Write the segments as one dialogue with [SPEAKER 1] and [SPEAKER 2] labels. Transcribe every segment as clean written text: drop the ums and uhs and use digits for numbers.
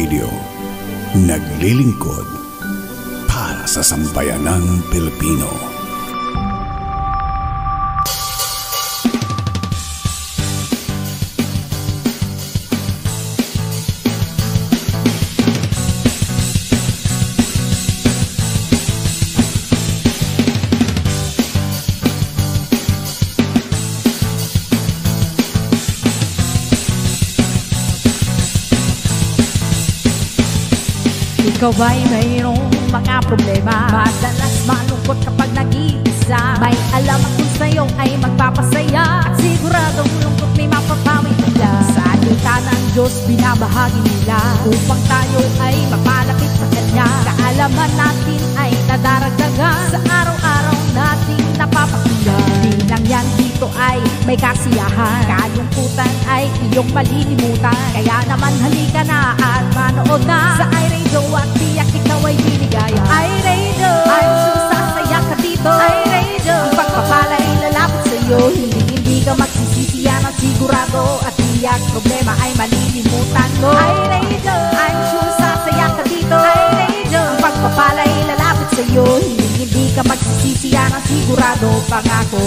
[SPEAKER 1] Radio. Naglilingkod para sa sambayanang Pilipino.
[SPEAKER 2] Ikaw ba'y mayroong mga problema? Madalas malungkot kapag nag-iisa. May alamat kung sa'yo ay magpapasaya, at siguradong lungkot may mapapawi nila. Sa salita ng Diyos binabahagi nila, upang tayo ay mapalapit sa Kanya. Kaalaman natin ay nadaragdagan sa araw-araw nating napapakinggan. Di lang yan, dito ay may kasiyahan, kalungkutan ay iyong malilimutan. Kaya naman halika na at manood na sa iRadio at tiyak ikaw ay binigaya. iRadio, I'm sure sasaya ka dito. iRadio, ang pagpapala ay lalapit sa'yo. Hindi ka magsisisi, yan ang sigurado, at tiyak problema ay malilimutan mo. iRadio, I'm sure sasaya ka dito. iRadio, ang pagpapala ay lalapit sa'yo. Hindi ka magsisisi, yan ang sigurado, pangako.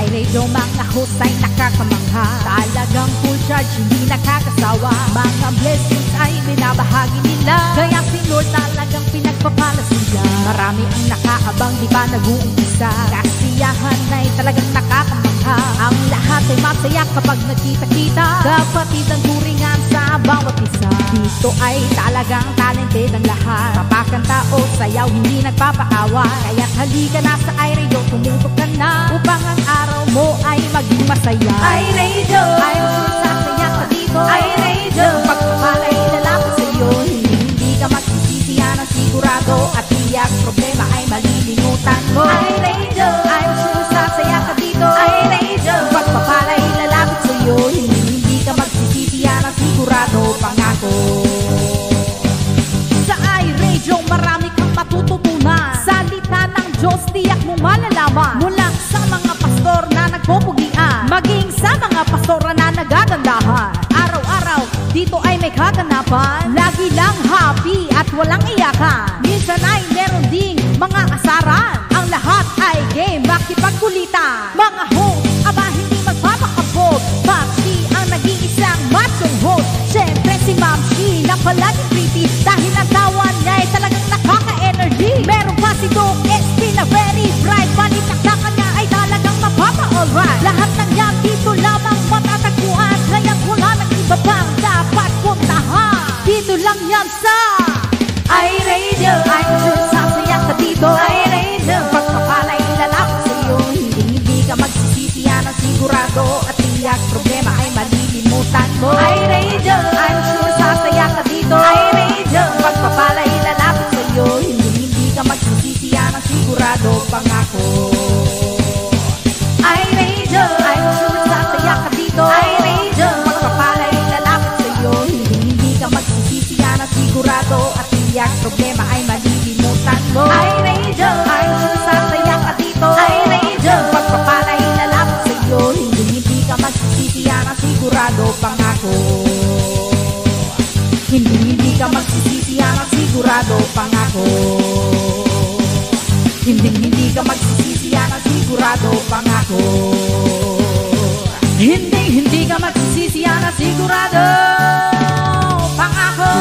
[SPEAKER 2] iRadio, mga host ay nakakamangha, talagang full charge, hindi nakakasawa. Mga blessings ay binabahagi nila, kaya si Lord talagang pinagpapala sila. Marami ang nakaabang, di ba nag-uumpisa? Kasiyahan ay talagang nakakamangha. Ang lahat ay masaya kapag nagkita-kita, kapatid ang turingan sa bawat isa. Dito ay talagang talented ang lahat, papakanta o sayaw, hindi nagpapaawa. Kaya't halika na sa iRadio, tumutok ka na, upang ang araw mo ay maging masaya. iRadio, I'm sure sasaya ka dito. iRadio, pagpapala ay lalapit sa'yo. Hindi ka magsisisi, yan ang sigurado, at tiyak problema ay malilimutan mo. iRadio, I'm sure sasaya ka dito. iRadio, pagpapala ay lalapit sa'yo. Hindi ka magsisisi, yan ang sigurado, pangako. Sa iRadio marami kang matututunan, salita ng Diyos tiyak mo malalaman. Mula sa mga pastor na nagpupugian, maging sa mga pastora na nagagandahan. Araw-araw dito ay may kaganapan, lagi lang happy at walang iyakan. Minsan ay meron ding mga asaran, ang lahat ay game makipagkulitan. Mga host, aba hindi magpapakabot, Papsi ang nag-iisang machong host. Siyempre si Ma'am Shi na palaging pretty, dahil ang tawa niya ay talagang nakaka-energy. Meron pa si Doc SP na very bright, balitaktakan niya ay talagang mapapa-alright. Lahat ng yan dito lamang matatagpuan, kaya wala nang iba pang dapat puntahan. Dito lang yan sa iRadio, I'm sure sasaya ka dito. iRadio, pagpapala'y lalapit sa'yo. Hindi ka magsisisi, yan ang sigurado, at tiyak problema ay malilimutan mo. iRadio, I'm sure sasaya ka dito. iRadio, pagpapala'y lalapit sa'yo. Hindi ka magsisisi, yan ang sigurado, pangako. iRadio, I'm sure sasaya ka dito. iRadio, pagpapala'y lalapit sa'yo. Hindi ka magsisisi, yan ang sigurado, at tiyak problema ay malilimutan mo. iRadio, I'm sure sasaya ka dito. iRadio, pagpapala'y lalapit sa'yo. Hindi ka magsisisi, yan ang sigurado, pangako. Hindi ka magsisisi, yan ang sigurado, pangako. Hindi ka magsisisi, yan ang sigurado, pangako. Hindi ka magsisisi, yan ang sigurado, pangako.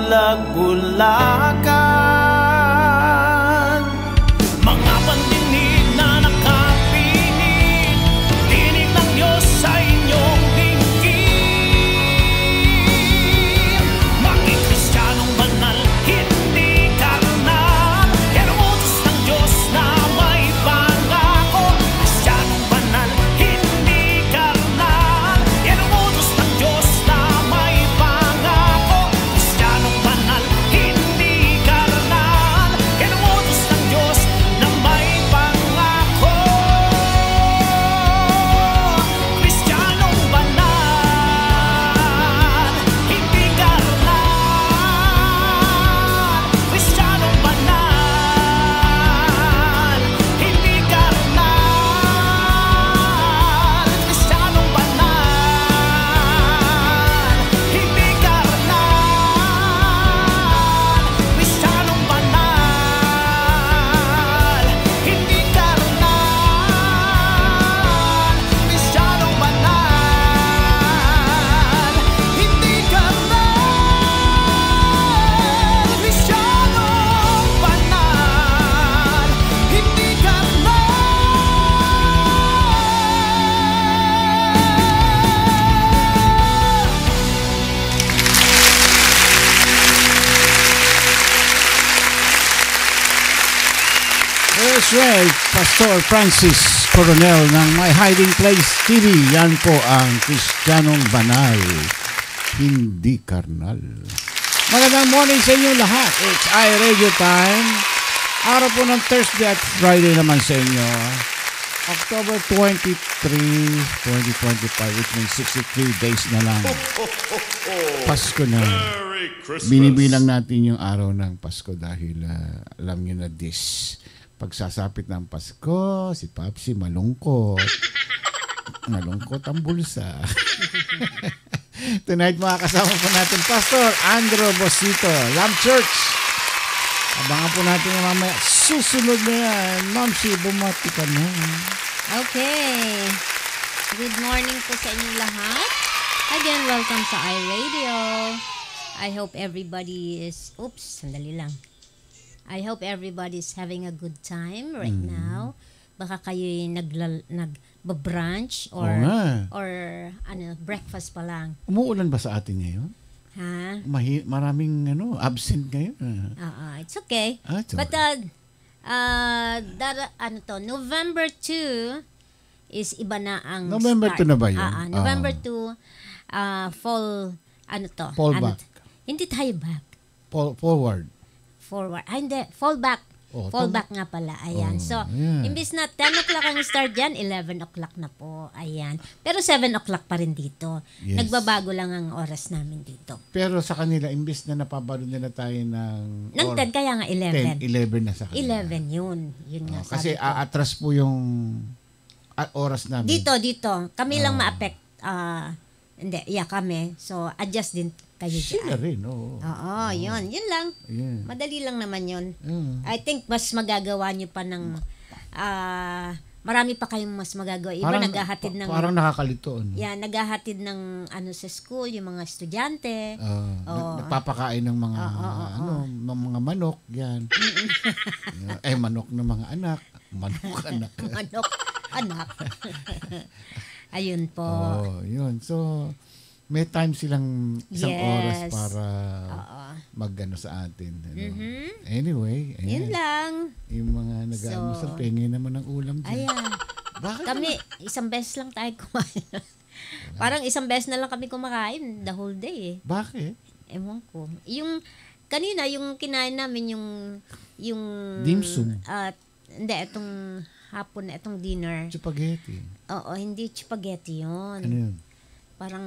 [SPEAKER 3] bulag-bulagan. Mga pandinig na nakapinig, tinig ng Diyos sa inyong dinggin. Maging Kristiyanong banal, hindi karnal, yan ang utos ng Diyos na may pangako. Kristiyanong banal, hindi karnal, yan ang utos ng Diyos na may pangako. Kristiyanong banal, hindi karnal, yan ang utos ng Diyos na may pangako. Kristiyanong banal, hindi karnal. Kristiyanong banal, hindi karnal. Kristiyanong banal, hindi karnal. Kristiyanong banal, hindi karnal. Kristiyanong banal, hindi karnal. Kristiyanong banal, hindi
[SPEAKER 1] That's right, Pastor Francis Coronel ng My Hiding Place TV. Yan po ang Kristiyanong Banal, hindi karnal. Magandang morning sa inyo lahat. It's iRadio time. Araw po ng Thursday at Friday naman sa inyo. October 23, 2025, which means 63 days na lang. Pasko na. Binibilang natin yung araw ng Pasko dahil alam nyo na this. Pagsasapit ng Pasko, si Papsi malungkot. Malungkot ang bulsa. Tonight makakasama po natin Pastor Andrew Bosito, Lamb Church. Abangan po natin yung mamaya. Susunod na yan. Ma'am, bumati ka na.
[SPEAKER 4] Okay. Good morning po sa inyong lahat. Again, welcome sa iRadio. I hope everybody is... Oops, sandali lang. I hope everybody's having a good time right now. Baka kayo'y nagba-brunch or breakfast pa lang.
[SPEAKER 1] Umuulan ba sa atin ngayon?
[SPEAKER 4] Ha?
[SPEAKER 1] Maraming absent ngayon.
[SPEAKER 4] It's okay.
[SPEAKER 1] It's
[SPEAKER 4] But November 2 is iba na ang
[SPEAKER 1] November
[SPEAKER 4] start.
[SPEAKER 1] 2 na ba yun?
[SPEAKER 4] November 2 fall
[SPEAKER 1] back.
[SPEAKER 4] Hindi tayo back.
[SPEAKER 1] Forward.
[SPEAKER 4] Hindi. Fall back. Fall back nga pala. Ayan. Imbis na 10 o'clock ang start dyan, 11 o'clock na po. Ayan. Pero 7 o'clock pa rin dito.
[SPEAKER 1] Yes.
[SPEAKER 4] Nagbabago lang ang oras namin dito.
[SPEAKER 1] Pero sa kanila, imbis na napabalo nila tayo ng
[SPEAKER 4] 10, kaya nga 11.
[SPEAKER 1] 11 na sa kanila.
[SPEAKER 4] 11 yun. Yun nga
[SPEAKER 1] kasi
[SPEAKER 4] sabi ko.
[SPEAKER 1] aatras po yung oras namin.
[SPEAKER 4] Dito. Kami lang ma-affect. Hindi, kami. So, adjust din kayo dyan.
[SPEAKER 1] Sila rin, oo.
[SPEAKER 4] Yun. Yun lang.
[SPEAKER 1] Yeah.
[SPEAKER 4] Madali lang naman yun. I think mas magagawa nyo pa ng... marami pa kayong mas magagawa. Iba naghahatid ng...
[SPEAKER 1] Parang nakakalito.
[SPEAKER 4] Naghahatid ng sa school, yung mga estudyante.
[SPEAKER 1] Nagpapakain ng mga mga manok, yan. Manok ng mga anak. Manok anak.
[SPEAKER 4] Manok anak. Ayun po.
[SPEAKER 1] Yun. So, may time silang isang oras para mag-ano sa atin. Anyway.
[SPEAKER 4] Yun lang.
[SPEAKER 1] Yung mga nag-aamusal, pengi naman ng ulam dyan.
[SPEAKER 4] Ayan.
[SPEAKER 1] Bakit
[SPEAKER 4] kami, isang beses lang tayo kumain. Parang isang beses na lang kami kumakain the whole day eh.
[SPEAKER 1] Bakit?
[SPEAKER 4] Ewan ko. Yung, kanina, yung kinain namin yung
[SPEAKER 1] dim sum.
[SPEAKER 4] Hindi, itong hapon na itong dinner.
[SPEAKER 1] Spaghetti.
[SPEAKER 4] Oo, hindi spaghetti yun.
[SPEAKER 1] Ano yun?
[SPEAKER 4] Parang,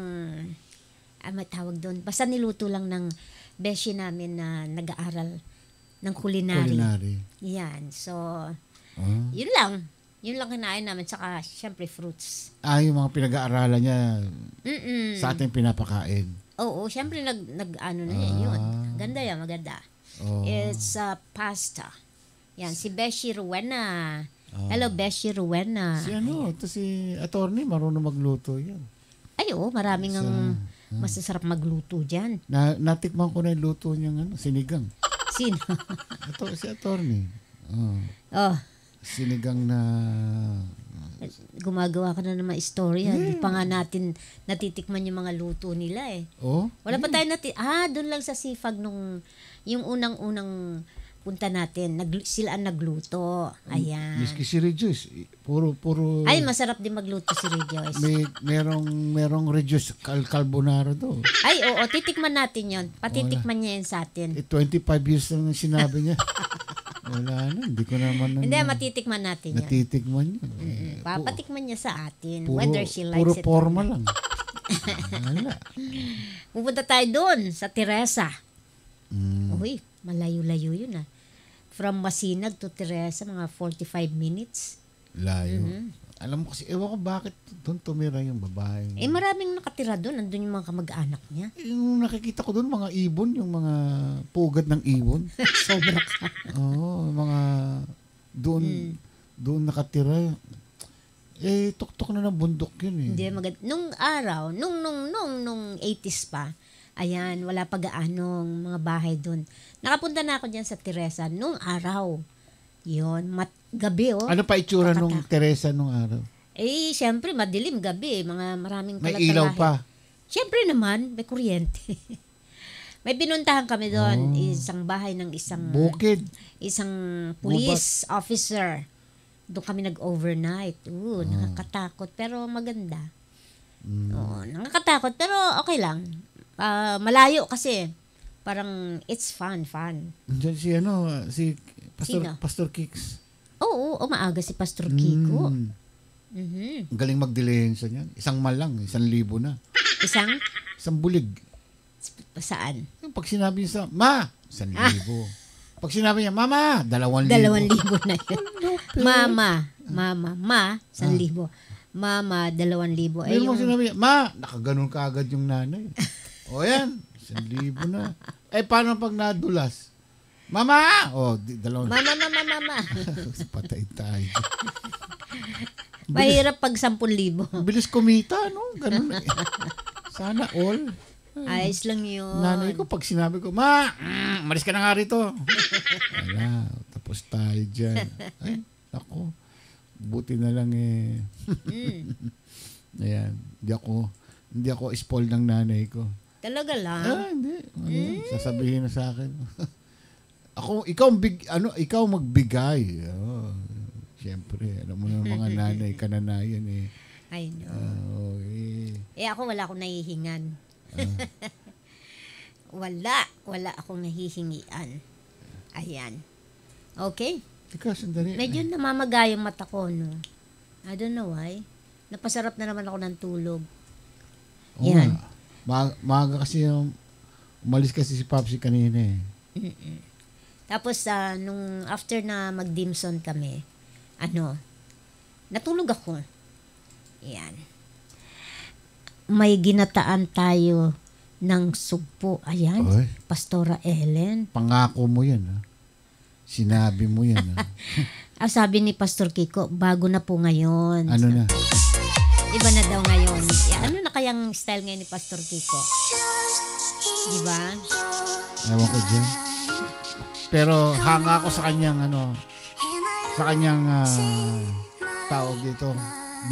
[SPEAKER 4] may tawag doon. Basta niluto lang ng beshi namin na nag-aaral ng culinary. Yan. So, yun lang. Yun lang kinain namin. Saka, syempre, fruits.
[SPEAKER 1] Yung mga pinag-aaralan niya, sa ating pinapakain.
[SPEAKER 4] Oo, syempre, nag-ano na yan yun. Ganda yan, maganda. It's pasta. Yan, si Beshi Rowena. Hello, Beshi Rowena.
[SPEAKER 1] Si si attorney, marunong magluto yan.
[SPEAKER 4] Ay, maraming Masasarap magluto dyan.
[SPEAKER 1] Natikman ko na yung luto niyang sinigang.
[SPEAKER 4] Sino?
[SPEAKER 1] Ito, si attorney. Oh,
[SPEAKER 4] Oh,
[SPEAKER 1] sinigang na...
[SPEAKER 4] gumagawa ka na naman istorya. Hindi pa nga natin natitikman yung mga luto nila eh.
[SPEAKER 1] Oh?
[SPEAKER 4] Wala pa tayo doon lang sa Sifag nung yung unang-unang punta natin, sila ang nagluto. Ayan.
[SPEAKER 1] Miski si Rejoice, puro...
[SPEAKER 4] Ay, masarap din magluto si Rejoice.
[SPEAKER 1] merong Rejoice carbonara do.
[SPEAKER 4] Ay, oo, titikman natin yon. Patitikman niya yan sa atin.
[SPEAKER 1] 25 years lang ang sinabi niya. Wala na, hindi ko naman...
[SPEAKER 4] Hindi, matitikman natin yan.
[SPEAKER 1] Natitikman niya.
[SPEAKER 4] Papatikman niya sa atin,
[SPEAKER 1] Puro,
[SPEAKER 4] whether she likes
[SPEAKER 1] puro
[SPEAKER 4] it.
[SPEAKER 1] forma lang. Wala.
[SPEAKER 4] Pupunta tayo doon, sa Teresa.
[SPEAKER 1] Mm.
[SPEAKER 4] Uy, malayo-layo yun ah. From Masinag to Teresa, mga 45 minutes.
[SPEAKER 1] Layo. Alam mo kasi, ewan ko bakit doon tumira yung babae.
[SPEAKER 4] Maraming nakatira doon. Nandun yung mga kamag-anak niya.
[SPEAKER 1] Yung nakikita ko doon, mga ibon, yung mga pugad ng ibon.
[SPEAKER 4] Sobra ka.
[SPEAKER 1] Oo, mga doon nakatira. Tuktok na ng bundok yun eh.
[SPEAKER 4] Hindi nung araw, nung 80s pa, ayan, wala pa gaanong mga bahay doon. Nakapunta na ako diyan sa Teresa nung araw. Yun, gabi oh.
[SPEAKER 1] Ano pa itsura nung Teresa nung araw?
[SPEAKER 4] Siyempre, madilim gabi. Maraming
[SPEAKER 1] May
[SPEAKER 4] kalatalahe.
[SPEAKER 1] ilaw pa.
[SPEAKER 4] Siyempre naman, may kuryente. May pinuntahan kami doon, isang bahay ng
[SPEAKER 1] Bukid.
[SPEAKER 4] isang police officer. Doon kami nag-overnight. Nakakatakot, pero maganda. Oo, nakakatakot, pero okay lang. Malayo kasi. Parang, it's fun.
[SPEAKER 1] Diyan si Pastor Kicks.
[SPEAKER 4] Oo, maaga si Pastor Kiko.
[SPEAKER 1] Ang galing magdilihensa niyan. Isang malang, 1,000 na. Isang bulig.
[SPEAKER 4] Saan?
[SPEAKER 1] Yung pag sinabi niya Ma, 1,000. Pag sinabi niya, Mama, 2,000.
[SPEAKER 4] 2,000 na yun. Mama, 1,000. Mama, 2,000.
[SPEAKER 1] Meron mo sinabi niya, Ma, nakaganon ka agad yung nanay. O yan, 1,000 na. Paano pag nadulas? Mama!
[SPEAKER 4] Mama.
[SPEAKER 1] Patay tayo.
[SPEAKER 4] Mahirap pag 10,000.
[SPEAKER 1] Bilis kumita, no? Ganun. Sana all.
[SPEAKER 4] Ayos lang yun.
[SPEAKER 1] Nanay ko, pag sinabi ko, Ma, malis ka na nga rito. Wala, tapos tayo dyan. Ay, ako, buti na lang Ayan, hindi ako spoiled ng nanay ko.
[SPEAKER 4] Talaga lang?
[SPEAKER 1] Hindi. Sasabihin na sa akin. Ikaw magbigay. Siyempre, alam mo na mga nanay, kananayan eh.
[SPEAKER 4] I know. Ako wala akong nahihingan. Wala akong nahihingian. Ayan. Okay?
[SPEAKER 1] Teka, sandali.
[SPEAKER 4] Medyo namamagay yung mata ko, no? I don't know why. Napasarap na naman ako ng tulog. Yan.
[SPEAKER 1] Maaga kasi umalis kasi si Popsi kanina eh.
[SPEAKER 4] Tapos, nung after na mag-dimson kami, natulog ako. Yan. May ginataan tayo ng sugpo. Ayan,
[SPEAKER 1] Oy.
[SPEAKER 4] Pastora Ellen.
[SPEAKER 1] Pangako mo yan, ha? Sinabi mo yan, ha?
[SPEAKER 4] Sabi ni Pastor Kiko, bago na po ngayon.
[SPEAKER 1] Ano na?
[SPEAKER 4] Iba na daw ngayon. Ano na kayang style ngayon ni Pastor Kiko? Diba?
[SPEAKER 1] Ewan ko dyan. Pero hanga ako sa kanyang tawag dito,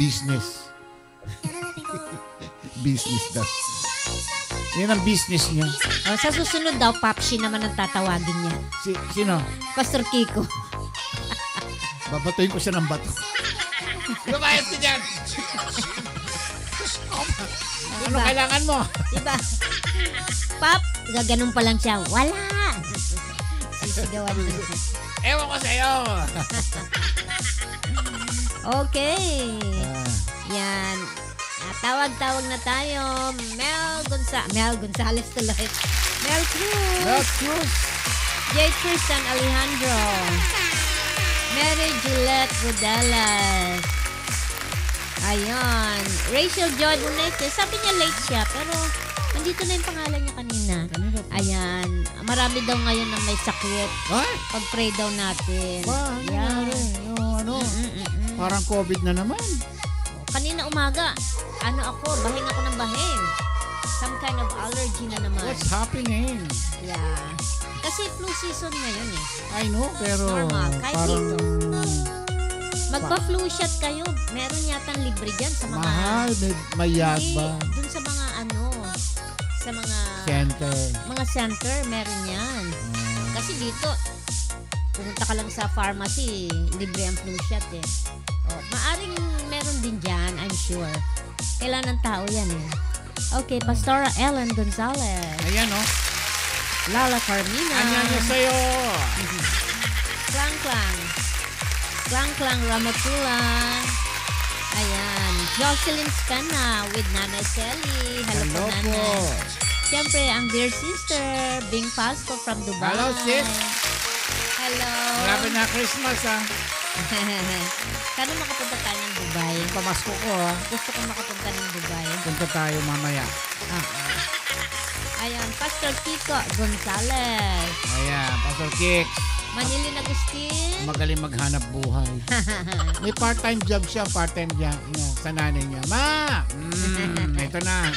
[SPEAKER 1] business. Business daw. Yan ang business niya.
[SPEAKER 4] Sa susunod daw, Papsi naman ang tatawagin niya.
[SPEAKER 1] Sino?
[SPEAKER 4] Pastor Kiko.
[SPEAKER 1] Babatuin ko siya ng bato. Lumayas ka dyan! Ano kailangan mo?
[SPEAKER 4] Diba? Pap, gaganon pa lang siya. Wala! Sisigawan niya.
[SPEAKER 1] Ewan ko sa'yo!
[SPEAKER 4] Okay. Yan. Tawag-tawag na tayo. Mel Gonzales tuloy. Mel Cruz. J. Tristan Alejandro. Mary Juliet Rodelas. Ayun. Rachel John Unete. Sabi niya late siya, pero nandito na yung pangalan niya kanina. Ayan. Marami daw ngayon na may sakit. Pag-pray daw natin.
[SPEAKER 1] Yan. Parang COVID na naman.
[SPEAKER 4] Kanina umaga, bahing ako ng bahing. some kind of allergy na naman.
[SPEAKER 1] What's happening?
[SPEAKER 4] Yeah. Kasi flu season ngayon eh.
[SPEAKER 1] I know, pero
[SPEAKER 4] Normal, kahit
[SPEAKER 1] parang
[SPEAKER 4] Magpa-flu shot kayo. Meron yatang libre dyan sa mga...
[SPEAKER 1] mahal, may yag
[SPEAKER 4] Hindi,
[SPEAKER 1] ba?
[SPEAKER 4] dun sa mga sa mga...
[SPEAKER 1] Center.
[SPEAKER 4] Mga center, meron yan. Kasi dito, pumunta ka lang sa pharmacy, libre ang flu shot eh. Maaring meron din dyan, I'm sure. Kailangan ng tao yan eh. Okay, Pastora Ellen Gonzalez.
[SPEAKER 1] Ayan, oh.
[SPEAKER 4] Lala Carmina.
[SPEAKER 1] Anyan sa'yo.
[SPEAKER 4] Klang Klang. Klang Klang Ramatulan. Ayan. Jocelyn Scana with Nanay Selly. Hello po, Nanay. Siyempre, ang dear sister, Bing Pasco from Dubai.
[SPEAKER 1] Hello, sis.
[SPEAKER 4] Hello.
[SPEAKER 1] Malapit na Christmas, ah.
[SPEAKER 4] Sana makapunta tayo ng Dubai.
[SPEAKER 1] Pamasko ko, ah.
[SPEAKER 4] Gusto ko makapunta ng Dubai.
[SPEAKER 1] Punta tayo mamaya.
[SPEAKER 4] Ayan, Pastor Kiko Gonzalez.
[SPEAKER 1] Ayan, Pastor Kicks.
[SPEAKER 4] Manilin Agustin.
[SPEAKER 1] Magaling maghanap buhay. May part-time job siya, part-time job sa nanay niya. Ma! Ito na.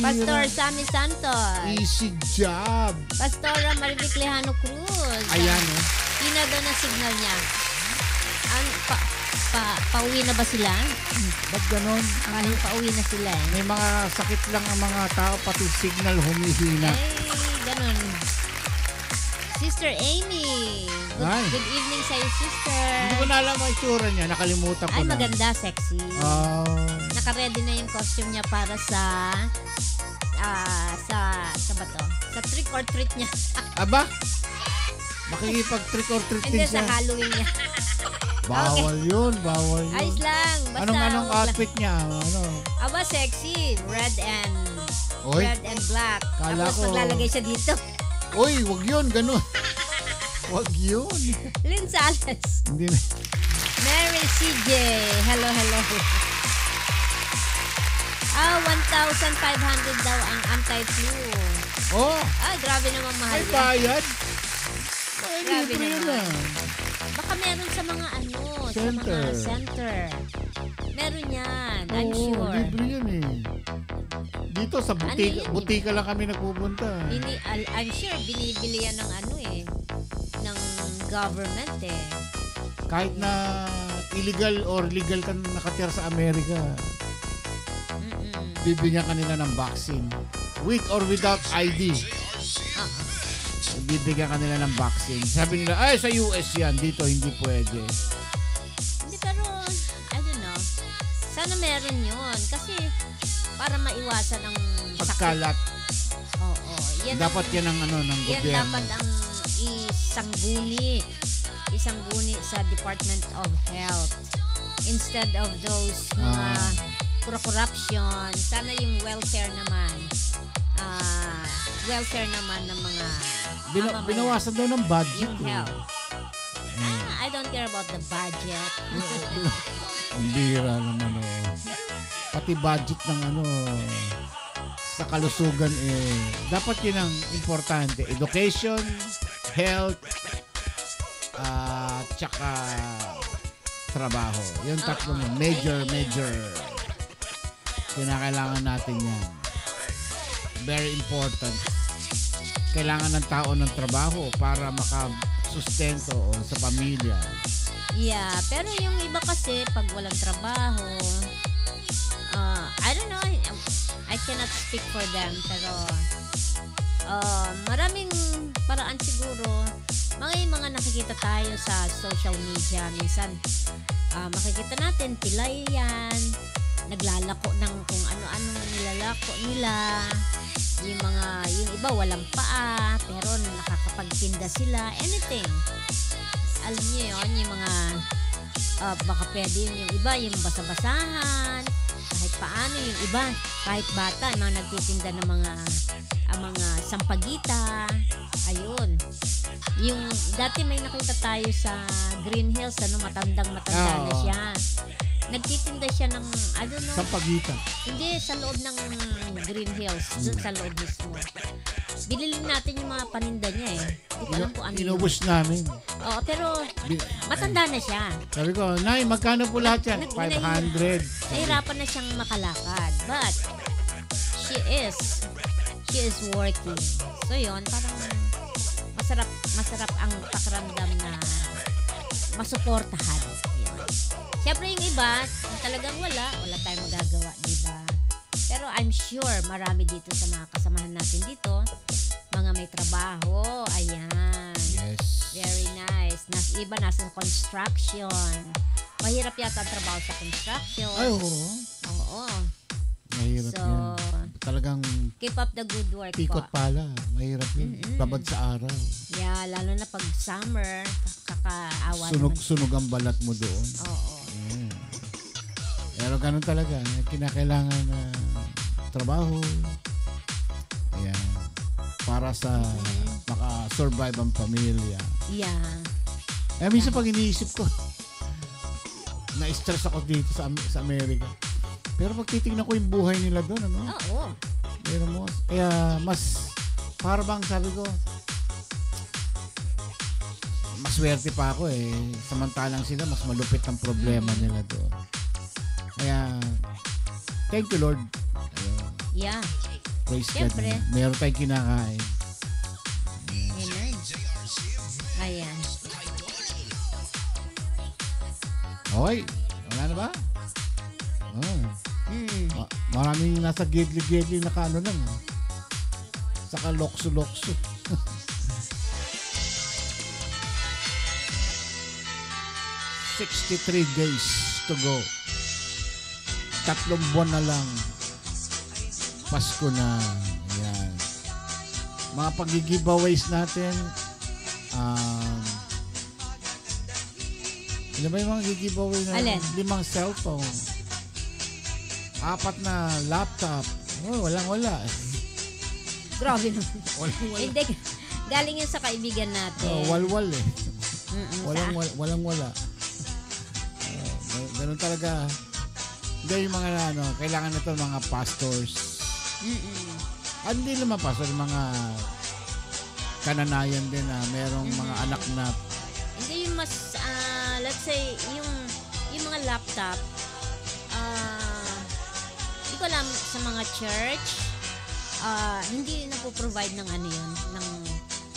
[SPEAKER 4] Pastor Sammy Santos.
[SPEAKER 1] Easy job.
[SPEAKER 4] Pastora Marivic Lejano Cruz.
[SPEAKER 1] Ayan, oh.
[SPEAKER 4] Ina daw na signal niya. Pauwi na ba sila?
[SPEAKER 1] Ba't ganon?
[SPEAKER 4] Pauwi na sila eh.
[SPEAKER 1] May mga sakit lang ang mga tao, pati signal humihina.
[SPEAKER 4] Ganon. Sister Amy. Good evening sa'yo, sister.
[SPEAKER 1] Hindi ko na alam ang itsura niya. Nakalimutan ko na.
[SPEAKER 4] Ay, maganda, sexy. Naka-ready na yung costume niya para sa ba to? Sa trick or treat niya.
[SPEAKER 1] Aba? Makikipag-trick or treat din
[SPEAKER 4] Hindi,
[SPEAKER 1] siya.
[SPEAKER 4] sa Halloween niya.
[SPEAKER 1] Bawal yun, bawal yun.
[SPEAKER 4] Ayos lang. Basta
[SPEAKER 1] Anong outfit niya?
[SPEAKER 4] Aba, sexy. Red and black.
[SPEAKER 1] Kala
[SPEAKER 4] Tapos
[SPEAKER 1] ko-
[SPEAKER 4] maglalagay siya dito.
[SPEAKER 1] Uy, wag yun, ganun. Wag yun.
[SPEAKER 4] Lynn Salas.
[SPEAKER 1] Hindi na.
[SPEAKER 4] Mary CJ. Hello. 1,500 daw ang anti-flu.
[SPEAKER 1] Oh,
[SPEAKER 4] Ay, grabe naman mahal
[SPEAKER 1] may
[SPEAKER 4] yan.
[SPEAKER 1] bayad. Ay,
[SPEAKER 4] Grabe
[SPEAKER 1] libre yun
[SPEAKER 4] naman.
[SPEAKER 1] ah.
[SPEAKER 4] Baka meron sa mga
[SPEAKER 1] Center.
[SPEAKER 4] sa mga center. Meron yan, I'm
[SPEAKER 1] Oo,
[SPEAKER 4] sure.
[SPEAKER 1] libre yun eh. Dito sa butika lang kami nagpupunta.
[SPEAKER 4] I'm sure binibili yan ng ng government eh.
[SPEAKER 1] Kahit na illegal or legal ka nakatira sa Amerika, bibigyan kanila ng vaccine. With or without ID. Bibigyan kanila ng vaccine. Sabi nila, ay sa US yan, dito hindi pwede.
[SPEAKER 4] Hindi, pero I don't know. Sana meron yun. Kasi para maiwasan ang
[SPEAKER 1] Pagkalat.
[SPEAKER 4] Oo.
[SPEAKER 1] Dapat yan ang ng
[SPEAKER 4] yan
[SPEAKER 1] gobyerno.
[SPEAKER 4] dapat ang isang guni sa Department of Health. Instead of those mga pura corruption, sana yung welfare naman ng mga
[SPEAKER 1] Binawasan daw ng budget.
[SPEAKER 4] yung health. I don't care about the budget.
[SPEAKER 1] Ang bira naman pati budget ng sa kalusugan dapat yun ang importante. Education, health, tsaka trabaho. Yung tatlong major kinakailangan natin yan. Very important. Kailangan ng tao ng trabaho para makasustento sa pamilya.
[SPEAKER 4] Yeah, pero yung iba kasi pag walang trabaho, I don't know, I cannot speak for them, pero maraming paraan siguro. Mga nakikita tayo sa social media, minsan makikita natin pilay yan, naglalako ng kung ano-ano nilalako nila. Yung iba walang paa, pero nakakapagtinda sila, anything. Alam niyo yun, yung mga baka pwede yung iba, yung basa-basahan, kahit paano yung iba, kahit bata, mga nagtitinda ng mga sampagita, ayun. Yung dati may nakita tayo sa Green Hills, matandang na siya. Nagtitinda siya ng, I don't know.
[SPEAKER 1] Sampagita.
[SPEAKER 4] Hindi, sa loob ng Green Hills. Doon sa loob mismo. Bililin natin yung mga paninda niya eh. Hindi ko alam kung ano yun.
[SPEAKER 1] Inubos namin.
[SPEAKER 4] Oo, pero matanda na siya.
[SPEAKER 1] Sabi ko, Nay, magkano po lahat yan? 500.
[SPEAKER 4] Nahirapan na siyang makalakad. But, she is working. So yun, parang masarap ang pakiramdam na masuportahan. Yun. Siyempre yung iba, talagang wala tayong magagawa, diba? Pero I'm sure marami dito sa mga kasamahan natin dito, mga may trabaho, ayan.
[SPEAKER 1] Yes.
[SPEAKER 4] Very nice. Iba nasa construction. Mahirap yata ang trabaho sa construction.
[SPEAKER 1] Ay, oo.
[SPEAKER 4] Oo.
[SPEAKER 1] Mahirap
[SPEAKER 4] So,
[SPEAKER 1] yan. Talagang
[SPEAKER 4] keep up the good work
[SPEAKER 1] pikot
[SPEAKER 4] po.
[SPEAKER 1] pala. Mahirap yun. Babad sa araw.
[SPEAKER 4] Yeah, lalo na pag summer, kakaawa
[SPEAKER 1] Sunog ang balat mo doon.
[SPEAKER 4] Oo.
[SPEAKER 1] Yeah. Pero ganun talaga. Kinakailangan na trabaho. Ayan. Para sa maka-survive ang pamilya.
[SPEAKER 4] Yeah.
[SPEAKER 1] Eh, minsan pag iniisip ko, na-stress ako dito sa Amerika. Pero pag titignan ko yung buhay nila doon, ano?
[SPEAKER 4] Oo.
[SPEAKER 1] Pero kaya mas, para bang sabi ko, maswerte pa ako eh. Samantalang sila, mas malupit ang problema nila doon. Kaya, thank you Lord. Ayun.
[SPEAKER 4] Yeah.
[SPEAKER 1] Praise
[SPEAKER 4] Siyempre.
[SPEAKER 1] God. Meron tayong kinakain.
[SPEAKER 4] Amen. Ayan.
[SPEAKER 1] Okay. Wala na ba? Oh. Maraming nasa gidli-gidli na kano lang. Saka lokso-lokso. $63 days to go. 3 buwan na lang. Pasko na. Ayan. Mga pag-giveaways natin. Ano ba yung mga giveaway na?
[SPEAKER 4] Alin?
[SPEAKER 1] 5 cellphone. 4 na laptop. Oh, walang-wala.
[SPEAKER 4] Grabe naman.
[SPEAKER 1] Walang-wala.
[SPEAKER 4] Hindi. Galing yun sa kaibigan natin.
[SPEAKER 1] Oh, walwal eh. Walang-wala. Ganun talaga. Hindi yung mga kailangan na ito mga pastors. Hindi naman pastor, mga kananayan din na merong mga anak na
[SPEAKER 4] Hindi yung mas, let's say, yung mga laptop, hindi ko alam sa mga church, hindi na po provide ng ng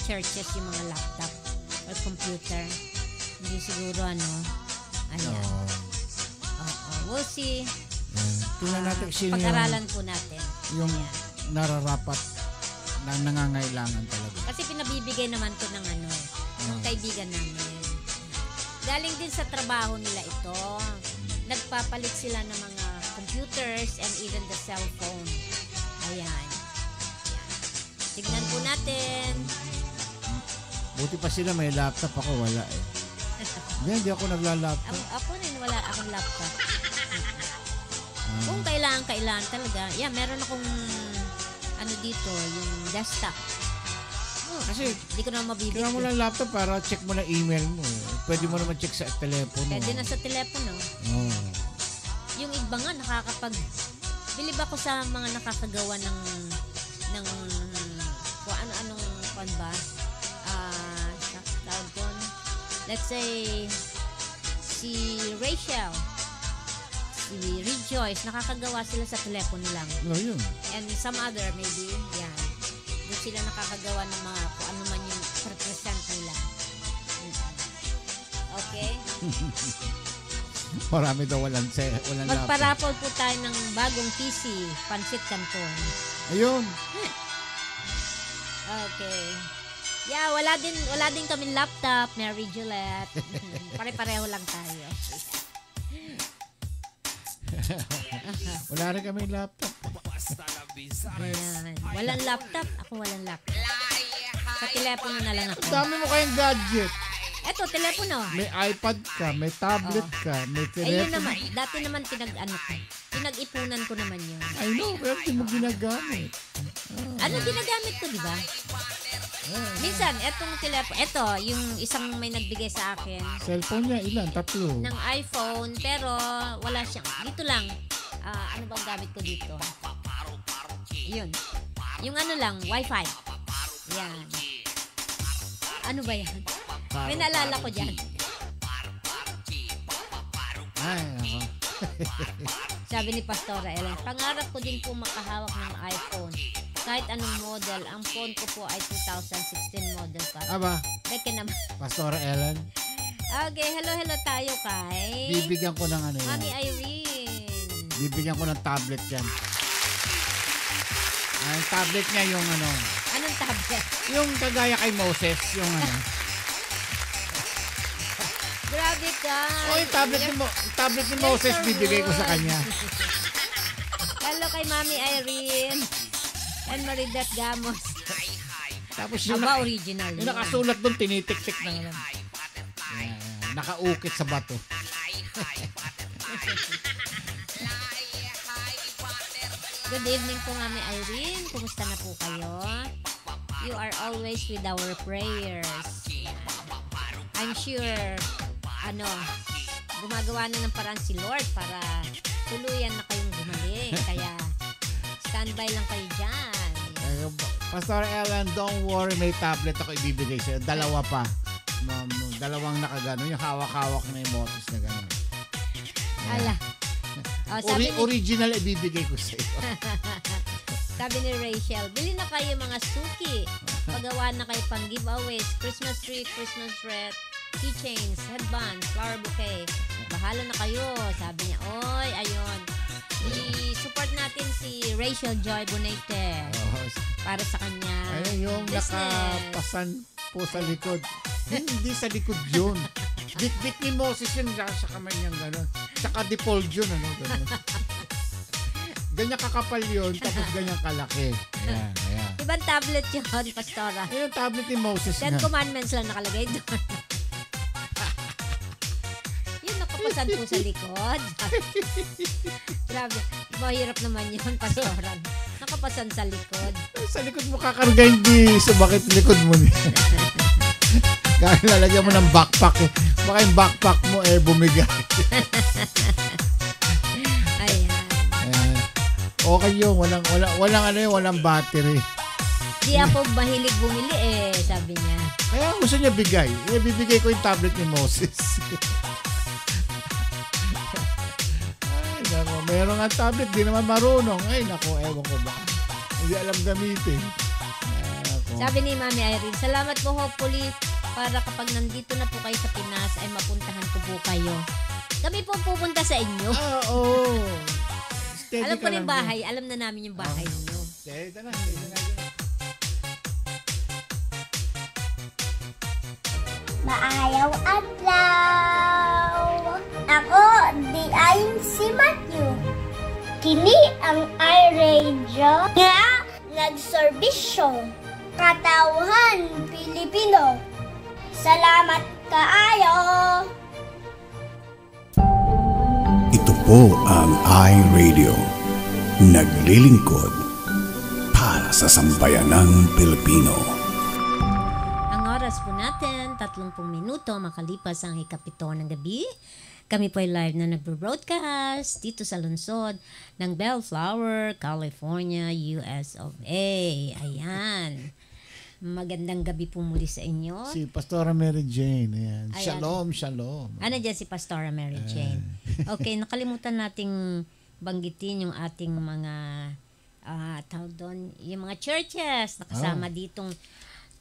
[SPEAKER 4] churches yung mga laptop or computer. Hindi siguro ayan. We'll see.
[SPEAKER 1] Tingnan natin sino
[SPEAKER 4] pag-aralan po natin.
[SPEAKER 1] yung
[SPEAKER 4] Ayan.
[SPEAKER 1] nararapat na nangangailangan talaga.
[SPEAKER 4] Kasi pinabibigay naman to ng ng kaibigan namin. Galing din sa trabaho nila ito. Nagpapalit sila ng mga computers and even the cellphone. Ayan. Tignan po natin.
[SPEAKER 1] Buti pa sila may laptop, ako wala eh. Hindi ako nagla-laptop.
[SPEAKER 4] Ako rin wala akong laptop. Kung kailangan talaga. Yeah, meron akong dito, yung desktop.
[SPEAKER 1] Kasi
[SPEAKER 4] hindi ko na mabibig.
[SPEAKER 1] kailangan mo lang laptop para check mo na email mo. Pwede mo naman check sa telepono.
[SPEAKER 4] Pwede na sa telepono.
[SPEAKER 1] Oh.
[SPEAKER 4] Yung iba nga bilib ako sa mga nakakagawa ng kung ano-anong ba? Tawag doon. Let's say si Rachel, si Rejoice, nakakagawa sila sa telepono lang.
[SPEAKER 1] Yun.
[SPEAKER 4] And some other maybe, yan. Doon sila nakakagawa ng mga kung ano man yung represent nila. Okay?
[SPEAKER 1] Marami daw walang laptop.
[SPEAKER 4] Magparapol po tayo ng bagong PC, Pansit Canton.
[SPEAKER 1] Ayun.
[SPEAKER 4] Okay. Yeah, wala din kaming laptop, Mary Juliet. Pare-pareho lang tayo.
[SPEAKER 1] Wala rin kami laptop.
[SPEAKER 4] Ayan. Walang laptop, ako walang laptop. Sa telepono na lang ako.
[SPEAKER 1] Ang dami mo kayong gadget.
[SPEAKER 4] Eto, telepono.
[SPEAKER 1] May iPad ka, may tablet ka, may
[SPEAKER 4] Ayun
[SPEAKER 1] telepono.
[SPEAKER 4] naman, dati naman pinag-ipunan ko naman yun.
[SPEAKER 1] I know, pero di mo ginagamit.
[SPEAKER 4] Ano ginagamit ko, di ba? Minsan, etong telepono, eto, yung isang may nagbigay sa akin
[SPEAKER 1] Cellphone niya, ilan? 3.
[SPEAKER 4] ng iPhone, pero wala siyang, dito lang, ano bang gamit ko dito? Yun. Yung Wi-Fi. Yan. Ano ba yan? May naalala ko dyan.
[SPEAKER 1] Ay, ako.
[SPEAKER 4] Sabi ni Pastora Ellen, pangarap ko din po makahawak ng iPhone. Kahit anong model, ang phone ko po ay 2016 model pa.
[SPEAKER 1] Aba,
[SPEAKER 4] Teka naman.
[SPEAKER 1] Pastora Ellen,
[SPEAKER 4] Okay, hello tayo kay
[SPEAKER 1] bibigyan ko ng ano yan.
[SPEAKER 4] Mami Irene.
[SPEAKER 1] Bibigyan ko ng tablet yan. Ang tablet niya yung ano,
[SPEAKER 4] Anong tablet?
[SPEAKER 1] yung kagaya kay Moses, yung ano.
[SPEAKER 4] Grabe ka.
[SPEAKER 1] Yung tablet ni Moses, bibigay ko sa kanya.
[SPEAKER 4] Hello kay Mami Irene and Maridet Gamos.
[SPEAKER 1] Tapos yung,
[SPEAKER 4] Aba, original
[SPEAKER 1] yung
[SPEAKER 4] yun.
[SPEAKER 1] nakasulat doon, tinitik-tik na ano. Nakaukit sa bato.
[SPEAKER 4] Good evening po, Mami Irene. Kumusta na po kayo? You are always with our prayers. I'm sure, gumagawa na ng paraan si Lord para tuluyan na kayong gumaling. Kaya, standby lang kayo dyan.
[SPEAKER 1] Pastor Ellen, don't worry, may tablet ako ibibigay sa'yo. Dalawa pa. Dalawang nakagano, yung hawak-hawak na yung Moses na gano'n.
[SPEAKER 4] Ala. Sabi ni,
[SPEAKER 1] Original ibibigay ko sa'yo.
[SPEAKER 4] sabi ni Rachel, bili na kayo mga suki. Pagawa na kayo pang giveaways, Christmas tree, Christmas wreath, keychains, headbands, flower bouquet. Bahala na kayo. Sabi niya, oy, ayun. I-support natin si Rachel Joy Bonete para sa kanya.
[SPEAKER 1] Ayun yung
[SPEAKER 4] business.
[SPEAKER 1] nakapasan po sa likod. Hindi sa likod yun. Bit-bit ni Moses yun sa kamay niyang gano'n. Tsaka default yun, gano'n. Ganyan kakapal yun, tapos ganyan kalaki. Ayan.
[SPEAKER 4] Ibang tablet yun, Pastora.
[SPEAKER 1] Yung tablet ni Moses
[SPEAKER 4] 10
[SPEAKER 1] na.
[SPEAKER 4] commandments lang nakalagay doon. Yun, nakapasan po sa likod. Grabe, mahirap naman yun, Pastora. Nakapasan sa likod.
[SPEAKER 1] Sa likod mo kakarga, hindi sumakit likod mo niya. Kaya lalagyan mo ng backpack eh. Baka yung backpack mo bumigay.
[SPEAKER 4] Ayan.
[SPEAKER 1] Okay yun, walang battery.
[SPEAKER 4] Di ako mahilig bumili sabi niya.
[SPEAKER 1] Kaya gusto niya bigay. Bibigay ko yung tablet ni Moses. Ay, nako, meron nga tablet, di naman marunong. Ay, nako, ewan ko ba. Hindi alam gamitin.
[SPEAKER 4] Sabi ni Mami Irene, salamat po, hopefully para kapag nandito na po kayo sa Pinas ay mapuntahan ko po kayo. Kami po pupunta sa inyo.
[SPEAKER 1] Oo. Steady
[SPEAKER 4] Alam
[SPEAKER 1] ka
[SPEAKER 4] ko na
[SPEAKER 1] lang
[SPEAKER 4] yung bahay. Alam na namin yung bahay niyo.
[SPEAKER 1] Steady na.
[SPEAKER 5] Maayaw adlaw. Ako di ayon si Matthew. Kini ang iRadio nga nagserbisyo. Katawhan Pilipino. Salamat kaayo.
[SPEAKER 6] Ito po ang iRadio. Naglilingkod para sa sambayanang Pilipino.
[SPEAKER 4] Ang oras po natin, 30 minuto makalipas ang ikapito ng gabi. Kami po ay live na nagbo-broadcast dito sa lungsod ng Bellflower, California, US of A. Ayan. Magandang gabi po muli sa inyo.
[SPEAKER 1] Si Pastora Mary Jane. Ayan.
[SPEAKER 4] Ayan.
[SPEAKER 1] Shalom, shalom.
[SPEAKER 4] Dyan si Pastora Mary Jane. Okay, nakalimutan nating banggitin yung ating mga tawag doon, yung mga churches na kasama ditong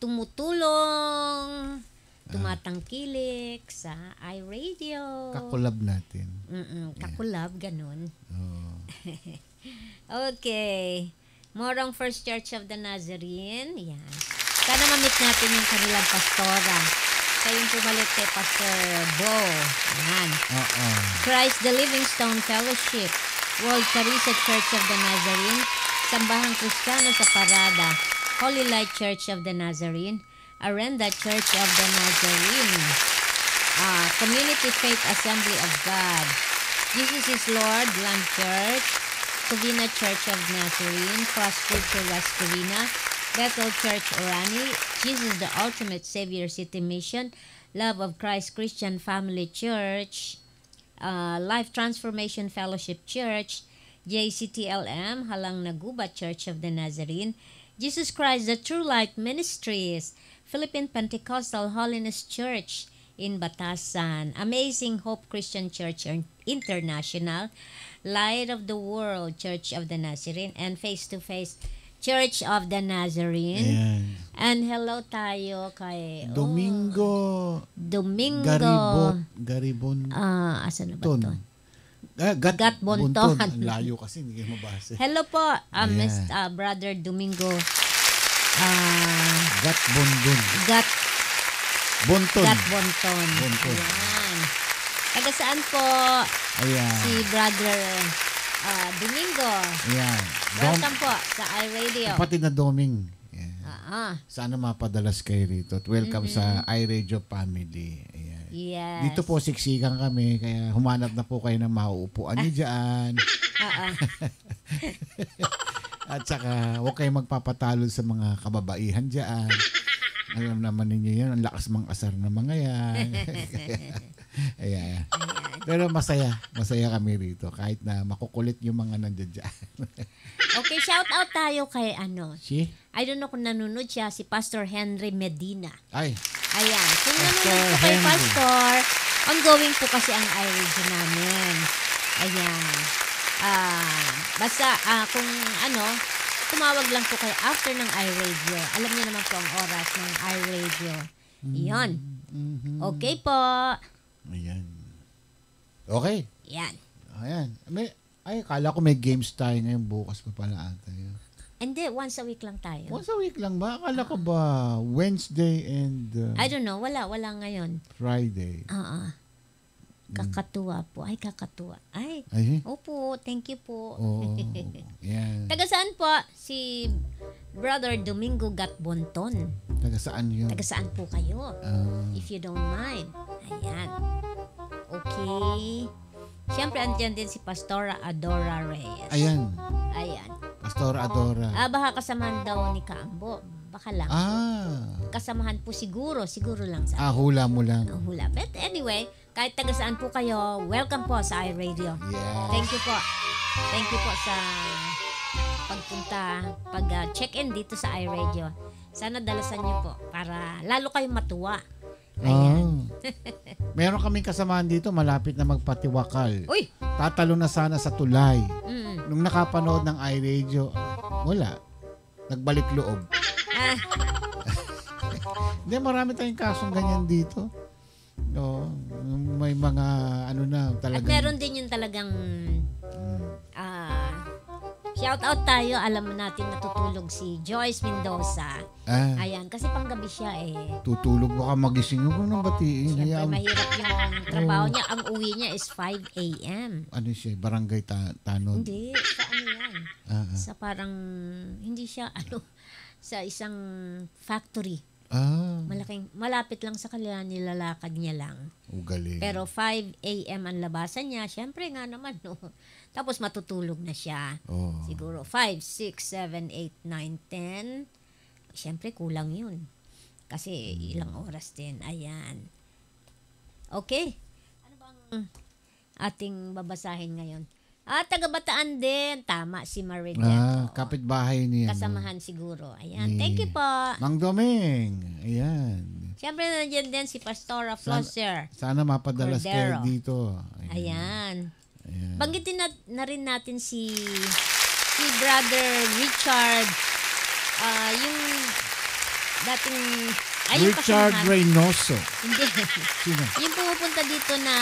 [SPEAKER 4] tumutulong, tumatangkilik sa iRadio.
[SPEAKER 1] Kakulab natin.
[SPEAKER 4] Kakulab, ganun.
[SPEAKER 1] Oh.
[SPEAKER 4] Okay. Morong First Church of the Nazarene. Yan. Sana ma-meet natin yung kanilang pastora. Siya yung pumalit kay Pastor Bo. Yan. Christ the Living Stone Fellowship. World Charissa Church of the Nazarene. Sambahang Kristiyano sa Parada. Holy Light Church of the Nazarene. Arenda Church of the Nazarene. Community Faith Assembly of God. Jesus is Lord Land Church. Covina Church of Nazarene. Cross Scripture West Covina. Bethel Church Orani. Jesus the Ultimate Savior City Mission. Love of Christ Christian Family Church. Life Transformation Fellowship Church. JCTLM Halang Naguba Church of the Nazarene. Jesus Christ the True Light Ministries. Philippine Pentecostal Holiness Church. in Batasan, Amazing Hope Christian Church International, Light of the World Church of the Nazarene, and Face to Face Church of the Nazarene.
[SPEAKER 1] Ayan.
[SPEAKER 4] And hello tayo kay
[SPEAKER 1] Domingo
[SPEAKER 4] Domingo
[SPEAKER 1] Garibon.
[SPEAKER 4] Asan na ba to?
[SPEAKER 1] Gat
[SPEAKER 4] Bonton.
[SPEAKER 1] Ang layo kasi, hindi kayo mabasa.
[SPEAKER 4] Hello po,
[SPEAKER 1] Ayan.
[SPEAKER 4] Brother Domingo.
[SPEAKER 1] Gat Bonton.
[SPEAKER 4] Gat
[SPEAKER 1] Bonton.
[SPEAKER 4] Bonton. Ayan. Taga saan po
[SPEAKER 1] Ayan.
[SPEAKER 4] si Brother Domingo?
[SPEAKER 1] Ayan.
[SPEAKER 4] Welcome po sa iRadio.
[SPEAKER 1] Kapatid na Doming. Ayan. Sana mapadalas kayo rito. At welcome sa iRadio family. Ayan.
[SPEAKER 4] Yes.
[SPEAKER 1] Dito po siksikan kami, kaya humanap na po kayo ng mauupuan niyo dyan. At saka huwag kayong magpapatalo sa mga kababaihan dyan. Alam naman ninyo yan, ang lakas mang asar ng mga yan. Ayan. Pero masaya kami rito kahit na makukulit yung mga nandiyan dyan.
[SPEAKER 4] Okay, shout out tayo kay
[SPEAKER 1] Si?
[SPEAKER 4] I don't know kung nanonood siya, si Pastor Henry Medina.
[SPEAKER 1] Ay.
[SPEAKER 4] Ayan. Kung
[SPEAKER 1] Pastor
[SPEAKER 4] nanonood po kay
[SPEAKER 1] Henry.
[SPEAKER 4] Pastor, ongoing po kasi ang iRadio namin. Ayan. Basta kung tumawag lang po kayo after ng iRadio. Alam niyo naman po ang oras ng iRadio. Iyon. Okay po.
[SPEAKER 1] Ayan. Okay.
[SPEAKER 4] Yan.
[SPEAKER 1] Ayan. Kala ko may games tayo ngayon, bukas pa pala ata yun.
[SPEAKER 4] Hindi, once a week lang tayo.
[SPEAKER 1] Once a week lang ba? Akala ko ba Wednesday and
[SPEAKER 4] I don't know. Wala ngayon.
[SPEAKER 1] Friday?
[SPEAKER 4] Kakatuwa po. Ay, kakatuwa. Ay. Opo, thank you po.
[SPEAKER 1] Oh, yan.
[SPEAKER 4] Taga saan po? Si Brother Domingo Gatbonton.
[SPEAKER 1] Taga saan yun?
[SPEAKER 4] Taga saan po kayo? If you don't mind. Ayan. Okay. Siyempre, andyan din si Pastora Adora Reyes.
[SPEAKER 1] Ayan. Pastor Adora.
[SPEAKER 4] Baka kasamahan daw ni Kaambo. Baka lang. Kasamahan po siguro lang sa
[SPEAKER 1] Hula mo lang.
[SPEAKER 4] hula. But anyway, kahit taga saan po kayo, welcome po sa iRadio.
[SPEAKER 1] Yes.
[SPEAKER 4] Thank you po. Thank you po sa pagpunta, pag-check-in dito sa iRadio. Sana dalasan niyo po para lalo kayong matuwa. Ayan.
[SPEAKER 1] Meron kaming kasamahan dito, malapit na magpatiwakal.
[SPEAKER 4] Uy!
[SPEAKER 1] Tatalo na sana sa tulay. Nung nakapanood ng iRadio, wala. Nagbalik loob. Hindi, marami tayong kasong ganyan dito. May mga talagang...
[SPEAKER 4] At meron din yung talagang shout out tayo. Alam mo natin natutulog si Joyce Mendoza. Ayan, kasi panggabi siya
[SPEAKER 1] Tutulog baka magising yung nang batiin.
[SPEAKER 4] Siyempre mahirap yung trabaho niya. Ang uwi niya is 5 a.m.
[SPEAKER 1] Ano siya? Barangay Tanod?
[SPEAKER 4] Hindi, sa yan? Sa parang, hindi siya sa isang factory. Malapit lang sa kanila, nilalakad niya lang.
[SPEAKER 1] Galing.
[SPEAKER 4] Pero 5 a.m. ang labasan niya. Siyempre nga naman, Tapos matutulog na siya. Siguro 5, 6, 7, 8, 9, 10. Siyempre kulang yun. Kasi ilang oras din. Ayan. Okay. Ano bang ating babasahin ngayon? Taga-Bataan din. Tama si Maridia.
[SPEAKER 1] Kapitbahay niya.
[SPEAKER 4] Kasamahan siguro. Ayan. Thank you po.
[SPEAKER 1] Mang Doming. Ayan.
[SPEAKER 4] Siyempre nandiyan din si Pastora Flosser.
[SPEAKER 1] Sana mapadalas kayo
[SPEAKER 4] Cordero.
[SPEAKER 1] dito.
[SPEAKER 4] Ayan. Banggitin na rin natin si Brother Richard. Yung dating...
[SPEAKER 1] Richard Reynoso.
[SPEAKER 4] Hindi.
[SPEAKER 1] Sino?
[SPEAKER 4] Yung pumupunta dito na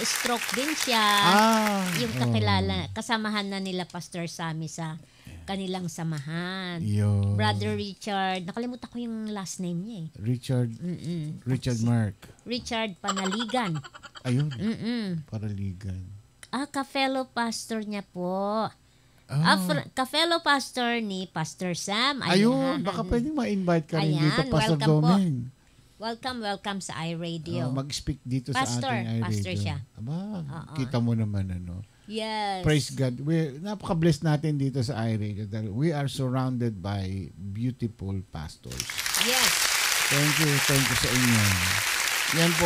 [SPEAKER 4] stroke din siya. Yung kakilala, kasamahan na nila Pastor Sammy sa kanilang samahan. Brother Richard, nakalimutan ko yung last name niya
[SPEAKER 1] Richard Mark.
[SPEAKER 4] Richard Panaligan.
[SPEAKER 1] Ayun. Panaligan.
[SPEAKER 4] Ka-fellow pastor niya po. Ka-fellow pastor ni Pastor Sam.
[SPEAKER 1] Ayun, baka pwedeng ma-invite ka rin dito, Pastor
[SPEAKER 4] welcome
[SPEAKER 1] Doming.
[SPEAKER 4] Welcome sa iRadio.
[SPEAKER 1] Mag-speak dito
[SPEAKER 4] Pastor,
[SPEAKER 1] sa ating iRadio.
[SPEAKER 4] pastor siya.
[SPEAKER 1] Kita mo naman
[SPEAKER 4] Yes.
[SPEAKER 1] Praise God. Napaka-blessed natin dito sa iRadio. We are surrounded by beautiful pastors.
[SPEAKER 4] Yes.
[SPEAKER 1] Thank you sa inyo. Yan po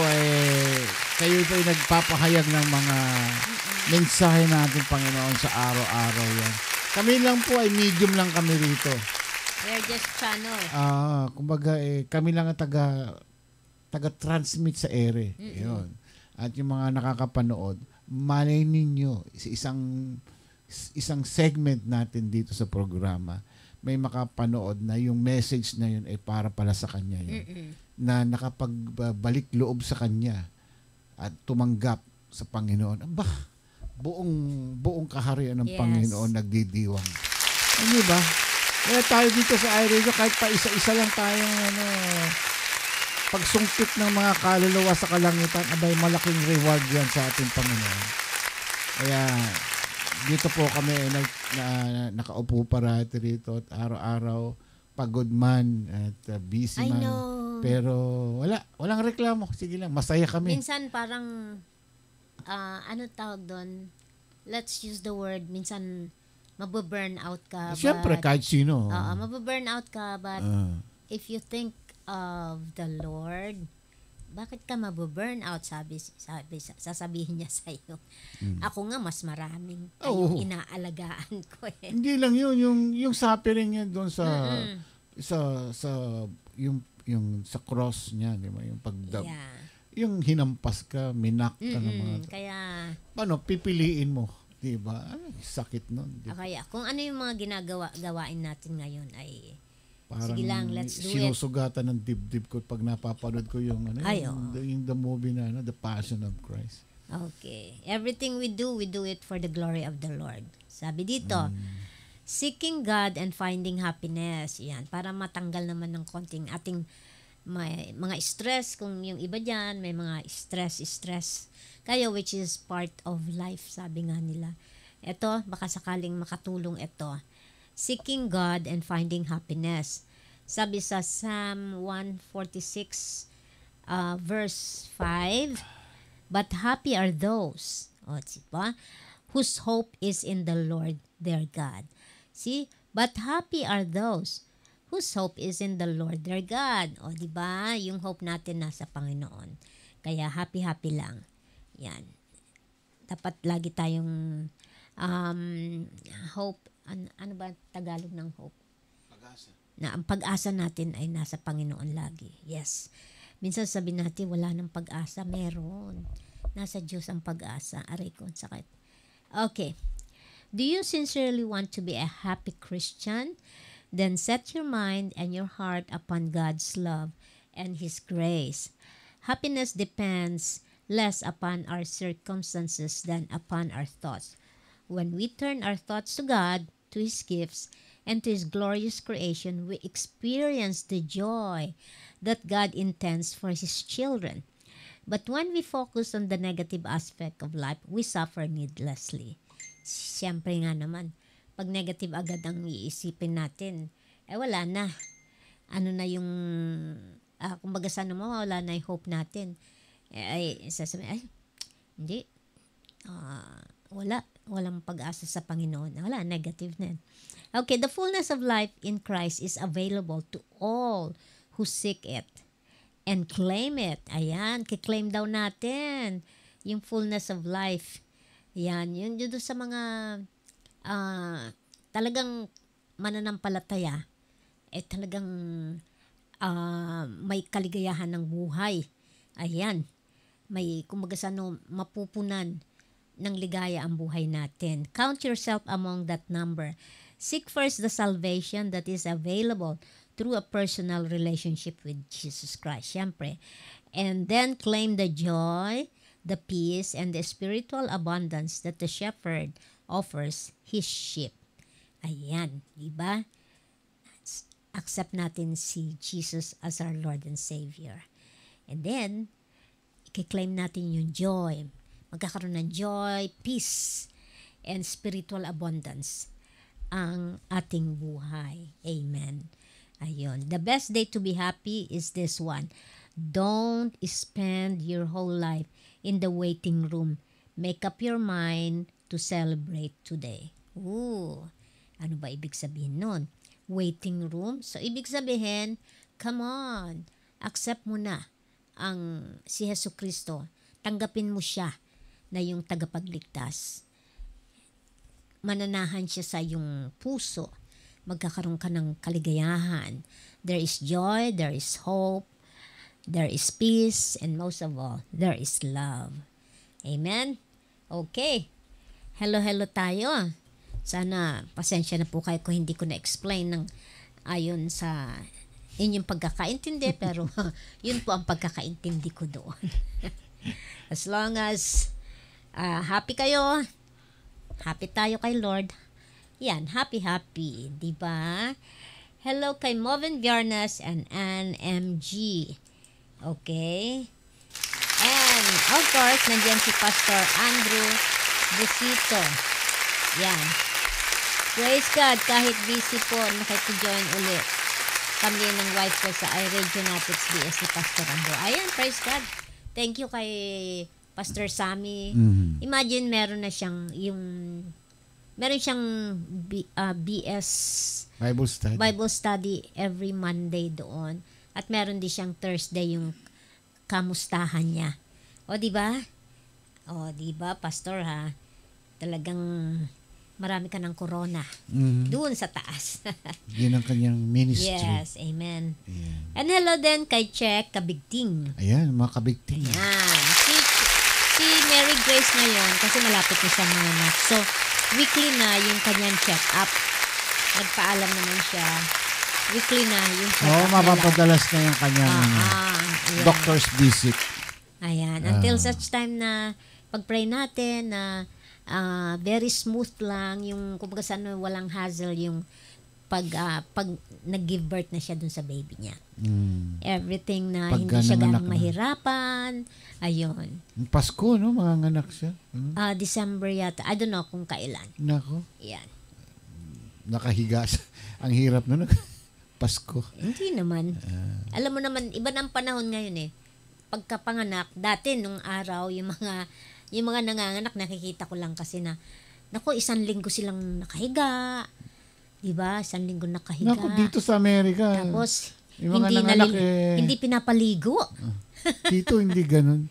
[SPEAKER 1] kayo po ay nagpapahayag ng mga mensahe natin, Panginoon, sa araw-araw yan. Kami lang po ay medium lang kami rito.
[SPEAKER 4] We're just channel.
[SPEAKER 1] Kumbaga kami lang ang taga-transmit sa ere. Yun. At yung mga nakakapanood, malay ninyo, isang segment natin dito sa programa, may makapanood na yung message na yun ay para pala sa kanya yun. Na nakapagbalik loob sa kanya at tumanggap sa Panginoon. Aba, buong kaharian ng Panginoon nagdidiwang. Hindi ba? Kaya tayo dito sa iRadio, kahit pa isa-isa lang tayong pagsungkit ng mga kaluluwa sa kalangitan, abay malaking reward yan sa ating Panginoon. Kaya dito po kami nakaupo parati rito at araw-araw pagod man at busy man. Pero walang reklamo. Sige lang, masaya kami.
[SPEAKER 4] Minsan parang ano tawag doon? Let's use the word, minsan mababurn out ka.
[SPEAKER 1] Siyempre, kahit sino.
[SPEAKER 4] Mababurn out ka, but if you think of the Lord, bakit ka mababurn out? Sasabihin niya sa iyo. Ako nga mas maraming kayong inaalagaan ko eh.
[SPEAKER 1] Hindi lang yun, yung suffering niya doon sa yung sa cross niya, di ba? Yung yung hinampas ka, minak ka ng mga.
[SPEAKER 4] Kaya
[SPEAKER 1] paano pipiliin mo, di ba? Sakit nun.
[SPEAKER 4] Kaya kung ano yung mga gawain natin ngayon ay
[SPEAKER 1] parang
[SPEAKER 4] sige lang, let's do it.
[SPEAKER 1] Sinusugatan ng dibdib ko pag napapanood ko yung yung the movie na The Passion of Christ.
[SPEAKER 4] Okay. Everything we do it for the glory of the Lord. Sabi dito, seeking God and finding happiness. Yan, para matanggal naman ng konting ating may mga stress. Kung yung iba dyan, may mga stress kayo, which is part of life, sabi nga nila. Ito, baka sakaling makatulong ito. Seeking God and finding happiness. Sabi sa Psalm 146 verse 5, but happy are those, diba? Whose hope is in the Lord their God. See? But happy are those whose hope is in the Lord their God. Diba? Yung hope natin nasa Panginoon. Kaya happy lang. Yan. Dapat lagi tayong hope. Ano ba Tagalog ng hope?
[SPEAKER 1] Pag-asa.
[SPEAKER 4] Na ang pag-asa natin ay nasa Panginoon lagi. Yes. Minsan sabi natin wala ng pag-asa. Meron. Nasa Diyos ang pag-asa. Aray ko, sakit. Okay. Do you sincerely want to be a happy Christian? Then set your mind and your heart upon God's love and His grace. Happiness depends less upon our circumstances than upon our thoughts. When we turn our thoughts to God, to His gifts, and to His glorious creation, we experience the joy that God intends for His children. But when we focus on the negative aspect of life, we suffer needlessly. Siyempre nga naman, pag negative agad ang iisipin natin, wala na. Ano na yung, kumbaga sana wala na yung hope natin. Sasabihin, hindi. Walang pag-asa sa Panginoon. Wala, negative na. Okay, the fullness of life in Christ is available to all who seek it and claim it. Ayan, kiklaim daw natin yung fullness of life. Ayan, yun doon sa mga talagang mananampalataya, talagang may kaligayahan ng buhay. Ayan, may kumbaga mapupunan ng ligaya ang buhay natin. Count yourself among that number. Seek first the salvation that is available through a personal relationship with Jesus Christ, syempre. And then claim the joy, the peace, and the spiritual abundance that the shepherd offers his sheep. Ayan, diba? Accept natin si Jesus as our Lord and Savior. And then, i-claim natin yung joy. Magkakaroon ng joy, peace, and spiritual abundance ang ating buhay. Amen. Ayun. The best day to be happy is this one. Don't spend your whole life in the waiting room. Make up your mind to celebrate today. Ooh, ano ba ibig sabihin nun? Waiting room? So, ibig sabihin, come on, accept mo na ang si Jesucristo. Tanggapin mo siya na yung tagapagligtas. Mananahan siya sa iyong puso. Magkakaroon ka ng kaligayahan. There is joy, there is hope, there is peace, and most of all, there is love. Amen? Okay. Hello tayo. Sana pasensya na po kayo kung hindi ko na-explain ng ayon sa inyong pagkakaintindi, pero yun po ang pagkakaintindi ko doon. As long as happy kayo, happy tayo kay Lord, yan, happy, di ba? Hello kay Moven Viernes and Ann MG. Okay? And, of course, nandiyan si Pastor Andrew Busito. Yan. Praise God, kahit busy po, nakiki-join ulit kami ng wife ko sa iRadio Natics BS ni Pastor Andrew. Ayan, praise God. Thank you kay Pastor Sammy. Imagine meron siyang BS Bible study every Monday doon. At meron din siyang Thursday yung kamustahan niya. O, di ba? Pastor, ha? Talagang marami ka ng corona. Doon sa taas.
[SPEAKER 1] Yan ang kanyang ministry.
[SPEAKER 4] Yes, amen.
[SPEAKER 1] Ayan.
[SPEAKER 4] And hello din kay Check Kabigting.
[SPEAKER 1] Ayan, mga kabigting.
[SPEAKER 4] Yan. Si Mary Grace ngayon, kasi malapit na siya mga anak. So, weekly na yung kanyang check-up. Nagpaalam naman siya. Weekly na yung check-up
[SPEAKER 1] mapapadalas na yung kanyang doctor's visit.
[SPEAKER 4] Ayan. Until such time na pag-pray natin na very smooth lang yung kumbaga sana walang hassle yung pag nag-give birth na siya dun sa baby niya. Everything na hindi siya ganang mahirapan. Ayun.
[SPEAKER 1] Pasko, no? Mga anak siya.
[SPEAKER 4] December yata. I don't know kung kailan.
[SPEAKER 1] Nako.
[SPEAKER 4] Yan.
[SPEAKER 1] Nakahiga. Ang hirap nun. Pasko.
[SPEAKER 4] Hindi naman. Alam mo naman, iba na ang panahon ngayon eh. Pagkapanganak, dati nung araw, yung mga nanganganak, nakikita ko lang kasi na, naku, 1 linggo silang nakahiga. Diba? 1 linggo nakahiga.
[SPEAKER 1] Naku, dito sa Amerika.
[SPEAKER 4] Tapos,
[SPEAKER 1] yung mga nanganak
[SPEAKER 4] hindi pinapaligo.
[SPEAKER 1] Dito, hindi ganun.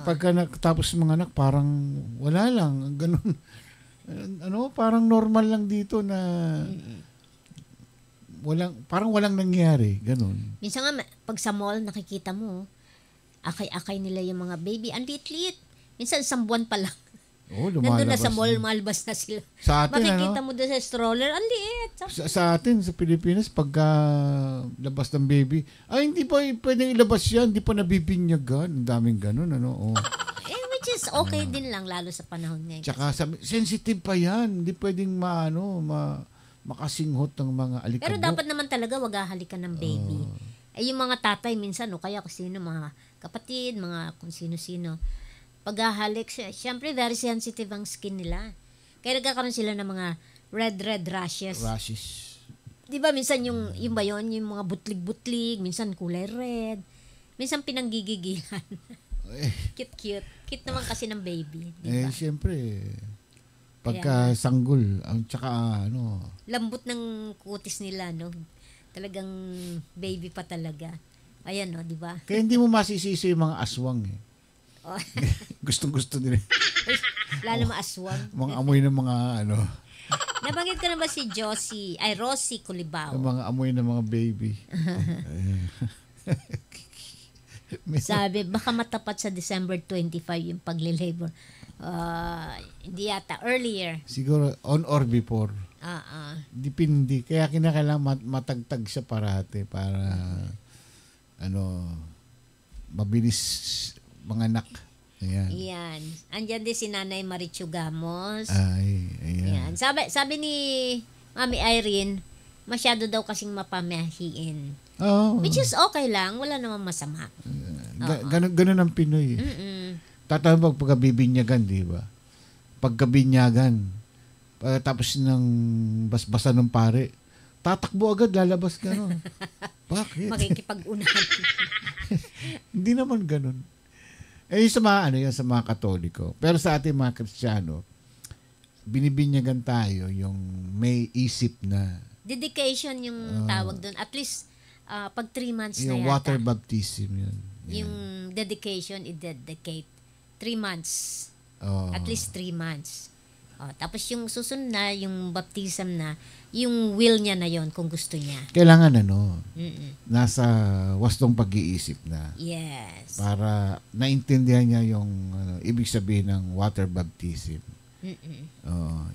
[SPEAKER 1] Pagka tapos mga anak, parang wala lang. Ganun. Parang normal lang dito na parang walang nangyari. Ganun.
[SPEAKER 4] Minsan nga, pag sa mall, nakikita mo, akay-akay nila yung mga baby. Ang liit-liit. Minsan, 1 buwan pa lang. Nandun na sa mall, malbas na sila.
[SPEAKER 1] Sa atin,
[SPEAKER 4] makikita mo doon sa stroller, ang liit.
[SPEAKER 1] Sa atin, sa Pilipinas, pagka labas ng baby, hindi pa pwedeng ilabas yan, hindi pa nabibinyagan. Ang daming ganun,
[SPEAKER 4] which is okay din lang, lalo sa panahon ngayon.
[SPEAKER 1] Tsaka, sensitive pa yan. Hindi pwedeng makasinghot ng mga alikabok.
[SPEAKER 4] Pero dapat naman talaga wag hahalikan ng baby. Yung mga tatay minsan, kaya kung sino, mga kapatid, mga kung sino-sino, paghahalik, syempre very sensitive ang skin nila. Kaya nagkakaroon sila ng mga red rashes. Di ba minsan yung ba yun, yung mga butlig-butlig, minsan kulay red, minsan pinanggigigilan. Cute. Cute naman kasi ng baby. Diba?
[SPEAKER 1] Syempre, pagka sanggol, tsaka
[SPEAKER 4] lambot ng kutis nila, no? Talagang baby pa talaga. Ayan, no, di ba?
[SPEAKER 1] Kaya hindi mo masisisi yung mga aswang eh. Gustong-gusto nila.
[SPEAKER 4] Lalo maaswang.
[SPEAKER 1] Mga amoy ng mga
[SPEAKER 4] Nabanggit ko na ba si Rosie Culibao?
[SPEAKER 1] Yung mga amoy ng mga baby.
[SPEAKER 4] Sabi, baka matapat sa December 25 yung pagli-labor. Hindi yata, earlier.
[SPEAKER 1] Siguro on or before. Depende. Kaya kinakailangan matagtag siya parate para mabilis mga anak. Ayan.
[SPEAKER 4] Yan. Andyan din si Nanay Marichu Gamos.
[SPEAKER 1] Ayan.
[SPEAKER 4] Sabi ni Mami Irene, masyado daw kasing mapamahiin. Which is okay lang. Wala namang masama.
[SPEAKER 1] Ganun ang Pinoy. Tatawag pagkabibinyagan, di ba? Pagkabinyagan, tapos ng basbasan ng pare, tatakbo agad, lalabas ka, no? Bakit?
[SPEAKER 4] Makikipag-unahan.
[SPEAKER 1] Hindi naman ganun. Yung sa mga, sa mga Katoliko. Pero sa ating mga Kristiyano, binibinyagan tayo yung may isip na.
[SPEAKER 4] Dedication yung tawag doon. At least, pag 3 months na yata.
[SPEAKER 1] Yung water baptism yun.
[SPEAKER 4] Yung dedication, i-dedicate 3 months. At least 3 months. Tapos yung susunod na, yung baptism na, yung will niya na yon kung gusto niya.
[SPEAKER 1] Kailangan
[SPEAKER 4] Mm-mm.
[SPEAKER 1] nasa wastong pag-iisip na.
[SPEAKER 4] Yes.
[SPEAKER 1] Para naintindihan niya yung ibig sabihin ng water baptism.
[SPEAKER 4] Mm-mm.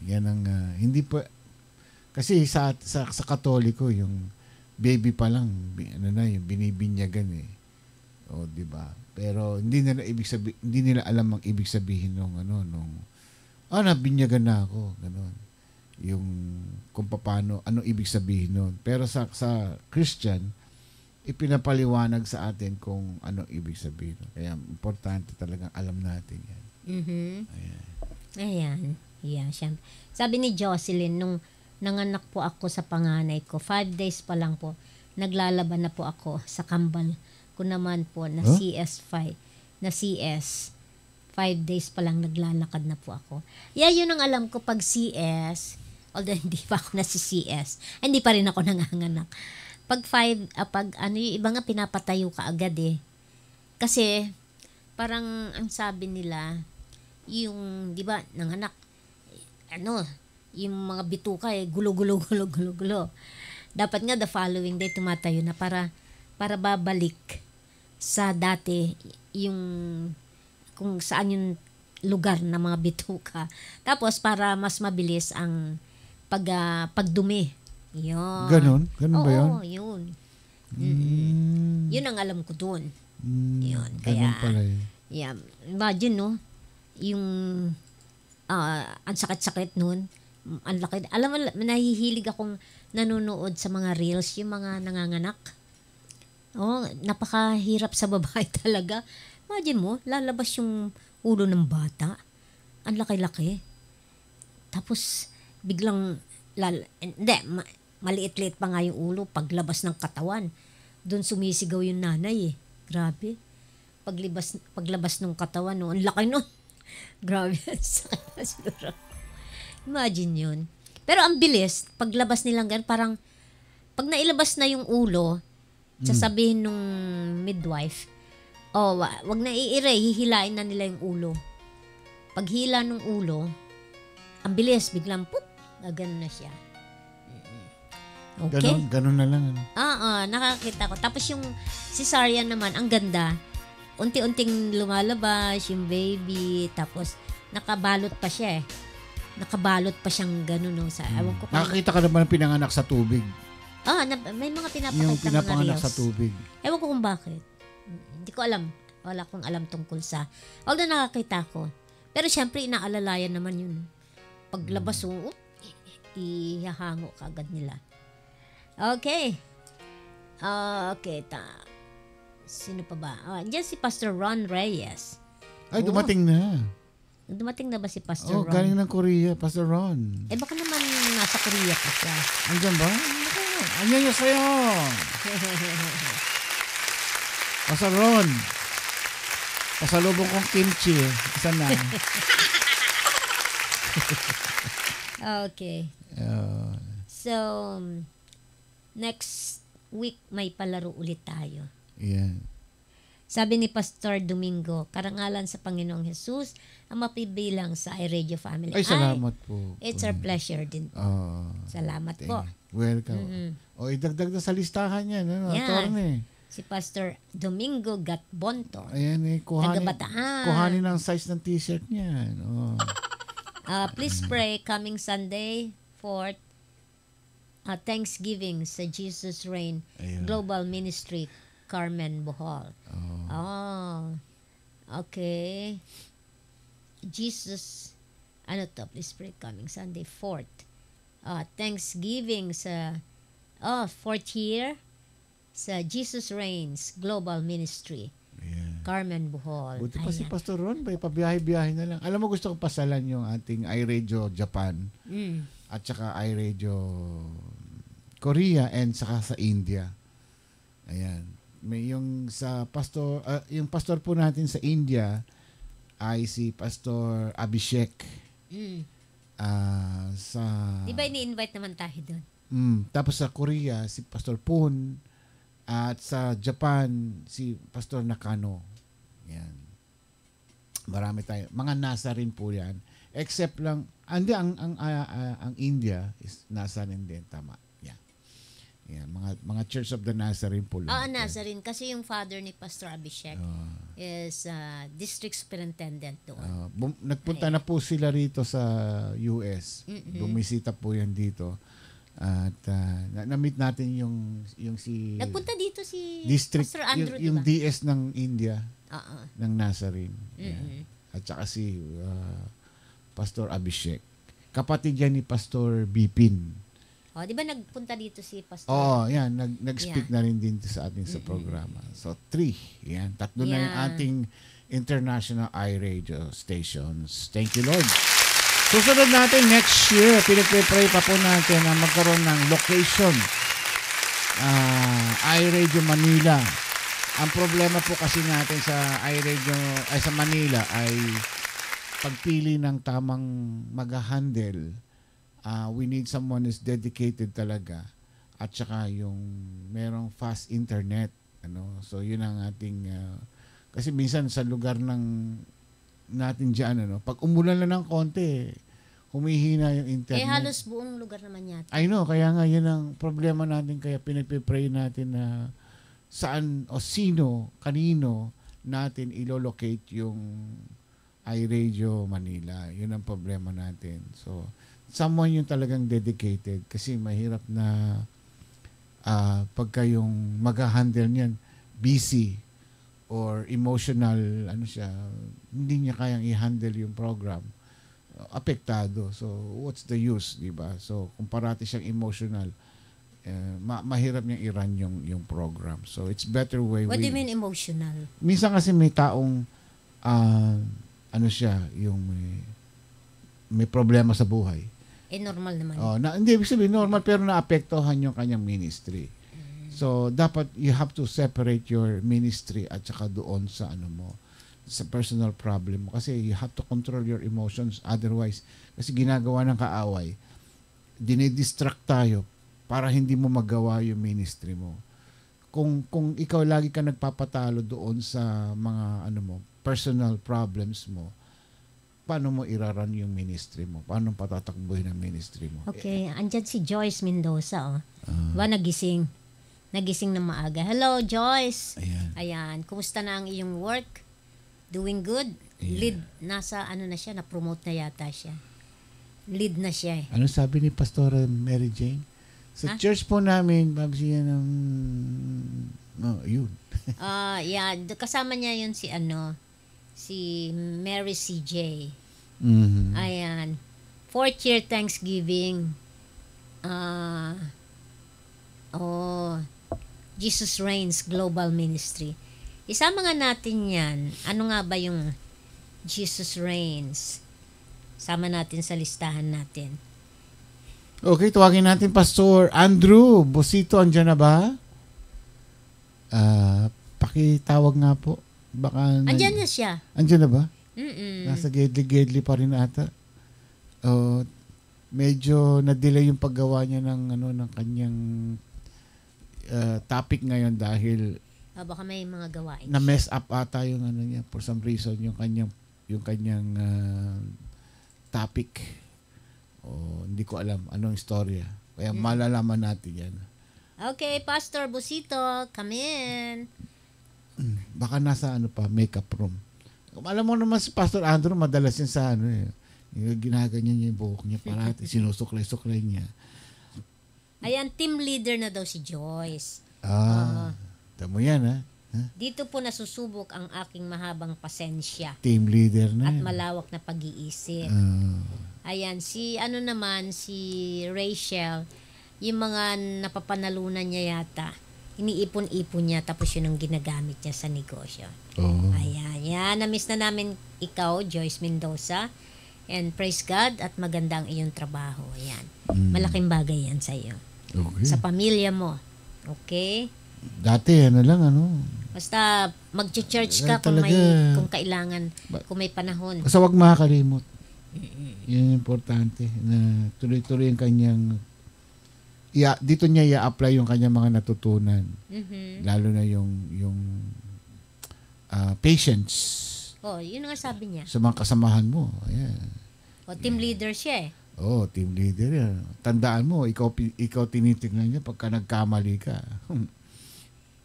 [SPEAKER 1] Yan ang hindi pa kasi sa Katoliko yung baby pa lang yung binibinyagan di ba? Pero hindi nila alam ang ibig sabihin nung nabinyagan na ako, ganun. Yung kung paano, ano ibig sabihin nun. Pero sa Christian, ipinapaliwanag sa atin kung ano ibig sabihin nun. Kaya importante talagang alam natin yan.
[SPEAKER 4] Mm-hmm.
[SPEAKER 1] Ayan.
[SPEAKER 4] Yeah, syempre. Sabi ni Jocelyn, nung nanganak po ako sa panganay ko, 5 days pa lang po, naglalaban na po ako sa kambal ko naman po na CS5, na CS. 5 days pa lang naglalakad na po ako. Yun ang alam ko pag CS, although hindi pa ako na si CS, hindi pa rin ako nanganganak. Pag yung iba nga pinapatayo ka agad Kasi, parang ang sabi nila, yung, di ba, nanganak, yung mga bituka gulo. Dapat nga the following day tumatayo na para babalik sa dati yung kung saan yung lugar ng mga bituka. Tapos para mas mabilis ang pagdumi. Yun.
[SPEAKER 1] Ganon ba yun?
[SPEAKER 4] Oo, yun. Yun ang alam ko doon. Yun.
[SPEAKER 1] Ganon pala
[SPEAKER 4] Yeah. Imagine, yung ang sakit-sakit nun. Ang laki. Alam mo, nahihilig akong nanonood sa mga reels, yung mga nanganganak. Napakahirap sa babae talaga. Imagine mo, lalabas yung ulo ng bata. Ang laki-laki. Tapos, biglang, maliit-liit pa nga yung ulo paglabas ng katawan. Doon sumisigaw yung nanay Grabe. Paglabas ng katawan, ang laki nun. Grabe, sakit na siguro. Imagine yun. Pero ang bilis, paglabas nilang ganun, parang, pag nailabas na yung ulo, sasabihin nung midwife, wag na hihilain na nila yung ulo. Pag hila ng ulo, ang bilis, biglang pop, gano'n na siya. Okay?
[SPEAKER 1] Ganun na lang.
[SPEAKER 4] Nakakita ko. Tapos yung cesarean naman, ang ganda. Unti-unting lumalabas yung baby, tapos nakabalot pa siya Nakabalot pa siyang gano'n ewan ko.
[SPEAKER 1] Nakakita ka naman ng pinanganak sa tubig.
[SPEAKER 4] May mga pinapakita
[SPEAKER 1] yung pinapanganak
[SPEAKER 4] mga reels.
[SPEAKER 1] sa tubig.
[SPEAKER 4] Ewan ko kung bakit. Hindi ko alam. Wala akong alam tungkol sa. Although nakakita ko. Pero syempre, inaalalayan naman yun. Paglabas, ihahango ka agad nila. Okay. Sino pa ba? Diyan si Pastor Ron Reyes.
[SPEAKER 1] Ay, dumating na.
[SPEAKER 4] Dumating na ba si Pastor Ron?
[SPEAKER 1] Galing ng Korea, Pastor Ron.
[SPEAKER 4] Baka naman nasa Korea pa siya.
[SPEAKER 1] Andiyan ba? Andiyan niya sa'yo. Pastor Ron. Pasalubong kong kimchi. Isa na.
[SPEAKER 4] Okay. So, next week may palaro ulit tayo.
[SPEAKER 1] Yeah.
[SPEAKER 4] Sabi ni Pastor Domingo, karangalan sa Panginoong Jesus ang mapibilang sa iRadio Family.
[SPEAKER 1] Ay, salamat po.
[SPEAKER 4] It's our pleasure din po. Salamat po.
[SPEAKER 1] Welcome. Idagdag na sa listahan yan. Attorney.
[SPEAKER 4] Si Pastor Domingo Gatbonto.
[SPEAKER 1] Ayan
[SPEAKER 4] Taga-Bataan.
[SPEAKER 1] Kuhanin ang size ng t-shirt niyan.
[SPEAKER 4] Please pray coming Sunday, 4th, Thanksgiving sa Jesus Reign Global Ministry, Carmen Bohol. Okay. Jesus, please pray coming Sunday, 4th. Thanksgiving sa 4th year sa Jesus Reigns Global Ministry. Carmen Bohol.
[SPEAKER 1] Buti pa si Pastor Ron, pabiyahe-biyahe na lang. Alam mo, gusto kong pasalan yung ating iRadio Japan at saka iRadio Korea and saka sa India. Ayan. May yung sa pastor, yung pastor po natin sa India ay si Pastor Abhishek.
[SPEAKER 4] Diba ini-invite naman tayo doon?
[SPEAKER 1] Tapos sa Korea, si Pastor Poon. At sa Japan, si Pastor Nakano. Yan. Marami tayo. Mga nasa rin po yan. Except lang, ang India is Nazarene din, tama. Yeah, mga Church of the Nazarene po lang.
[SPEAKER 4] Nazarene. Kasi yung father ni Pastor Abhishek is district superintendent doon.
[SPEAKER 1] Nagpunta na po sila rito sa US. Bumisita po yan dito. At na-meet natin yung si...
[SPEAKER 4] Nagpunta dito si
[SPEAKER 1] district,
[SPEAKER 4] Pastor Andrew,
[SPEAKER 1] yung
[SPEAKER 4] diba?
[SPEAKER 1] DS ng India, ng Nazarene. At saka si Pastor Abhishek. Kapatid yan ni Pastor Bipin.
[SPEAKER 4] Di ba nagpunta dito si Pastor?
[SPEAKER 1] Yan. Nag-speak na rin din sa atin sa programa. So, 3. Yan. 3 na yung ating international iRadio stations. Thank you, Lord. Susunod natin next year, pinagpipray pa po natin na magkaroon ng location. iRadio Manila. Ang problema po kasi natin sa iRadio, sa Manila ay pagpili ng tamang mag-handle. We need someone who's dedicated talaga at saka yung merong fast internet, so yun ang ating kasi minsan sa lugar ng natin diyan pag umulan lang ng konti humihina yung internet.
[SPEAKER 4] Halos buong lugar naman yata.
[SPEAKER 1] I know, kaya nga yun ang problema natin, kaya pinagpipray natin na saan o sino, kanino natin ilolocate yung iRadio Manila. Yun ang problema natin. So someone yung talagang dedicated kasi mahirap na pagka yung mag-handle niyan busy or emotional hindi niya kayang i-handle yung program, apektado. So what's the use, di ba? So kung parati siyang emotional, mahirap niyang i-run yung program. So it's better way.
[SPEAKER 4] What do you mean emotional?
[SPEAKER 1] Minsan kasi may taong yung may problema sa buhay.
[SPEAKER 4] Normal naman.
[SPEAKER 1] Hindi ibig sabihin normal, pero naapektuhan yung kanyang ministry. So dapat you have to separate your ministry at saka doon sa sa personal problem mo, kasi you have to control your emotions, otherwise kasi ginagawa ng kaaway, dinidistract tayo para hindi mo magawa yung ministry mo. Kung ikaw lagi ka nagpapatalo doon sa mga personal problems mo, paano mo iraran yung ministry mo? Paano patatakbuhin ang ministry mo?
[SPEAKER 4] Okay, andyan si Joyce Mendoza. Nagising. Nagising na maaga. Hello, Joyce. Ayan. Kumusta na ang iyong work? Doing good? Lead. Nasa na siya? Na-promote na yata siya. Lead na siya.
[SPEAKER 1] Ano sabi ni Pastor Mary Jane? Sa church po namin, babasiyan ng... yun.
[SPEAKER 4] Kasama niya yun si Mary CJ. Ayan. 4th year Thanksgiving. Jesus Reigns Global Ministry. Isama nga natin yan. Ano nga ba yung Jesus Reigns? Sama natin sa listahan natin.
[SPEAKER 1] Okay, tuwagin natin Pastor Andrew Bosito. Andyan na ba? Pakitawag nga po. Baka
[SPEAKER 4] andyan na siya.
[SPEAKER 1] Andyan na ba?
[SPEAKER 4] Mm-mm.
[SPEAKER 1] Nasa gedli-gedli pa rin ata. Medyo na-delay yung paggawa niya ng kanyang topic ngayon dahil
[SPEAKER 4] baka may mga gawain.
[SPEAKER 1] Na-mess up ata yung niya for some reason yung kanyang topic. Hindi ko alam anong istorya. Kaya malalaman natin yan.
[SPEAKER 4] Okay, Pastor Busito, come in.
[SPEAKER 1] Baka nasa makeup room. Alam mo naman si Pastor Andrew, madalas yan sa ginaganyan niya yung buhok niya parati, sinusuklay-suklay niya.
[SPEAKER 4] Ayan, team leader na daw si Joyce.
[SPEAKER 1] Tamo yan, ha?
[SPEAKER 4] Dito po nasusubok ang aking mahabang pasensya.
[SPEAKER 1] Team leader na.
[SPEAKER 4] At malawak na pag-iisip. Ayan, si Rachel, yung mga napapanalunan niya yata, iniipon-ipon niya tapos yun ang ginagamit niya sa negosyo. Ayan, na-miss na namin ikaw, Joyce Mendoza. And praise God at maganda ang iyong trabaho. Ayan. Malaking bagay yan sa iyo.
[SPEAKER 1] Okay.
[SPEAKER 4] Sa pamilya mo. Okay?
[SPEAKER 1] Dati,
[SPEAKER 4] Basta mag-church ka kung kailangan, kung may panahon.
[SPEAKER 1] Basta wag makakalimot. Yun yung importante. Na tuloy-tuloy yung kanyang dito niya i-apply yung kanyang mga natutunan. Lalo na yung patience.
[SPEAKER 4] Yun nga sabi niya.
[SPEAKER 1] Sa mga kasamahan mo. Ayan.
[SPEAKER 4] O team leader siya eh.
[SPEAKER 1] Team leader yan. Tandaan mo, ikaw tinitignan niya pagka nagkamali ka.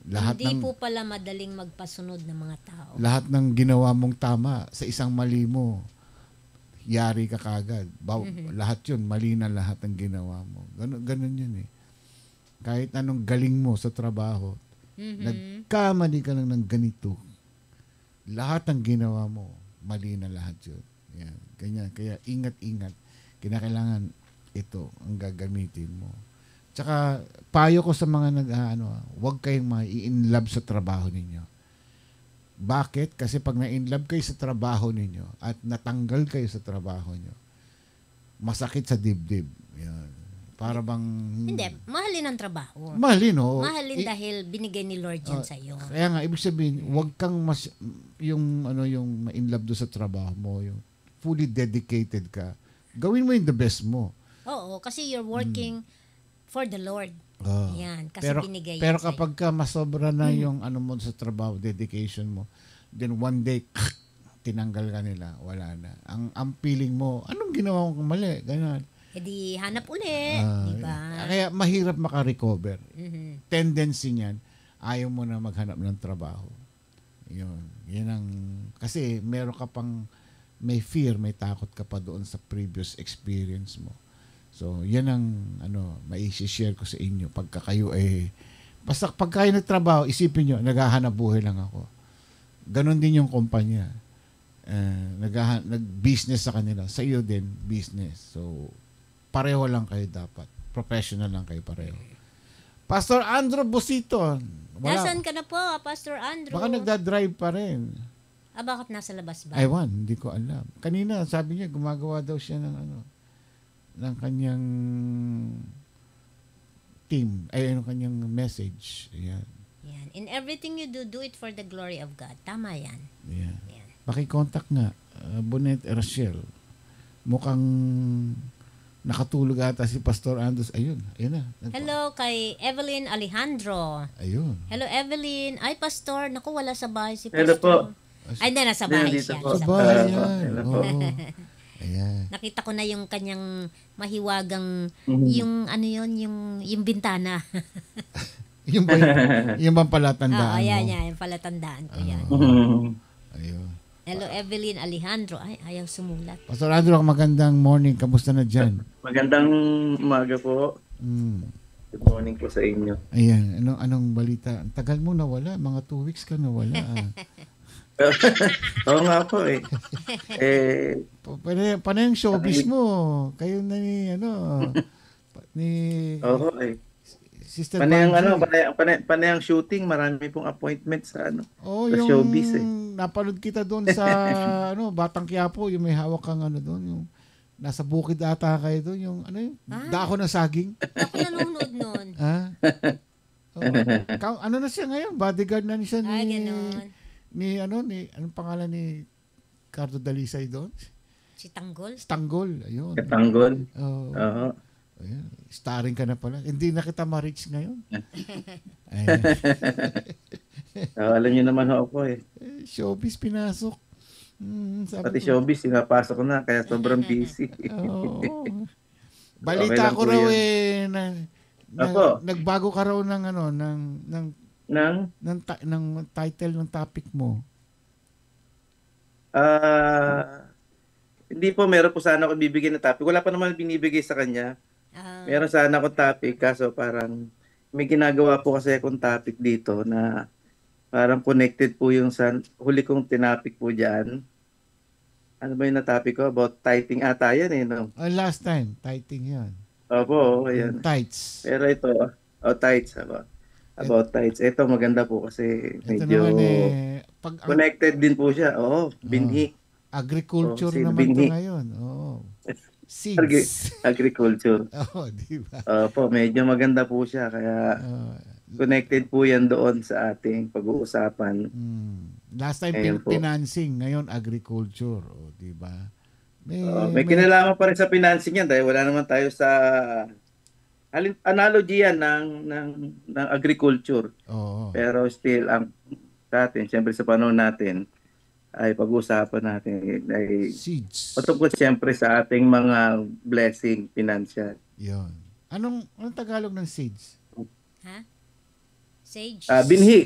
[SPEAKER 4] Hindi po pala madaling magpasunod ng mga tao.
[SPEAKER 1] Lahat ng ginawa mong tama sa isang mali mo, yari ka kagad. Lahat yun, mali na lahat ng ginawa mo. Ganun yun eh. Kahit anong galing mo sa trabaho, nagkamali ka lang ng ganito, lahat ng ginawa mo, mali na lahat yun. Yan, ganyan. Kaya ingat-ingat. Kinakailangan ito ang gagamitin mo. Tsaka, payo ko sa mga huwag kayong ma-in love sa trabaho ninyo. Bakit? Kasi pag na-in love kayo sa trabaho ninyo at natanggal kayo sa trabaho nyo, masakit sa dibdib. Yan. Para bang...
[SPEAKER 4] Hindi, mahalin ang trabaho.
[SPEAKER 1] Mahalin, oo.
[SPEAKER 4] Mahalin dahil binigay ni Lord yan sa'yo.
[SPEAKER 1] Kaya nga, ibig sabihin, huwag kang yung ma-in love do sa trabaho mo, yung fully dedicated ka. Gawin mo yung the best mo.
[SPEAKER 4] Oo, kasi you're working for the Lord. Yan, kasi binigay
[SPEAKER 1] pero
[SPEAKER 4] yan
[SPEAKER 1] kapag ka masobra na yung mo sa trabaho, dedication mo, then one day, tinanggal ka nila, wala na. Ang feeling mo, anong ginawa kong mali? Ganyan.
[SPEAKER 4] E di hanap ulit, di ba?
[SPEAKER 1] Kaya mahirap makarecover. Tendency niyan, ayaw mo na maghanap ng trabaho. Yun. Yan ang, kasi meron ka pang, may fear, may takot ka pa doon sa previous experience mo. So, yan ang, mai-share ko sa inyo. Pagka kayo basta pag kayo nagtrabaho, isipin nyo, naghahanap buhay lang ako. Ganon din yung kumpanya. Nag-business sa kanila. Sa iyo din, business. So, pareho lang kayo dapat. Professional lang kayo pareho. Pastor Andrew Busito.
[SPEAKER 4] Nasaan ka na po, Pastor Andrew?
[SPEAKER 1] Baka nagda-drive pa rin.
[SPEAKER 4] Bakit nasa labas ba?
[SPEAKER 1] Ewan, hindi ko alam. Kanina, sabi niya, gumagawa daw siya ng kanyang team. Kanyang message. Ayan.
[SPEAKER 4] Yan. In everything you do, do it for the glory of God. Tama yan.
[SPEAKER 1] Ayan. Paki-contact nga, Bonet Rachel. Mukhang nakatulog ata si Pastor Andres. Ayun na.
[SPEAKER 4] Hello kay Evelyn Alejandro.
[SPEAKER 1] Ayun.
[SPEAKER 4] Hello Evelyn. Ay Pastor, naku wala sa bahay si Pastor.
[SPEAKER 7] Hello po.
[SPEAKER 4] Ay, hindi, nasa bahay siya.
[SPEAKER 1] Sa bahay yan. Oo. Ayan.
[SPEAKER 4] Nakita ko na yung kanyang mahiwagang, yung yung bintana.
[SPEAKER 1] yung bang palatandaan mo?
[SPEAKER 4] Yan, yung palatandaan ko yan.
[SPEAKER 1] Ayun.
[SPEAKER 4] Hello, Evelyn Alejandro. Ay, ayaw sumulat.
[SPEAKER 1] Pastor Andrew, magandang morning. Kamusta na dyan?
[SPEAKER 7] Magandang umaga po. Good morning po sa inyo.
[SPEAKER 1] Ayan, anong balita? Ang tagal mo nawala, mga 2 weeks ka nawala.
[SPEAKER 7] Oo nga po eh.
[SPEAKER 1] Paano yung showbiz mo? Kayo na ni
[SPEAKER 7] Oo eh.
[SPEAKER 1] Sister
[SPEAKER 7] Panay ang shooting, marami pong appointment sa sa showbiz eh.
[SPEAKER 1] Napanood kita doon sa Batang Quiapo, yung may hawak kang doon, yung nasa bukid ata kayo doon, yung dako ng saging.
[SPEAKER 4] Ako nanonood noon.
[SPEAKER 1] Ha? Ano na siya ngayon? Bodyguard na siya anong pangalan ni Cardo Dalisay doon?
[SPEAKER 4] Si Tanggol?
[SPEAKER 1] Tanggol, ayun.
[SPEAKER 7] Tanggol.
[SPEAKER 1] Oo. Ayan. Starring ka na pala. Hindi na kita ma-reach ngayon.
[SPEAKER 7] Alam niyo naman ako eh.
[SPEAKER 1] Showbiz pinasok.
[SPEAKER 7] Pati showbiz, napasok na, kaya sobrang busy.
[SPEAKER 1] Balita ko raw nagbago ka raw ng title ng topic mo.
[SPEAKER 7] Hindi po, meron po sana ako bibigyan na topic. Wala pa naman binibigay sa kanya. Meron sana akong topic, kaso parang may ginagawa po kasi akong topic dito na parang connected po yung sa huli kong tinapik po dyan. Ano ba yung na-topic ko? About tithing ata yan eh, no?
[SPEAKER 1] Last time, tithing yan.
[SPEAKER 7] Opo, ayan.
[SPEAKER 1] Tithes.
[SPEAKER 7] Pero ito, tithes. About tithes. Ito maganda po kasi medyo connected din po siya. Binhi.
[SPEAKER 1] Agriculture naman binhi. Ito ngayon. Seeds.
[SPEAKER 7] Agriculture.
[SPEAKER 1] Di ba?
[SPEAKER 7] Opo, medyo maganda po siya. Kaya connected po yan doon sa ating pag-uusapan.
[SPEAKER 1] Last time financing, ngayon agriculture. Di ba?
[SPEAKER 7] May kinalaman pa rin sa financing yan dahil wala naman tayo sa analogy yan ng agriculture. Pero still, ang sa atin, siyempre sa panahon natin, ay pag-uusapan natin ay
[SPEAKER 1] Seeds.
[SPEAKER 7] patungkol siyempre sa ating mga blessing financial.
[SPEAKER 1] Yun. Anong Tagalog ng seeds?
[SPEAKER 4] Ha? Sage.
[SPEAKER 7] Binhi.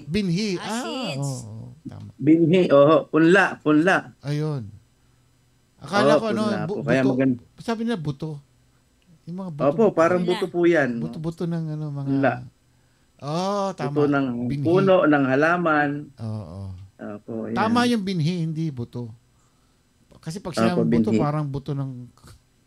[SPEAKER 1] Binhi.
[SPEAKER 4] Seeds.
[SPEAKER 1] Oo. Tama.
[SPEAKER 7] Binhi, punla.
[SPEAKER 1] Ayun. Akala ko,
[SPEAKER 7] punla
[SPEAKER 1] buto.
[SPEAKER 7] po. Kaya
[SPEAKER 1] Sabi nila buto. Yung mga buto.
[SPEAKER 7] Opo, parang
[SPEAKER 4] Punla.
[SPEAKER 7] buto po yan.
[SPEAKER 1] Buto ng mga...
[SPEAKER 7] Punla.
[SPEAKER 1] Tama.
[SPEAKER 7] Buto ng
[SPEAKER 1] Binhi.
[SPEAKER 7] puno, ng halaman.
[SPEAKER 1] Oo.
[SPEAKER 7] Opo, yan.
[SPEAKER 1] Tama yung binhi, hindi buto. Kasi pag sinabing buto,
[SPEAKER 7] binhi.
[SPEAKER 1] parang buto ng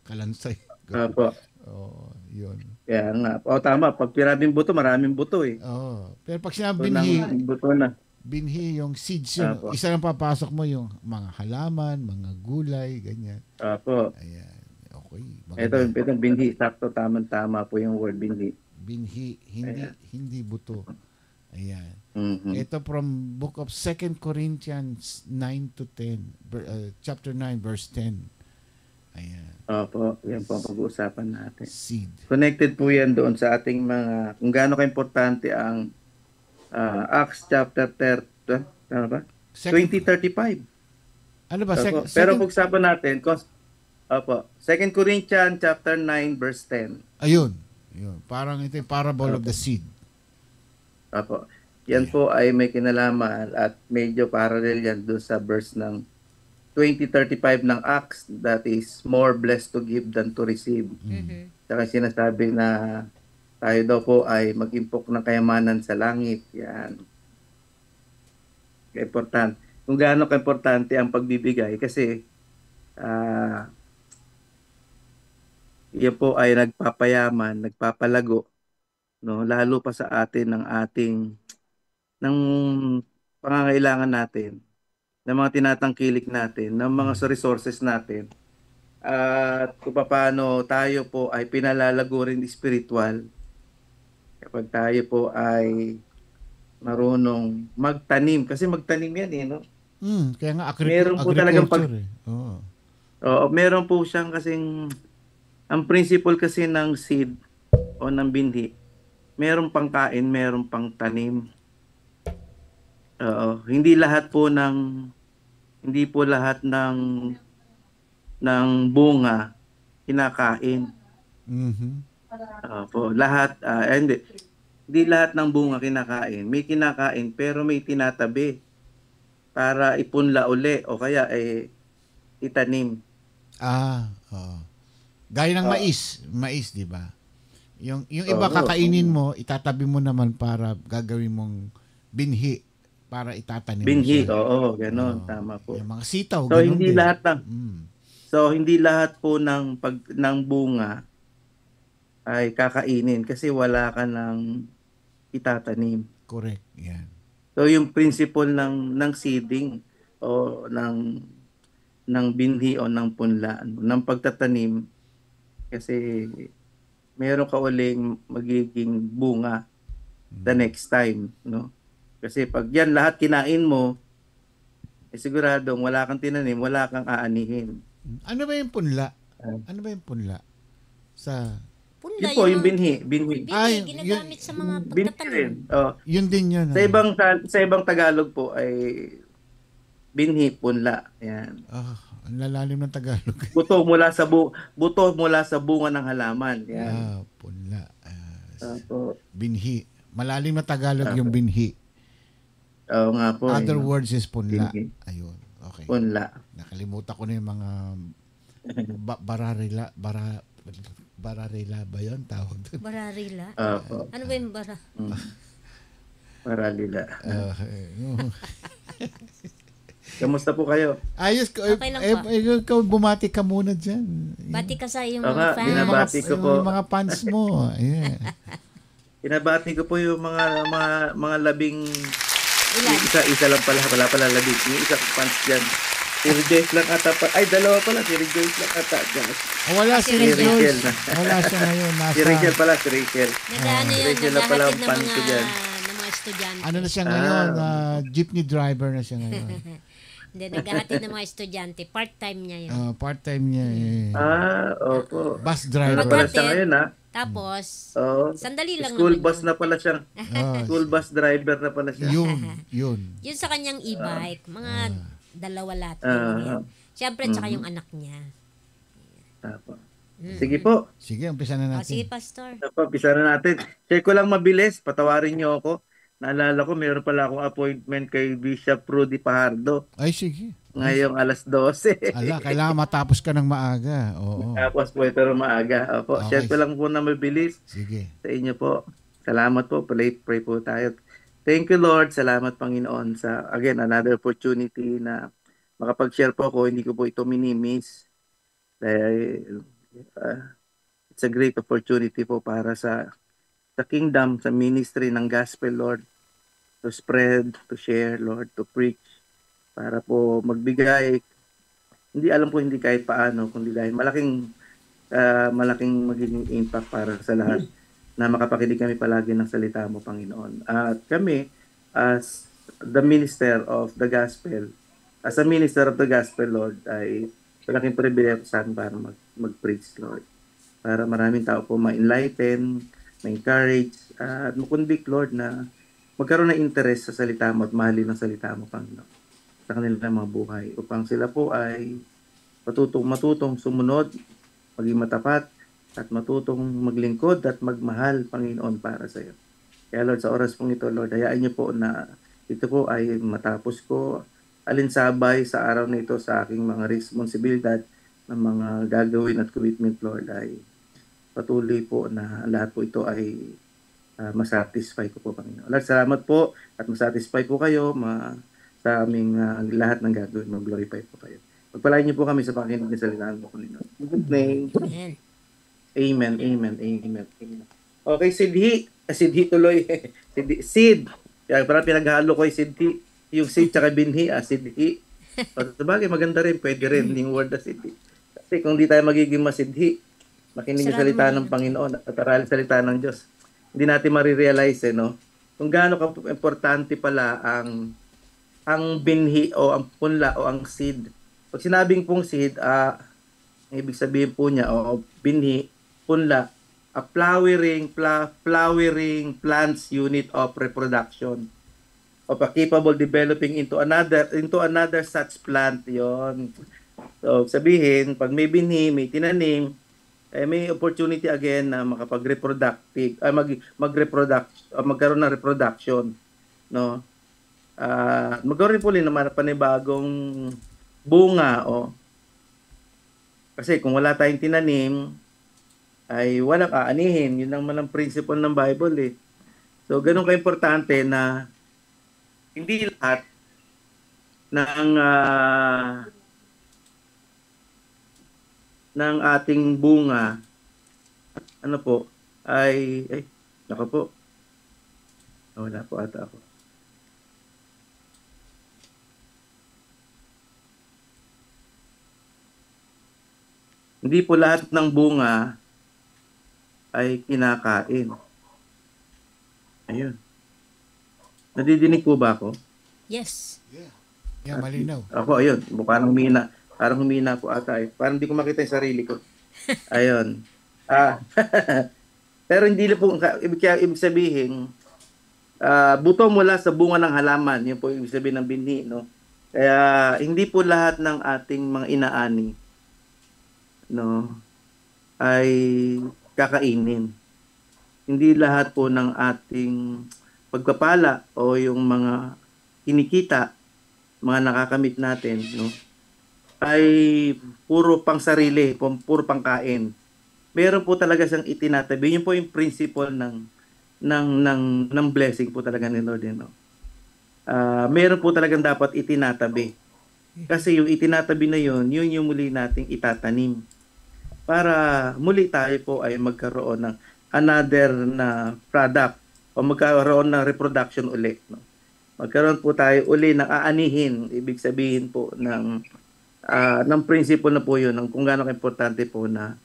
[SPEAKER 1] kalansay.
[SPEAKER 7] Opo.
[SPEAKER 1] Oo, yun.
[SPEAKER 7] Kaya nga. Tama. Pag pinabing buto, maraming buto eh.
[SPEAKER 1] Oo. Pero pag sinabing
[SPEAKER 7] Buto
[SPEAKER 1] binhi,
[SPEAKER 7] buto na.
[SPEAKER 1] binhi yung seeds yun.
[SPEAKER 7] Apo.
[SPEAKER 1] Isa lang papasok mo yung mga halaman, mga gulay, ganyan.
[SPEAKER 7] Opo.
[SPEAKER 1] Ayan. Okay.
[SPEAKER 7] Ito binhi. Sakto, tama po yung word binhi.
[SPEAKER 1] Binhi, hindi buto. Ayan.
[SPEAKER 7] Mhm.
[SPEAKER 1] Ito from book of 2 Corinthians 9 to 10. Chapter 9, verse 10. Ayan.
[SPEAKER 7] Opo. Yan po ang pag-uusapan natin.
[SPEAKER 1] Seed.
[SPEAKER 7] Connected po yan doon sa ating mga, kung gaano ka-importante ang Acts chapter 30, tama ba? 2035.
[SPEAKER 1] Ano ba?
[SPEAKER 7] Opo. Pero pag-usapan natin, 2 Corinthians chapter 9 verse 10.
[SPEAKER 1] Ayun. Yun. Parang ito yung parable of the seed.
[SPEAKER 7] Opo. Yan po ay may kinalaman at medyo parallel yan doon sa verse ng 2035 ng Acts, that is more blessed to give than to receive. Saka sinasabi na tayo daw po ay mag-impok ng kayamanan sa langit. Yan. Important. Kung gaano ka-importante ang pagbibigay kasi yan po ay nagpapayaman, nagpapalago, no, lalo pa sa atin ng pangangailangan natin, ng mga tinatangkilik natin, ng mga resources natin, at kung paano tayo po ay pinalalago rin spiritual kapag tayo po ay marunong magtanim. Kasi magtanim yan no?
[SPEAKER 1] Kaya nga
[SPEAKER 7] meron po talagang meron po siyang kasing, ang principle kasi ng seed o ng binhi, meron pang kain, meron pang tanim. Hindi po lahat ng bunga kinakain. Lahat hindi lahat ng bunga kinakain. May kinakain pero may tinatabi para ipunla uli o kaya itanim.
[SPEAKER 1] Gaya ng mais, 'di ba? Yung iba kakainin mo, itatabi mo naman para gagawin mong binhi para itatanim mo.
[SPEAKER 7] Binhi, ganoon, tama po.
[SPEAKER 1] Yung mga sitaw,
[SPEAKER 7] so
[SPEAKER 1] ganun
[SPEAKER 7] hindi
[SPEAKER 1] din.
[SPEAKER 7] lahat hindi lahat po ng bunga ay kakainin kasi wala ka ng itatanim.
[SPEAKER 1] Correct, yan.
[SPEAKER 7] So yung principle ng seeding o ng binhi o ng punla, ng pagtatanim, kasi meron ka uling magiging bunga the next time, no? Kasi pag yan lahat kinain mo, siguradong wala kang tinanim, wala kang aanihin.
[SPEAKER 1] Ano ba yung punla? Ano ba yung punla?
[SPEAKER 4] Punla
[SPEAKER 7] yun po, yung binhi.
[SPEAKER 4] Binhi, ginagamit sa mga pagtatanim.
[SPEAKER 1] Yun din yun.
[SPEAKER 7] Sa ibang Tagalog po ay binhi, punla. Yan.
[SPEAKER 1] Ang lalalim ng Tagalog.
[SPEAKER 7] Buto mula sa bunga ng halaman. Yan.
[SPEAKER 1] Punla.
[SPEAKER 7] Po.
[SPEAKER 1] Binhi. Malalim na Tagalog yung binhi.
[SPEAKER 7] Oo nga po.
[SPEAKER 1] Other words is punla.
[SPEAKER 7] Binhi.
[SPEAKER 1] Ayun. Okay.
[SPEAKER 7] Punla.
[SPEAKER 1] Nakalimutan ko na yung mga bararila ba yun? Tawag doon.
[SPEAKER 4] Bararila?
[SPEAKER 7] Po.
[SPEAKER 4] Ano ba yung bara?
[SPEAKER 7] Bararila. Kamusta po kayo?
[SPEAKER 1] Ayos ko.
[SPEAKER 4] Okay lang
[SPEAKER 1] Ikaw, bumati ka muna dyan.
[SPEAKER 4] Bati ka sa iyong mga fans.
[SPEAKER 7] Binabati ko po.
[SPEAKER 1] Yung mga fans mo. Yeah.
[SPEAKER 7] Binabati ko po yung mga labing
[SPEAKER 4] Ilan?
[SPEAKER 7] Isa lang pala. Wala pala labing. Yung isa fans dyan. Si Rejoice lang ata pa. Ay, dalawa pala. Si Rejoice lang ata dyan.
[SPEAKER 1] Wala si Rachel. Wala siya ngayon.
[SPEAKER 7] Si Rachel pala, si Rachel.
[SPEAKER 4] Naghahatid
[SPEAKER 7] lang pala ang
[SPEAKER 4] ng
[SPEAKER 7] fan ko dyan.
[SPEAKER 4] mga estudyante.
[SPEAKER 1] Ano na siya ngayon? Jeepney driver na siya ngayon.
[SPEAKER 4] Hindi, naghahatid ng mga estudyante. Part-time niya yun.
[SPEAKER 1] Part-time niya.
[SPEAKER 7] Opo.
[SPEAKER 1] Bus driver.
[SPEAKER 7] Ano pala siya ngayon,
[SPEAKER 4] Tapos, sandali lang
[SPEAKER 7] school
[SPEAKER 4] naman
[SPEAKER 7] bus
[SPEAKER 4] yun.
[SPEAKER 7] na pala siya. School bus driver na pala siya.
[SPEAKER 1] Yun.
[SPEAKER 4] Yun sa kanyang e-bike. Mga Dalawa lahat kayo. Siyempre, tsaka yung anak niya.
[SPEAKER 7] Apo. Sige po.
[SPEAKER 1] Sige, umpisa na natin.
[SPEAKER 4] Sige, Pastor.
[SPEAKER 7] Apo, umpisa na natin. Share ko lang mabilis. Patawarin niyo ako. Naalala ko, mayroon pala akong appointment kay Bishop Rudy Pajardo.
[SPEAKER 1] Ay, sige.
[SPEAKER 7] Ngayong alas 12.
[SPEAKER 1] Ala, kailangan matapos ka ng maaga. Oo.
[SPEAKER 7] Tapos po, pero maaga. Opo,
[SPEAKER 1] Okay.
[SPEAKER 7] share ko lang po na mabilis
[SPEAKER 1] Sige.
[SPEAKER 7] sa inyo po. Salamat po. Pray po tayo. Thank you, Lord. Salamat, Panginoon, sa, again, another opportunity na makapag-share po ako. Hindi ko po ito minimiss. Dahil it's a great opportunity po para sa kingdom, sa ministry ng gospel, Lord. To spread, to share, Lord, to preach. Para po magbigay. Hindi alam po hindi kahit paano, kundi dahil malaking magiging impact para sa lahat na makapakinig kami palagi ng salita mo, Panginoon. At kami, as the minister of the gospel, as a minister of the gospel, Lord, ay malaking privilege sa akin para mag-preach, Lord. Para maraming tao po ma-enlighten, ma-encourage, at makonvict, Lord, na magkaroon ng interest sa salita mo at mahalin ng salita mo, Panginoon, sa kanilang mga buhay, upang sila po ay matutong sumunod, maging matapat, at matutong maglingkod at magmahal, Panginoon, para sa iyo. Kaya, Lord, sa oras pong ito, Lord, hayaan niyo po na ito po ay matapos ko alinsabay sa araw na ito sa aking mga responsibilidad ng mga gagawin at commitment, Lord, ay patuloy po na lahat po ito ay masatisfy ko po, Panginoon. Lord, salamat po at masatisfy po kayo sa aming lahat ng gagawin. Mag-glorify po kayo. Pagpalain niyo po kami sa pakinig ng salita mo, Panginoon. In good name. Amen. Amen. Amen. Amen. Okay, Sidhi tuloy. Sid. Kaya parang pinaghalo ko yung Sidhi. Yung Sid tsaka binhi, Sidhi. Sabagay, maganda rin. Pwede rin yung word na Sidhi. Kasi kung di tayo magiging masidhi, makinig yung salita ng Panginoon at aralin salita ng Diyos, hindi natin marirealize, no? Kung gaano ka-importante pala ang binhi o ang punla o ang seed. Pag sinabing pong seed, ibig sabihin po niya, o binhi, punla, a flowering plants unit of reproduction of a capable developing into another such plant. Yon. So sabihin, pag may binhi, may tinanim, may opportunity again na magkaroon ng reproduction, no? Magkaroon po rin naman panibagong bunga, kasi kung wala tayong tinanim ay walang aanihin. Yun ang malang principle ng Bible, So ganun ka-importante na hindi lahat ng ating bunga nako po. Wala po ata ako. Hindi po lahat ng bunga ay kinakain. Ayun. Nadidinig po ba ako?
[SPEAKER 4] Yes.
[SPEAKER 1] Yeah, malinaw.
[SPEAKER 7] Ako, ayun. Parang humina po ata. Parang hindi ko makita yung sarili ko. Ayun. Pero hindi po, ibig sabihin, buto mula sa bunga ng halaman. Yun po ibig sabihin ng binhi, no? Kaya, hindi po lahat ng ating mga inaani, no, ay kakainin. Hindi lahat po ng ating pagpapala o yung mga kinikita, mga nakakamit natin, no, ay puro pang sarili, puro pang kain. Meron po talaga siyang itinatabi. Yun po yung principle ng blessing po talaga ni Lord, no. Meron po talagang dapat itinatabi. Kasi yung itinatabi na yun yung muli nating itatanim. Para muli tayo po ay magkaroon ng another na product o magkaroon ng reproduction ulit, no? Magkaroon po tayo uli ng aanihin. Ibig sabihin po ng principle na po yun, ng kung gaano importante po na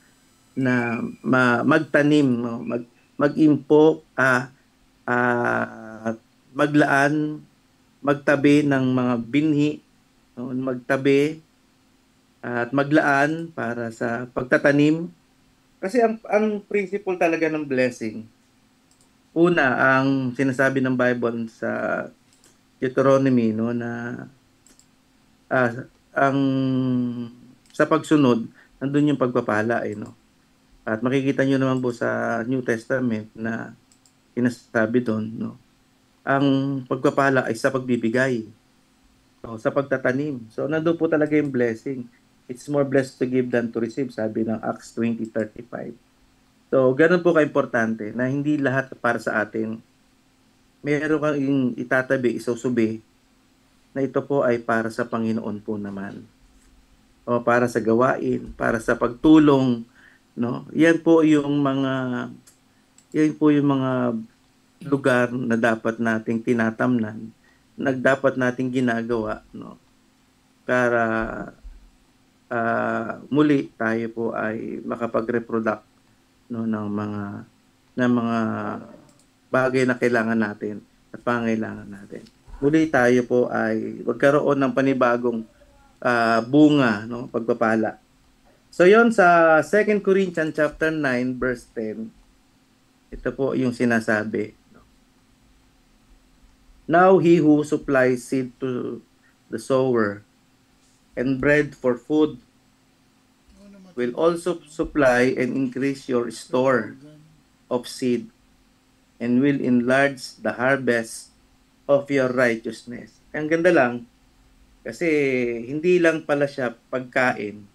[SPEAKER 7] magtanim, no? Mag-impo, maglaan, magtabi ng mga binhi, no? Magtabi at maglaan para sa pagtatanim. Kasi ang principle talaga ng blessing, una, ang sinasabi ng Bible sa Deuteronomy, no, na ang sa pagsunod, nandun yung pagpapala no. At makikita nyo naman po sa New Testament na sinasabi doon, no, ang pagpapala ay sa pagbibigay, no, sa pagtatanim. So nandun po talaga yung blessing. It's more blessed to give than to receive, sabi ng Acts 20:35. So ganun po kaimportante na hindi lahat para sa atin. Meron kang itatabi, isusubi, na ito po ay para sa Panginoon po naman. O para sa gawain, para sa pagtulong, no? Yan po yung mga lugar na dapat nating tinatamnan, na dapat nating ginagawa, no? Para muli tayo po ay makapag-reproduct, no, ng mga bagay na kailangan natin at pangailangan natin. Muli tayo po ay magkaroon ng panibagong bunga, no, pagpapala. So yon sa 2 Corinthians chapter 9 verse 10. Ito po yung sinasabi. Now he who supplies seed to the sower and bread for food will also supply and increase your store of seed and will enlarge the harvest of your righteousness. Ang ganda lang, kasi hindi lang pala siya pagkain,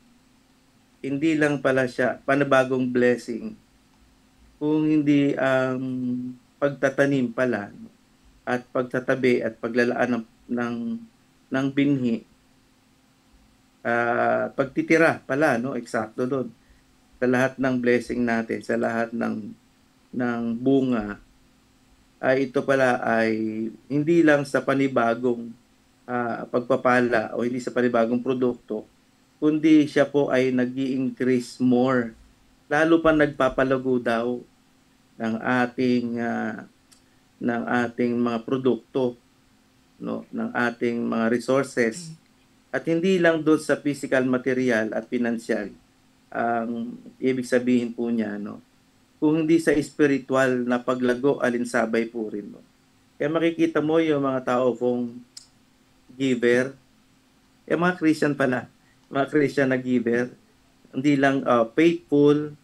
[SPEAKER 7] hindi lang pala siya panibagong blessing, kung hindi ang pagtatanim pala at pagtatabi at paglalaan ng binhi, pagtitira pala, no, eksakto doon, sa lahat ng blessing natin, sa lahat ng bunga, ay ito pala ay hindi lang sa panibagong pagpapala o hindi sa panibagong produkto, kundi siya po ay nag-i-increase more, lalo pa nagpapalago daw ng ating mga produkto, no, ng ating mga resources, at hindi lang doon sa physical material at financial ang ibig sabihin po niya, no, kung hindi sa spiritual na paglago, alinsabay po rin, no. Kaya makikita mo yung mga tao pong giver, yung mga Christian pala, mga Christian na giver, hindi lang faithful,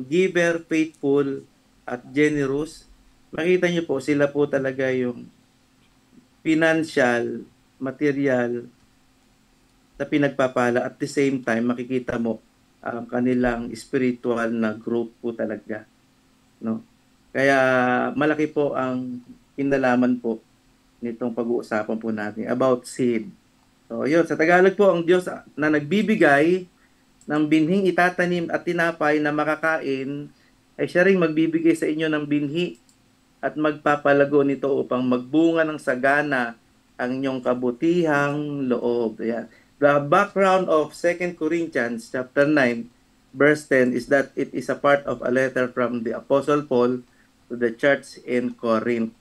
[SPEAKER 7] giver, faithful, at generous. Makita niyo po, sila po talaga yung financial, material, na pinagpapala. At the same time, makikita mo ang kanilang spiritual na growth po talaga, no? Kaya malaki po ang kinalaman po nitong pag-uusapan po natin about seed. So yun, sa Tagalog po, ang Diyos na nagbibigay ng binhing itatanim at tinapay na makakain, ay siya ring magbibigay sa inyo ng binhi at magpapalago nito upang magbunga ng sagana ang inyong kabutihang loob. Ayan. The background of 2 Corinthians chapter 9 verse 10 is that it is a part of a letter from the Apostle Paul to the church in Corinth.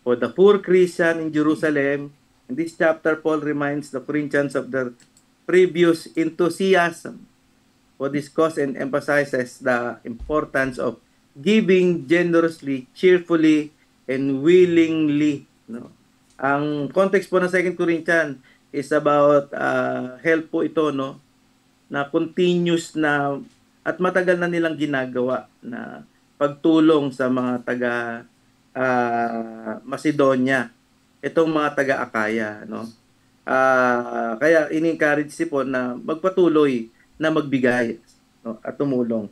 [SPEAKER 7] For the poor Christian in Jerusalem, in this chapter Paul reminds the Corinthians of their previous enthusiasm for this cause and emphasizes the importance of giving generously, cheerfully, and willingly, no? Ang context po ng 2 Corinthians is about help po ito, no, na continuous na at matagal na nilang ginagawa na pagtulong sa mga taga Macedonia, itong mga taga Akaya, no. Kaya in-encourage si Paul na magpatuloy na magbigay, no, at tumulong.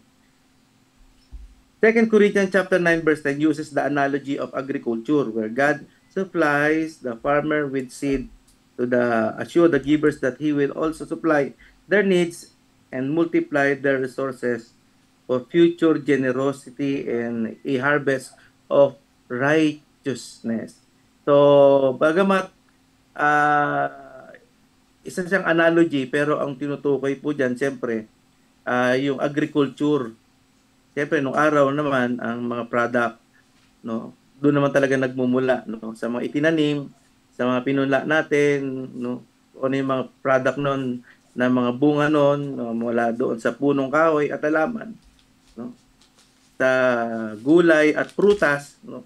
[SPEAKER 7] 2 Corinthians chapter 9 verse 10 uses the analogy of agriculture where God supplies the farmer with seed to assure the givers that he will also supply their needs and multiply their resources for future generosity and a harvest of righteousness. So, bagamat isa siyang analogy, pero ang tinutukoy po dyan, siyempre, yung agriculture. Siyempre, nung araw naman, ang mga product, no, doon naman talaga nagmumula, no, sa mga itinanim, sa mga pinunla natin, no, ano yung mga product nun, na mga bunga nun, no, mula doon sa punong kahoy at halaman, no, sa gulay at prutas, no.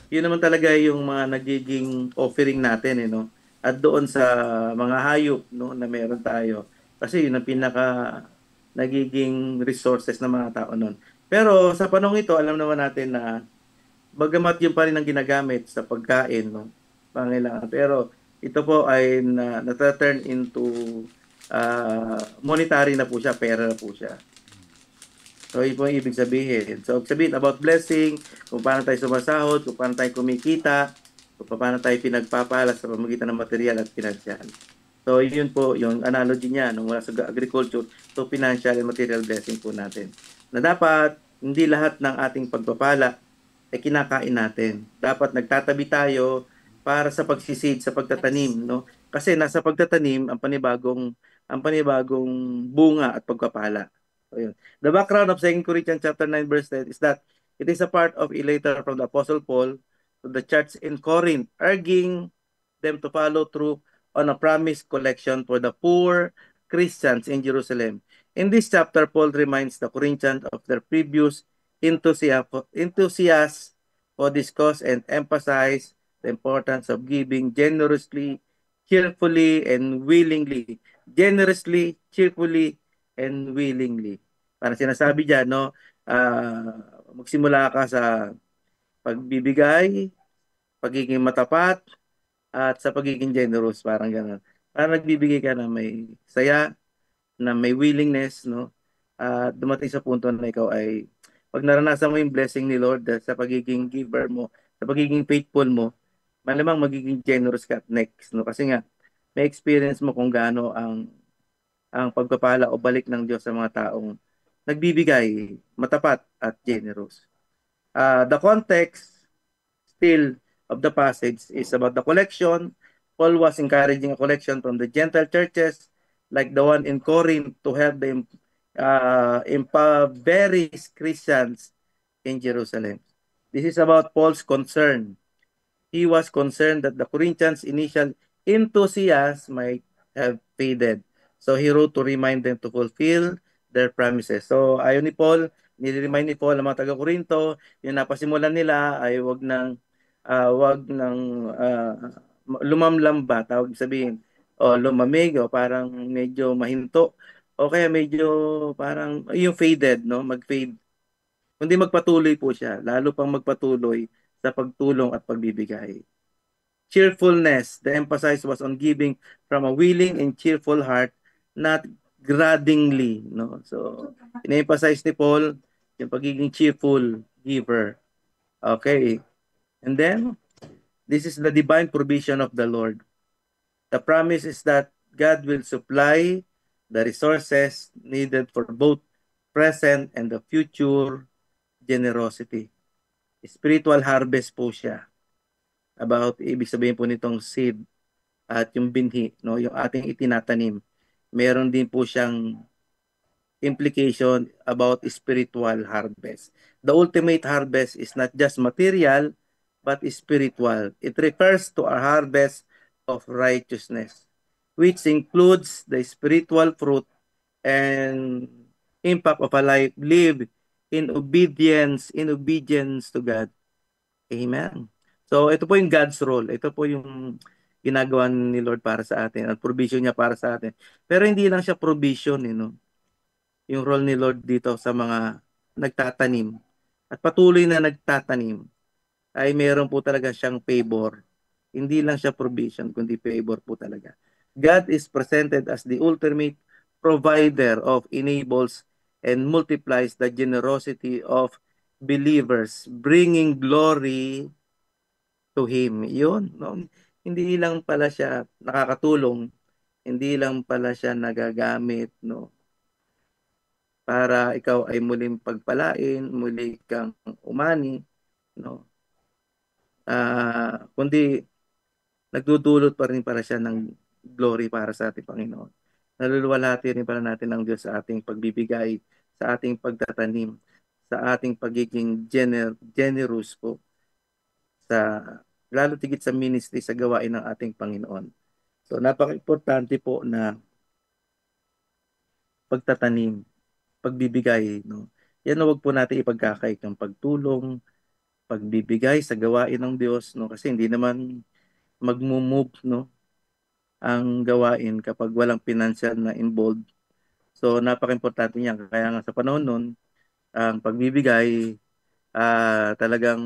[SPEAKER 7] Yun naman talaga yung mga nagiging offering natin, no, at doon sa mga hayop, no, na meron tayo. Kasi yun ang pinaka nagiging resources ng mga tao noon. Pero sa panahon ito, alam naman natin na bagamat yun pa rin ang ginagamit sa pagkain, no, pangailangan. Pero ito po ay nata-turn into monetary na po siya, pera na po siya. So, yun po ang ibig sabihin. So, sabihin about blessing, kung paano tayo sumasahod, kung paano tayo kumikita, kung paano tayo pinagpapala sa pamamagitan ng material at financial. So, yun po yung analogy niya nung mula sa agriculture to financial and material blessing po natin. Na dapat, hindi lahat ng ating pagpapala ay kinakain natin. Dapat nagtatabi tayo para sa pagsisid, sa pagtatanim, no? Kasi nasa pagtatanim ang panibagong bunga at pagpapala. So, yun. The background of 2 Corinthians chapter 9 verse 10 is that it is a part of a letter from the Apostle Paul to the church in Corinth, urging them to follow through on a promised collection for the poor Christians in Jerusalem. In this chapter, Paul reminds the Corinthians of their previous enthusiasm for this cause and emphasize the importance of giving generously, cheerfully, and willingly. Generously, cheerfully, and willingly. Para sinasabi dyan, no, magsimula ka sa pagbibigay, pagiging matapat, at sa pagiging generous, parang gano'n. Parang nagbibigay ka na may saya, na may willingness, no? At dumating sa punto na ikaw ay, pag naranasan mo yung blessing ni Lord sa pagiging giver mo, sa pagiging faithful mo, malamang magiging generous ka next, no? Kasi nga, may experience mo kung gaano ang pagpapala o balik ng Diyos sa mga taong nagbibigay, matapat at generous. The context still of the passage is about the collection. Paul was encouraging a collection from the Gentile churches like the one in Corinth to help the impoverished Christians in Jerusalem. This is about Paul's concern. He was concerned that the Corinthians' initial enthusiasm might have faded. So he wrote to remind them to fulfill their promises. So ayon ni Paul, nire-remind ni Paul ang mga taga-Korinto, yung napasimulan nila ay wag nang lumamlam ba, tawag sabihin, o lumamig, o parang medyo mahinto, o kaya medyo parang yung faded, no, mag-fade. Kundi magpatuloy po siya, lalo pang magpatuloy sa pagtulong at pagbibigay. Cheerfulness, the emphasis was on giving from a willing and cheerful heart, not grudgingly, no. So, in-emphasize ni Paul yung pagiging cheerful giver. Okay. And then, this is the divine provision of the Lord. The promise is that God will supply the resources needed for both present and the future generosity. Spiritual harvest po siya. About, ibig sabihin po nitong seed at yung binhi, no, yung ating itinatanim. Meron din po siyang implication about spiritual harvest. The ultimate harvest is not just material, but spiritual. It refers to a harvest of righteousness, which includes the spiritual fruit and impact of a life lived in obedience to God. Amen. So ito po yung God's role. Ito po yung ginagawa ni Lord para sa atin at provision niya para sa atin. Pero hindi lang siya provision, yung role ni Lord dito sa mga nagtatanim at patuloy na nagtatanim ay meron po talaga siyang favor. Hindi lang siya provision, kundi favor po talaga. God is presented as the ultimate provider of enables and multiplies the generosity of believers, bringing glory to Him. Yun, no? Hindi lang pala siya nakakatulong, hindi lang pala siya nagagamit, no, para ikaw ay muling pagpalain, muli kang umani, no? Kundi nagdudulot pa rin para siya ng glory para sa ating Panginoon. Naluluwalhati rin para natin ang Diyos sa ating pagbibigay, sa ating pagtatanim, sa ating pagiging generous po, sa lalo tigit sa ministry, sa gawain ng ating Panginoon. So napaka-importante po na pagtatanim, pagbibigay, no. Yan, wag po natin ipagkakait ng pagtulong, pagbibigay sa gawain ng Diyos, no, kasi hindi naman magmo-move, no, ang gawain kapag walang financial na involved. So napaka-importante niyan. Kaya nga sa panahon nun, ang pagbibigay talagang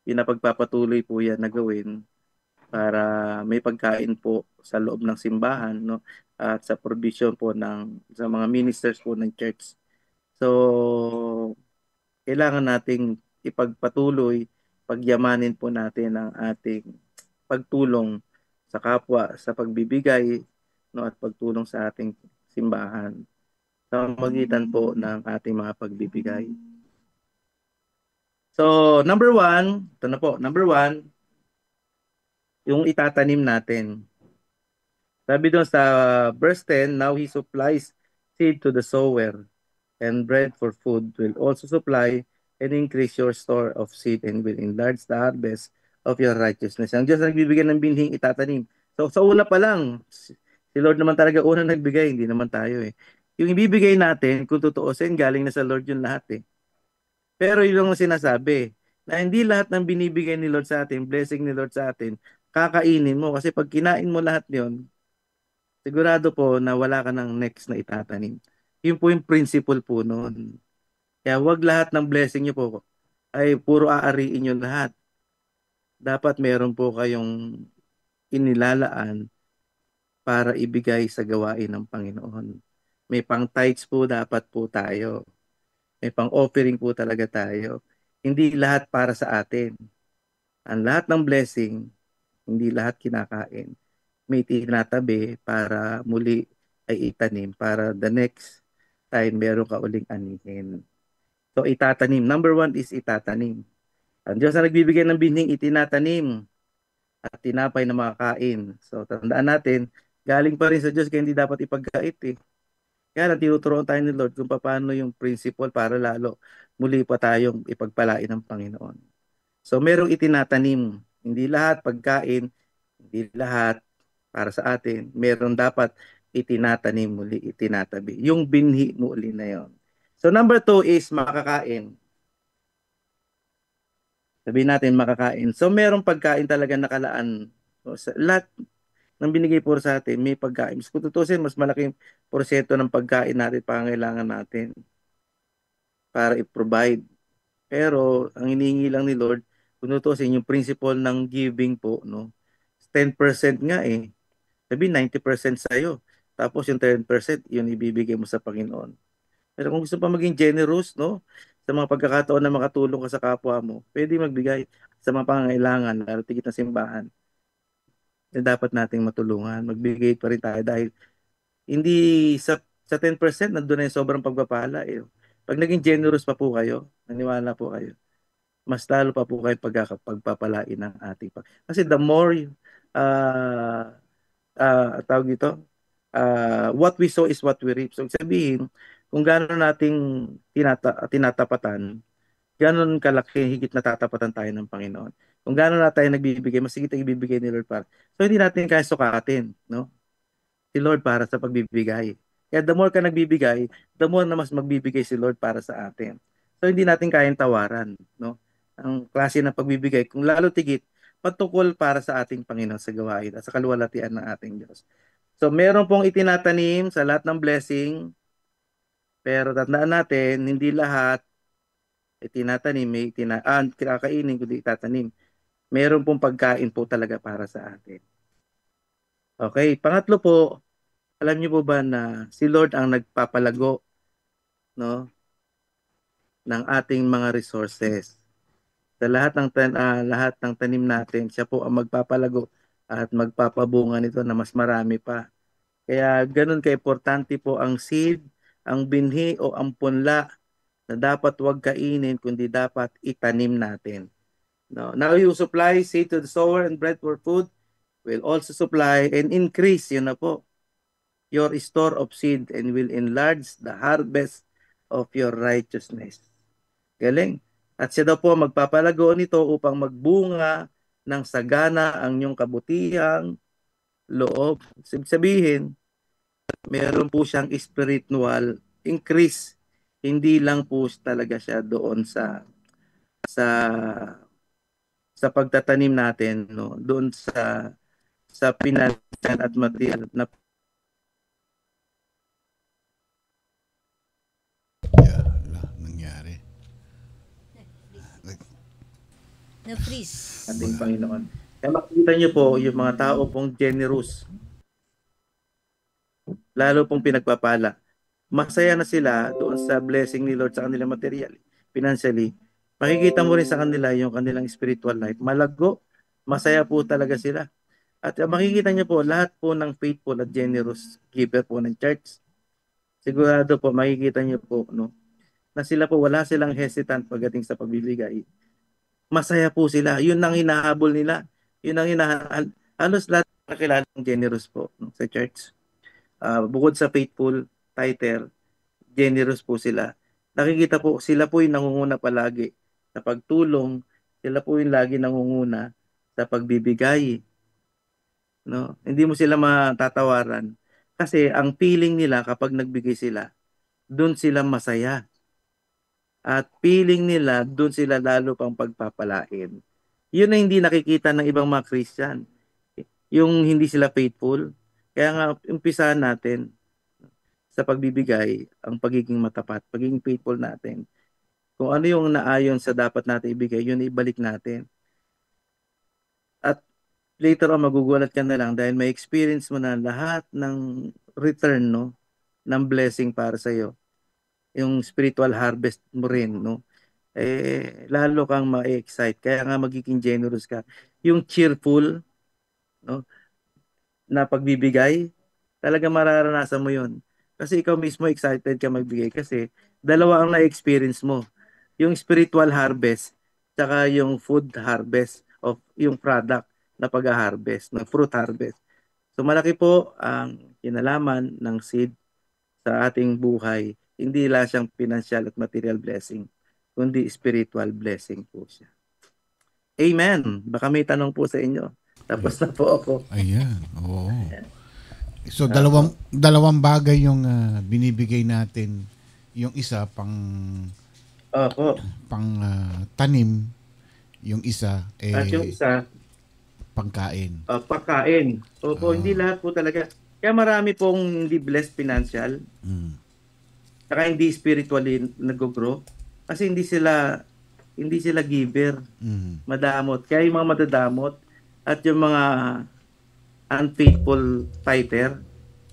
[SPEAKER 7] pinapagpapatuloy po yan na gawin para may pagkain po sa loob ng simbahan, no? At sa provision po sa mga ministers po ng church. So kailangan nating ipagpatuloy, pagyamanin po natin ang ating pagtulong sa kapwa, sa pagbibigay, no, at pagtulong sa ating simbahan sa magitan po ng ating mga pagbibigay. So, number 1, ito na po, number 1, yung itatanim natin. Sabi doon sa verse 10, now he supplies seed to the sower and bread for food, will also supply and increase your store of seed and will enlarge the harvest of your righteousness. Ang Diyos nagbibigay ng binhing itatanim. So sa una pa lang, si Lord naman talaga una nagbigay, hindi naman tayo eh. Yung ibibigay natin, kung tutuusin, galing na sa Lord yung lahat eh. Pero yun ang sinasabi, na hindi lahat ng binibigay ni Lord sa atin, blessing ni Lord sa atin, kakainin mo. Kasi pag kinain mo lahat yon, sigurado po na wala ka ng next na itatanim. Yun po yung principle po noon. Kaya wag lahat ng blessing niyo po ay puro aariin niyo lahat. Dapat meron po kayong inilalaan para ibigay sa gawain ng Panginoon. May pang tithes po dapat po tayo. May pang offering po talaga tayo. Hindi lahat para sa atin. Ang lahat ng blessing, hindi lahat kinakain. May tinatabi para muli ay itanim para the next time meron ka uling anihin. So itatanim. Number 1 is itatanim. Ang Diyos na nagbibigay ng binhing itinatanim at tinapay na makakain. So tandaan natin, galing pa rin sa Diyos kaya hindi dapat ipagkait eh. Kaya lang tinuturoan tayo ni Lord kung paano yung principle para lalo muli pa tayong ipagpalain ng Panginoon. So merong itinatanim. Hindi lahat pagkain, hindi lahat para sa atin. Meron dapat itinatanim muli, itinatabi. Yung binhi muli na yon. So number 2 is makakain. Sabihin natin makakain. So merong pagkain talaga nakalaan. So, lahat ng binigay po sa atin, may pagkain. Kung tutusin, mas malaking porsyento ng pagkain natin, pangangailangan natin para i-provide. Pero ang hinihingi lang ni Lord, kung tutusin, yung principle ng giving po, no? 10% nga eh. Sabi 90% sa'yo. Tapos yung 10%, yun ibibigay mo sa Panginoon. Pero kung gusto pa maging generous, no? Sa mga pagkakataon na makatulong ka sa kapwa mo, pwede magbigay sa mga pangangailangan, lalo tigit na simbahan. Na dapat nating matulungan. Magbigay pa rin tayo dahil hindi sa 10% nandun na yung sobrang pagpapala. Eh. Pag naging generous pa po kayo, naniwala po kayo, mas lalo pa po kayo pagpapalain ng ating Kasi the more tawag dito, what we sow is what we reap. So sabihin, kung gano'n nating tinatapatan, gano'n kalaki higit na tatapatan tayo ng Panginoon. Kung gano'n na tayo nagbibigay, mas higit ang ibibigay ni Lord para. So hindi natin kaya sukatin, no? Si Lord para sa pagbibigay. Kaya the more ka nagbibigay, the more na mas magbibigay si Lord para sa atin. So hindi natin kayang tawaran, no? Ang klase ng pagbibigay, kung lalo tigit, patungkol para sa ating Panginoon sa gawain at sa kaluwalhatian ng ating Diyos. So meron pong itinatanim sa lahat ng blessing, pero tandaan natin, hindi lahat itinatanim, kakainin kundi itatanim. Meron pong pagkain po talaga para sa atin. Okay, pangatlo po, alam niyo po ba na si Lord ang nagpapalago, no, ng ating mga resources. Sa lahat ng tanim natin, siya po ang magpapalago at magpapabunga nito na mas marami pa. Kaya ganun ka-importante po ang seed, ang binhi o ang punla na dapat wag kainin kundi dapat itanim natin. No? Now you supply seed to the sower and bread for food, will also supply and increase, yun na po, your store of seed and will enlarge the harvest of your righteousness. Galing. At siya daw po magpapalago nito upang magbunga ng sagana ang inyong kabutihang loob. Sabihin, meron po siyang spiritual increase. Hindi lang po talaga siya doon sa pagtatanim natin, no? Doon sa sa financial at material na
[SPEAKER 1] nangyari.
[SPEAKER 4] Na-freeze.
[SPEAKER 7] ating Panginoon. Kaya makikita niyo po yung mga tao pong generous, lalo pong pinagpapala. Masaya na sila doon sa blessing ni Lord sa kanilang material, financially. Makikita mo rin sa kanila yung kanilang spiritual life. Malago, masaya po talaga sila. At makikita niyo po lahat po ng faithful at generous giver po ng church. Sigurado po makikita niyo po na sila po wala silang hesitant pagdating sa pagbibigay. Masaya po sila. Yun ang hinahabol nila. Yun ang hinahabol. Halos lahat nakilala ng generous po sa church. Bukod sa faithful, tither, generous po sila. Nakikita po, sila po yung nangunguna palagi sa pagtulong. Sila po yung lagi nangunguna sa pagbibigay. No? Hindi mo sila matatawaran. Kasi ang feeling nila kapag nagbigay sila, doon sila masaya. At feeling nila, doon sila lalo pang pagpapalain. Yun na hindi nakikita ng ibang mga Christian. Yung hindi sila faithful. Kaya nga, umpisahan natin sa pagbibigay, ang pagiging matapat, pagiging faithful natin. Kung ano yung naayon sa dapat natin ibigay, yun ibalik natin. At later on, magugulat ka na lang dahil may experience mo na lahat ng return, ng blessing para sa iyo. Yung spiritual harvest mo rin, lalo kang ma-excite. Kaya nga magiging generous ka. Yung cheerful, na pagbibigay, talaga mararanasan mo yun. Kasi ikaw mismo excited ka magbigay kasi dalawa ang na-experience mo. Yung spiritual harvest, tsaka yung food harvest of yung product na pag-harvest, na fruit harvest. So malaki po ang kinalaman ng seed sa ating buhay. Hindi lang siyang financial at material blessing, kundi spiritual blessing po siya. Amen. Baka may tanong po sa inyo. Tapos na po ako.
[SPEAKER 1] Ayan, oo. So dalawang bagay yung binibigay natin. Yung isa pang tanim, yung isa
[SPEAKER 7] at yung isa
[SPEAKER 1] pangkain.
[SPEAKER 7] Pagkain. Opo, hindi lahat po talaga. Kaya marami pong hindi blessed financial. Saka hindi spiritually nag-grow. Kasi hindi sila giver. Madamot. Kaya yung mga madadamot at yung mga unfaithful fighter,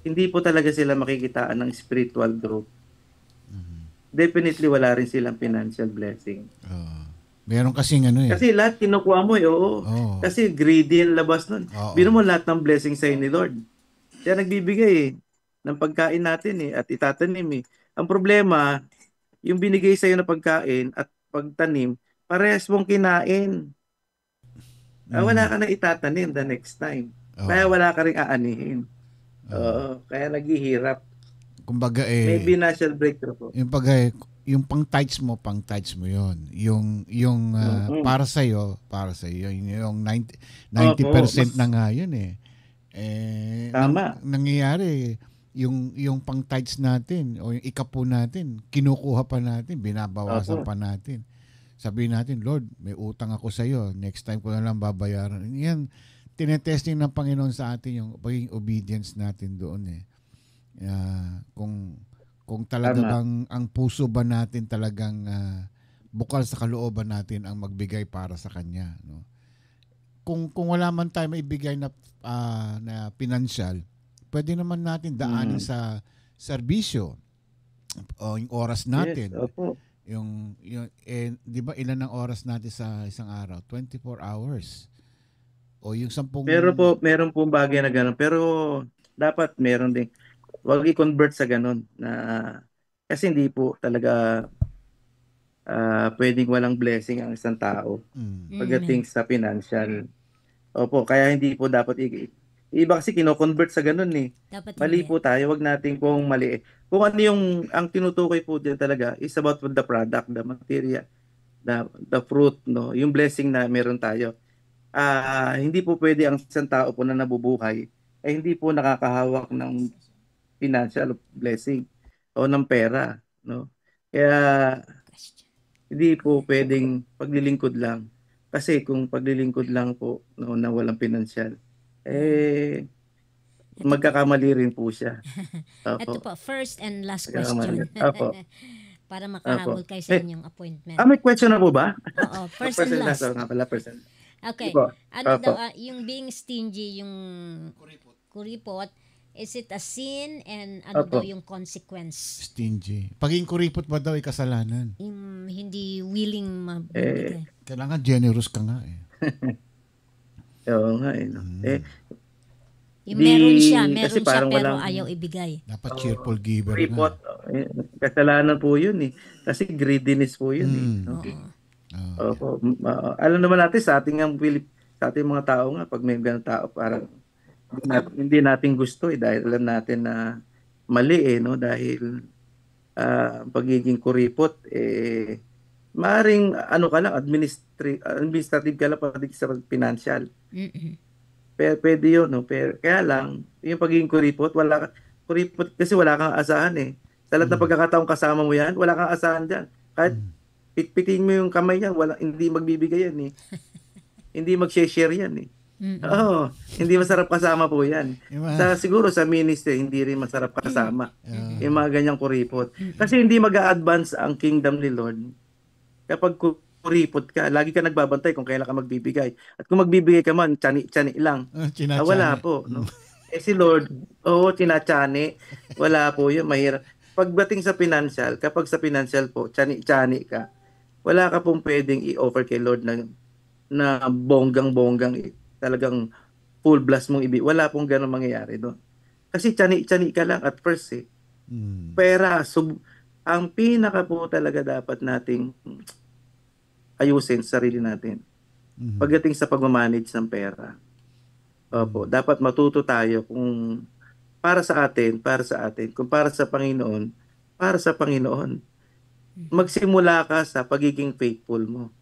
[SPEAKER 7] hindi po talaga sila makikitaan ng spiritual growth. Definitely wala rin silang financial blessing.
[SPEAKER 1] Meron kasing
[SPEAKER 7] Kasi lahat kinukuha mo Kasi greedy ang labas nun. Biro mo lahat ng blessing sa'yo ni Lord. Siya nagbibigay ng pagkain natin at itatanim Ang problema, yung binigay sa'yo na pagkain at pagtanim, parehas mong kinain. Wala ka na itatanim the next time. Kaya wala ka ring aanihin. Kaya naghihirap.
[SPEAKER 1] Kumbaga
[SPEAKER 7] may financial breakthrough po.
[SPEAKER 1] Yung pang-tights mo yun. Yung para sa iyo yung 90% na nga yun
[SPEAKER 7] Tama.
[SPEAKER 1] Nangyayari yung pang-tights natin o yung ikapo natin, kinukuha pa natin, binabawasan pa natin. Sabihin natin, Lord, may utang ako sa iyo. Next time ko na lang babayaran. Yan, tinetesting ng Panginoon sa atin yung pagiging obedience natin doon kung talaga bang ang puso ba natin talagang bukal sa kalooban natin ang magbigay para sa Kanya. Kung wala man tayo maibigay na financial, pwede naman natin daanin sa serbisyo o yung oras natin.
[SPEAKER 7] Yes, opo.
[SPEAKER 1] Yung 'di ba ilan ang oras natin sa isang araw? 24 hours. O yung 10
[SPEAKER 7] meron po bagay na gano'n. Pero dapat meron din. Huwag i-convert sa gano'n kasi hindi po talaga pwedeng walang blessing ang isang tao pagdating sa financial. Opo, kaya hindi po dapat iba kasi kino-convert sa ganun Mali po tayo, wag natin pong mali. Kung ano yung ang tinutukoy po diyan talaga is about the product, the material, the fruit, yung blessing na meron tayo. Hindi po pwede ang isang tao po na nabubuhay ay hindi po nakakahawak ng financial blessing o ng pera, Kaya hindi po pwedeng paglilingkod lang. Kasi kung paglilingkod lang po na walang financial, eh, magkakamali rin po siya.
[SPEAKER 4] Ito
[SPEAKER 7] Opo.
[SPEAKER 4] po, first and last
[SPEAKER 7] Magkakamali.
[SPEAKER 4] question.
[SPEAKER 7] Opo.
[SPEAKER 4] Para
[SPEAKER 7] Opo.
[SPEAKER 4] makahabol kayo sa inyong appointment.
[SPEAKER 7] May question na po ba?
[SPEAKER 4] Oo, first and
[SPEAKER 7] Person
[SPEAKER 4] last.
[SPEAKER 7] nga pala, person.
[SPEAKER 4] Okay.
[SPEAKER 7] Opo.
[SPEAKER 4] Ano
[SPEAKER 7] Opo.
[SPEAKER 4] daw, yung being stingy, yung kuripot, is it a sin and ano
[SPEAKER 7] Opo.
[SPEAKER 4] daw yung consequence?
[SPEAKER 1] Stingy. Paging kuripot ba daw ay kasalanan?
[SPEAKER 4] Yung hindi willing mabibigay.
[SPEAKER 1] Kailangan generous ka nga eh.
[SPEAKER 7] Oo nga eh. No?
[SPEAKER 4] Yung meron siya
[SPEAKER 7] kasi parang
[SPEAKER 4] pero
[SPEAKER 7] walang-
[SPEAKER 4] ayaw ibigay.
[SPEAKER 1] Dapat cheerful giver
[SPEAKER 7] report.
[SPEAKER 1] na.
[SPEAKER 7] Kasalanan po yun eh. Kasi greediness po yun eh. No? Opo. Alam naman natin sa ating sa ating mga tao nga, pag may ganang tao, parang hindi natin gusto eh, dahil alam natin na mali eh, no? Dahil pagiging kuripot eh, maaring ano ka lang, administrative ka lang pati sa financial. Pero pwede yun, no? Pero kaya lang, yung pagiging kuripot kasi wala kang asahan eh. Sa lahat ng pagkakataong kasama mo yan, wala kang asahan dyan. Kahit pitpitin mo yung kamay yan, hindi magbibigay yan eh. Hindi mag-share yan eh. Oo, hindi masarap kasama po yan. Siguro sa ministry, hindi rin masarap kasama. Yung mga ganyang kuripot. Kasi hindi mag-a-advance ang kingdom ni Lord. Kapag kuripot ka, lagi ka nagbabantay kung kailan ka magbibigay. At kung magbibigay ka man, tsani-tsani lang. Wala po. No? Si Lord, tinatsani. Wala po yun, mahirap. Pagdating sa financial, kapag sa financial po, tsani-tsani ka, wala ka pong pwedeng i-offer kay Lord na bonggang-bonggang talagang full blast mong wala pong gano'ng mangyayari doon. Kasi tsani-tsani ka lang at first eh. Pera, ang pinaka po talaga dapat nating ayusin sa sarili natin. Pagdating sa pagmamanage ng pera. Opo, dapat matuto tayo kung para sa atin, kung para sa Panginoon, magsimula ka sa pagiging faithful mo.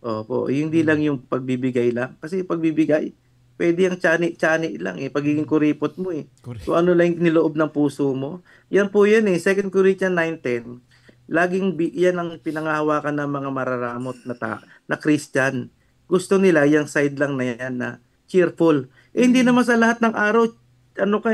[SPEAKER 7] Opo, hindi lang yung pagbibigay lang. Kasi pagbibigay, pwede yung tsani-tsani lang eh. Pagiging kuripot mo eh. Kung ano lang yung niloob ng puso mo. Yan po yun eh. 2 Corinthians 9:10. Laging yan ang pinangahawakan ng mga mararamot na Christian. Gusto nila yung side lang na yan na cheerful. Hindi naman sa lahat ng araw,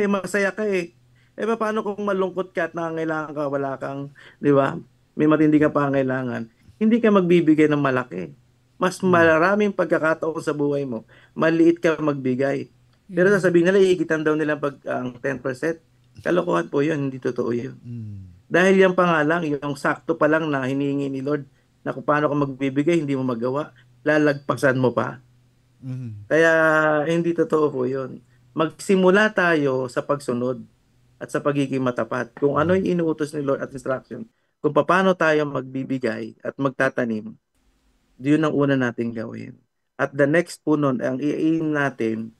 [SPEAKER 7] masaya ka eh. Paano kung malungkot ka at nangangailangan ka, wala kang, di ba? May matindi ka pangangailangan. Hindi ka magbibigay ng malaki. Mas maraming pagkakataon sa buhay mo, maliit ka magbigay. Pero sasabihin nila, iikitan daw nila ang 10%. Kalokohan po yun, hindi totoo yun. Dahil yan pa nga lang, yung sakto pa lang na hinihingi ni Lord na kung paano ka magbibigay, hindi mo magawa, lalagpasan mo pa. Kaya hindi totoo po yun. Magsimula tayo sa pagsunod at sa pagiging matapat. Kung ano yung inuutos ni Lord at instruction, kung paano tayo magbibigay at magtatanim, yun ang una natin gawin. At the next po nun, ang i-aim natin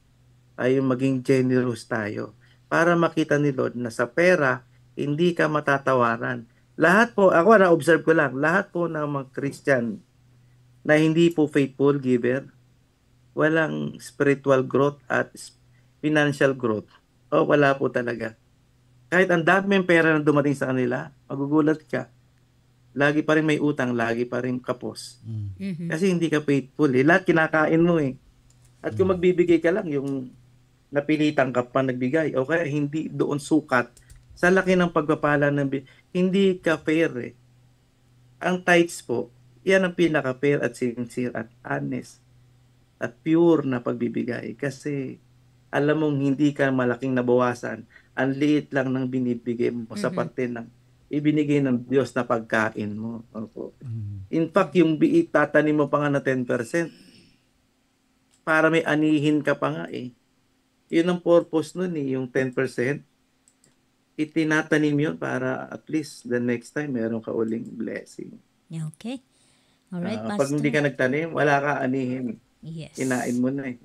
[SPEAKER 7] ay yung maging generous tayo para makita ni Lord na sa pera, hindi ka matatawaran. Lahat po, ako na-observe ko lang, lahat po ng mga Christian na hindi po faithful giver, walang spiritual growth at financial growth. Wala po talaga. Kahit ang daming pera na dumating sa kanila, magugulat ka. Lagi pa rin may utang, lagi pa rin kapos. Kasi hindi ka faithful. Lahat kinakain mo eh. At kung magbibigay ka lang, yung napilitan ka pa nagbigay, o kaya hindi doon sukat, sa laki ng pagpapala hindi ka fair eh. Ang tithes po, yan ang pinaka-fair at sincere at honest at pure na pagbibigay. Kasi alam mong hindi ka malaking nabawasan. Ang liit lang ng binibigay mo sa parte ng ibinigay ng Diyos na pagkain mo. Opo. In fact, yung tatanim mo pa nga na 10%, para may anihin ka pa nga eh. Yun ang purpose nun eh, yung 10%. Itinatanim yun para at least the next time meron ka uling blessing.
[SPEAKER 4] Okay. Alright, Pastor.
[SPEAKER 7] Pag hindi ka nagtanim, wala ka anihin.
[SPEAKER 4] Yes.
[SPEAKER 7] Inain mo na eh.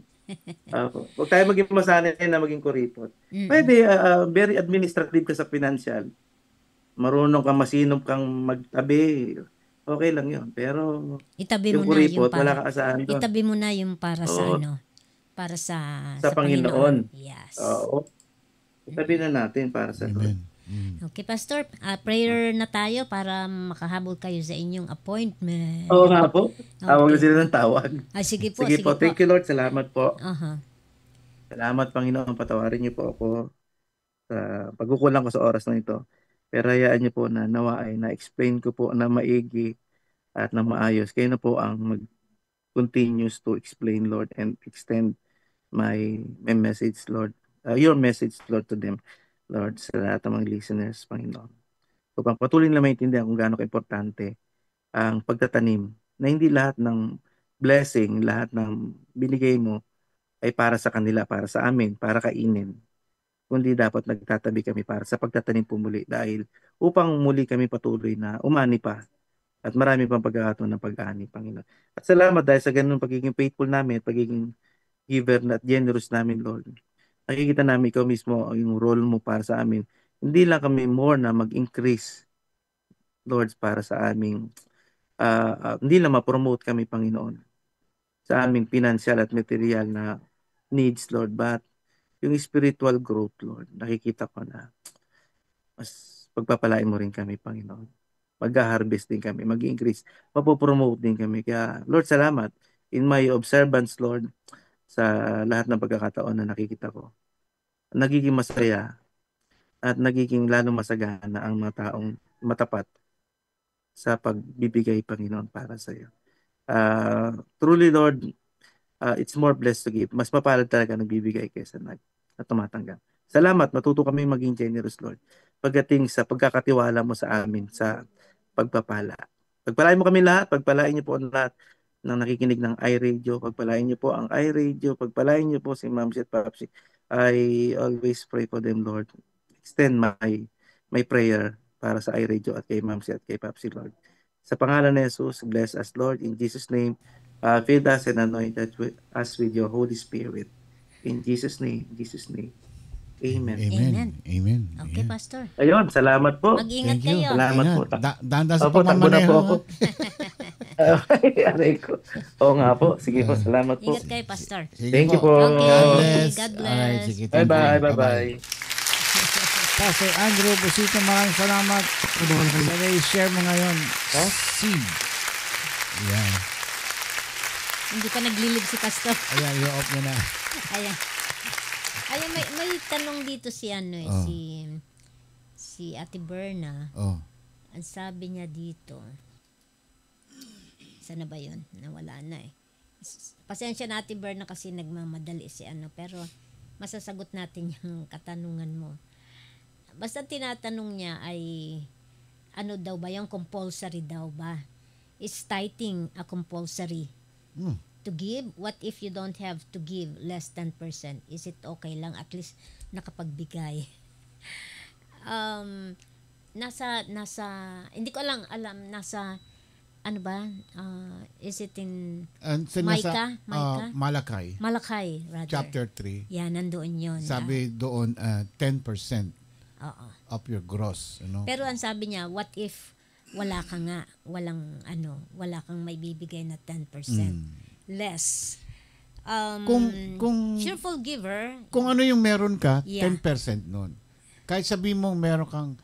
[SPEAKER 7] Huwag tayo maging masanay na maging kuripot. Pwede, very administrative ka sa financial. Marunong ka, masinop kang magtabi. Okay lang yun. Pero
[SPEAKER 4] itabi
[SPEAKER 7] yung
[SPEAKER 4] mo
[SPEAKER 7] kuripot,
[SPEAKER 4] na yung
[SPEAKER 7] wala ka asahan doon.
[SPEAKER 4] Itabi mo na yung para sa para sa
[SPEAKER 7] Panginoon.
[SPEAKER 4] Yes.
[SPEAKER 7] Oo. Itabi na natin para sa Lord.
[SPEAKER 4] Okay, Pastor. Prayer na tayo para makahabol kayo sa inyong appointment.
[SPEAKER 7] Oo nga po. Tawag na sila ng tawag.
[SPEAKER 4] Sige po.
[SPEAKER 7] Sige po. Thank you, Lord. Salamat po. Salamat, Panginoon. Patawarin niyo po ako sa pagkukulang ko sa oras na ito. Pero hayaan niyo po na nawa ay na-explain ko po na maigi at na maayos. Kayo na po ang mag-continues to explain, Lord, and extend my message, Lord. Your message, Lord, to them, Lord, sa lahat ng mga listeners, Panginoon. Upang patuloy na maintindihan kung gaano kaimportante ang pagtatanim na hindi lahat ng blessing, lahat ng binigay mo ay para sa kanila, para sa amin, para kainin. Kundi dapat nagtatabi kami para sa pagtatanim po muli dahil upang muli kami patuloy na umani pa at marami pang pagkakataon ng pag-ani, Panginoon. At salamat dahil sa ganun pagiging faithful namin at pagiging giver at generous namin, Lord. Nakikita namin ikaw mismo yung role mo para sa amin. Hindi lang kami more na mag-increase, Lord, para sa aming hindi lang ma-promote kami, Panginoon, sa aming financial at material na needs, Lord, but yung spiritual growth, Lord, nakikita ko na mas pagpapalain mo rin kami, Panginoon. Mag-harvest din kami, mag-increase, mapopromote din kami. Kaya, Lord, salamat in my observance, Lord, sa lahat ng pagkakataon na nakikita ko. Nagiging masaya at nagiging lalo masagana ang mga taong matapat sa pagbibigay, Panginoon, para sa iyo. Truly, Lord, it's more blessed to give. Mas mapalad talaga nagbibigay kaysa na tumatanggap. Salamat, matuto kami maging generous, Lord. Pagdating sa pagkakatiwala mo sa amin sa pagpapala. Pagpalain mo kami lahat, pagpalain niyo po ang lahat ng nakikinig ng iRadio, pagpalain niyo po ang iRadio, pagpalain niyo po si Ma'am at Papsi. I always pray for them, Lord. Extend my prayer para sa iRadio at kay Ma'am at kay Papsi, Lord. Sa pangalan ni Jesus, bless us, Lord, in Jesus' name. Fill us and anoint us with your Holy Spirit. In Jesus' name, Amen.
[SPEAKER 1] Amen. Amen.
[SPEAKER 4] Okay, Pastor.
[SPEAKER 7] Ayun, salamat po.
[SPEAKER 4] Mag-ingat
[SPEAKER 1] Thank you.
[SPEAKER 4] kayo.
[SPEAKER 7] Salamat po.
[SPEAKER 1] Dandas sa
[SPEAKER 7] Opo, takbo na
[SPEAKER 1] pamamaneho.
[SPEAKER 7] po ako. Aray ko. Oo nga po. Sige po, salamat po.
[SPEAKER 4] Ingat kayo, Pastor.
[SPEAKER 1] Sige
[SPEAKER 7] Thank you po.
[SPEAKER 1] God bless.
[SPEAKER 4] God bless.
[SPEAKER 1] Alright, sige, thank you.
[SPEAKER 7] Bye-bye. Bye-bye.
[SPEAKER 1] Pastor Andrew Busito, maraming salamat. Sa share mo ngayon. Seed. Yan.
[SPEAKER 4] Hindi pa naglilib si Pastor.
[SPEAKER 1] Ayan, i-off mo na.
[SPEAKER 4] Ayan. Ayan, may tanong dito si si Ate Berna.
[SPEAKER 1] Oh.
[SPEAKER 4] Ang sabi niya dito, sana ba yun? Nawala na eh. Pasensya na Ate Berna kasi nagmamadali si pero masasagot natin yung katanungan mo. Basta tinatanong niya ay ano daw ba yung compulsory daw ba? Is tithing a compulsory? To give? What if you don't have to give less than 10%? Is it okay lang? At least nakapagbigay. Hindi ko alam, nasa, ano ba? Is it in Micah?
[SPEAKER 1] Malakay,
[SPEAKER 4] rather.
[SPEAKER 1] chapter 3.
[SPEAKER 4] Yan, nandoon yun.
[SPEAKER 1] Sabi doon, 10% of your gross.
[SPEAKER 4] Pero ang sabi niya, what if wala ka nga, wala kang may bibigay na 10%. Less.
[SPEAKER 1] Kung
[SPEAKER 4] cheerful giver.
[SPEAKER 1] Kung ano yung meron ka, 10% nun. Kahit sabihin mong meron kang,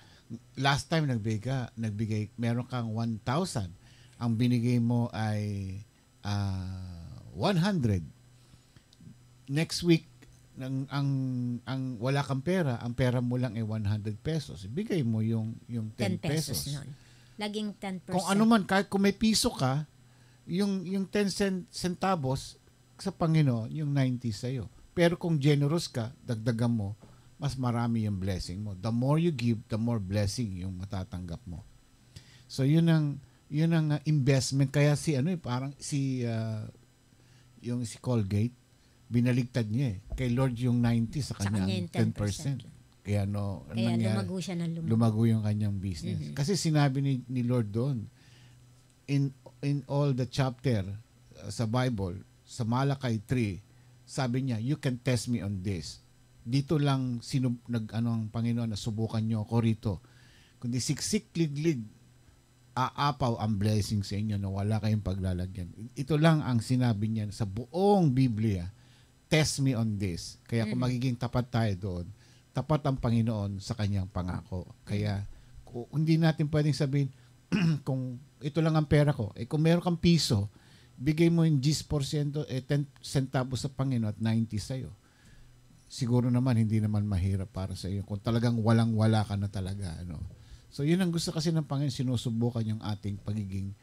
[SPEAKER 1] last time nagbigay, meron kang 1,000. Ang binigay mo ay 100. Next week, ang wala kang pera, ang pera mo lang ay 100 pesos. Ibigay mo yung 10 pesos.
[SPEAKER 4] Nun. Laging 10%.
[SPEAKER 1] Kung ano man, kahit kung may piso ka, yung 10 centavos sa Panginoon, yung 90 sa'yo. Pero kung generous ka, dagdagan mo, mas marami yung blessing mo. The more you give, the more blessing yung matatanggap mo. So yun ang investment. Kaya parang yung si Colgate, binaligtad niya eh. Kay Lord yung 90, sa kanya yung 10%. Kaya
[SPEAKER 4] lumago siya ng
[SPEAKER 1] lumago yung kanyang business. Kasi sinabi ni Lord doon, in all the chapter sa Bible, sa Malakay 3, sabi niya, you can test me on this. Dito lang ang Panginoon na subukan niyo ako rito. Kundi siksik liglig, aapaw ang blessing sa inyo na wala kayong paglalagyan. Ito lang ang sinabi niya sa buong Biblia. Test me on this. Kaya kung magiging tapat tayo doon, tapat ang Panginoon sa kanyang pangako. Kaya hindi natin pwedeng sabihin, kung ito lang ang pera ko, kung meron kang piso, bigay mo yung 10%, 10 centavos sa Panginoon at 90 sa'yo. siguro naman hindi naman mahirap para sa iyo kung talagang walang-wala ka na talaga, ano. So yun ang gusto kasi ng Panginoon, sinusubukan yung ating pagiging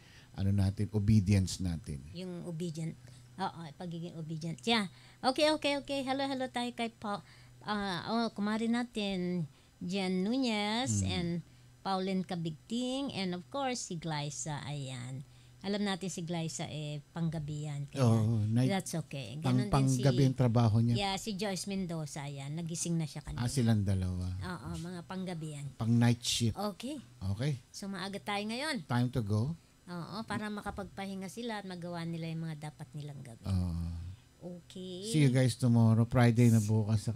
[SPEAKER 1] obedience natin.
[SPEAKER 4] Yung obedient. Oo, pagiging obedient. Yeah. Okay. Hello tayo kay kumari natin, Jan Nunez and Pauline Kabigting, and of course si Glyza. Ayan. Alam natin si Glyza panggabi yan. That's okay. Ganun
[SPEAKER 1] Panggabi yung trabaho niya.
[SPEAKER 4] Yeah, si Joyce Mendoza yan. Nagising na siya kanina.
[SPEAKER 1] Silang dalawa.
[SPEAKER 4] Oo, mga panggabi yan.
[SPEAKER 1] Pang night shift.
[SPEAKER 4] Okay. So maaga tayo ngayon.
[SPEAKER 1] Time to go.
[SPEAKER 4] Oo, para makapagpahinga sila at magawa nila yung mga dapat nilang gawin. Okay.
[SPEAKER 1] See you guys tomorrow. Friday na bukas.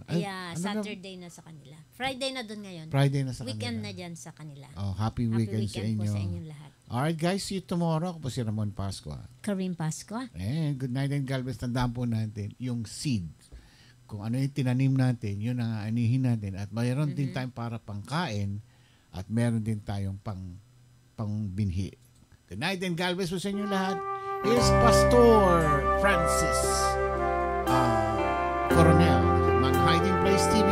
[SPEAKER 4] Saturday na sa kanila. Friday na doon ngayon.
[SPEAKER 1] Friday na sa
[SPEAKER 4] weekend
[SPEAKER 1] kanila.
[SPEAKER 4] na dyan sa kanila.
[SPEAKER 1] Happy weekend sa inyo.
[SPEAKER 4] Po sa inyong lahat.
[SPEAKER 1] Alright guys, see you tomorrow. Ako po si Ramon Pascua.
[SPEAKER 4] Karim Pascua.
[SPEAKER 1] Good night and God bless. Tandaan po natin yung seed. Kung ano yung tinanim natin, yun ang aanihin natin. At mayroon din tayong para pangkain at meron din tayong pangbinhi. Good night and God bless po sa inyo lahat. Here's Pastor Francis Coronel ng Hiding Place TV.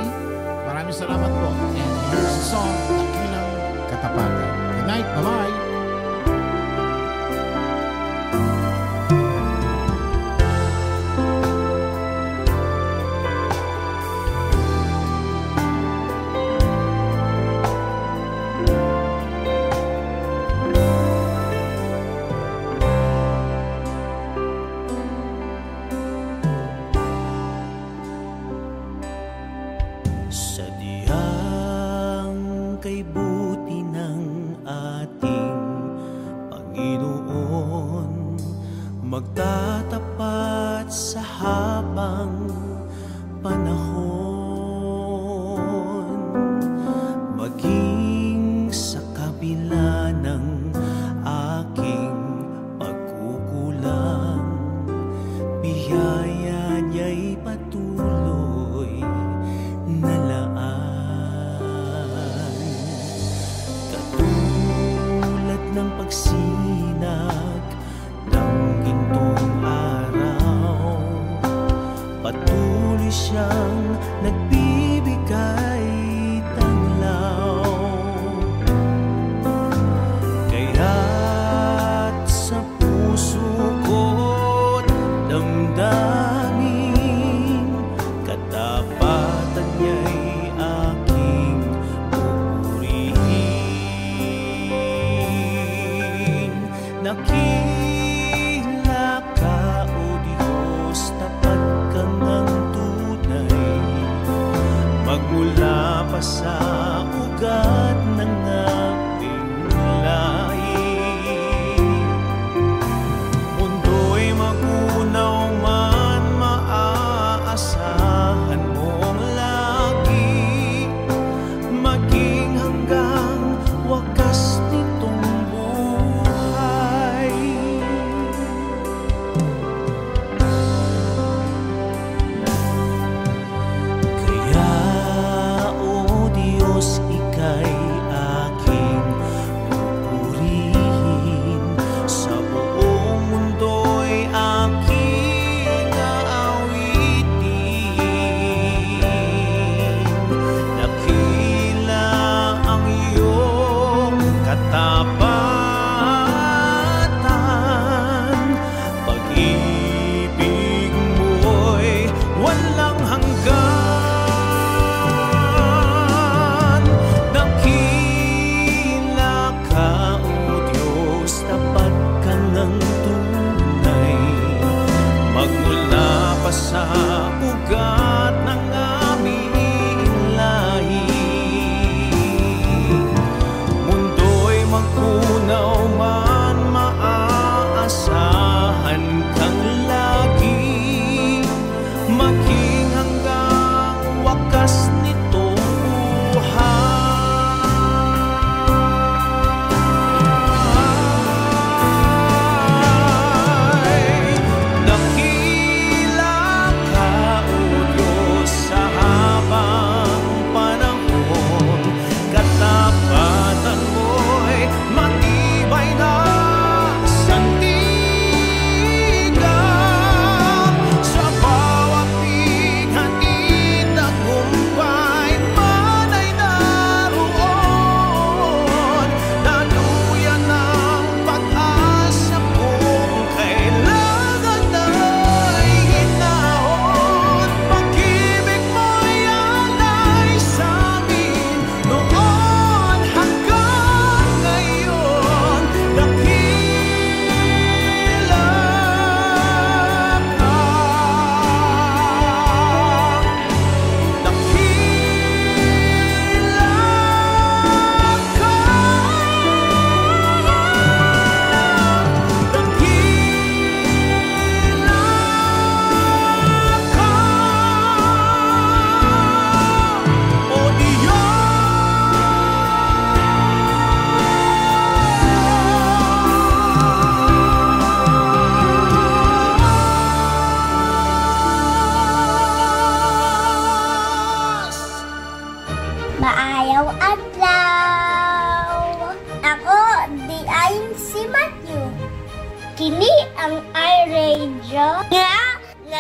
[SPEAKER 1] Maraming salamat po. And here's the song, Dakilang Katapatan. Good night. Bye-bye.
[SPEAKER 3] Magtatapat sa habang panahon, maging sa kabila ng aking pagkukulang, biyaya niya'y patuloy na laan. Katulad ng pagsinag ng gintong araw, patuloy siyang nagbibigay tanglaw. Kaya't sa puso ko't damdamin, katapatan niya'y aking pupurihin. Nakila ka, O Diyos, tapat kang ang tunay, magmula pa sa ugat ng aking lahi. Mundo'y magunaw man, maaasahan mong lagi, maging hanggang wakas nitong buhay. Kaya, O Diyos, ika'y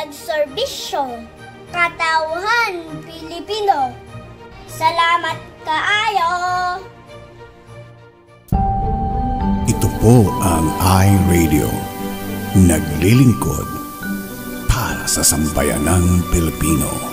[SPEAKER 5] nagserbisyo. Katauhan Pilipino, salamat kaayo.
[SPEAKER 6] Ito po ang iRadio. Naglilingkod para sa sambayanang Pilipino.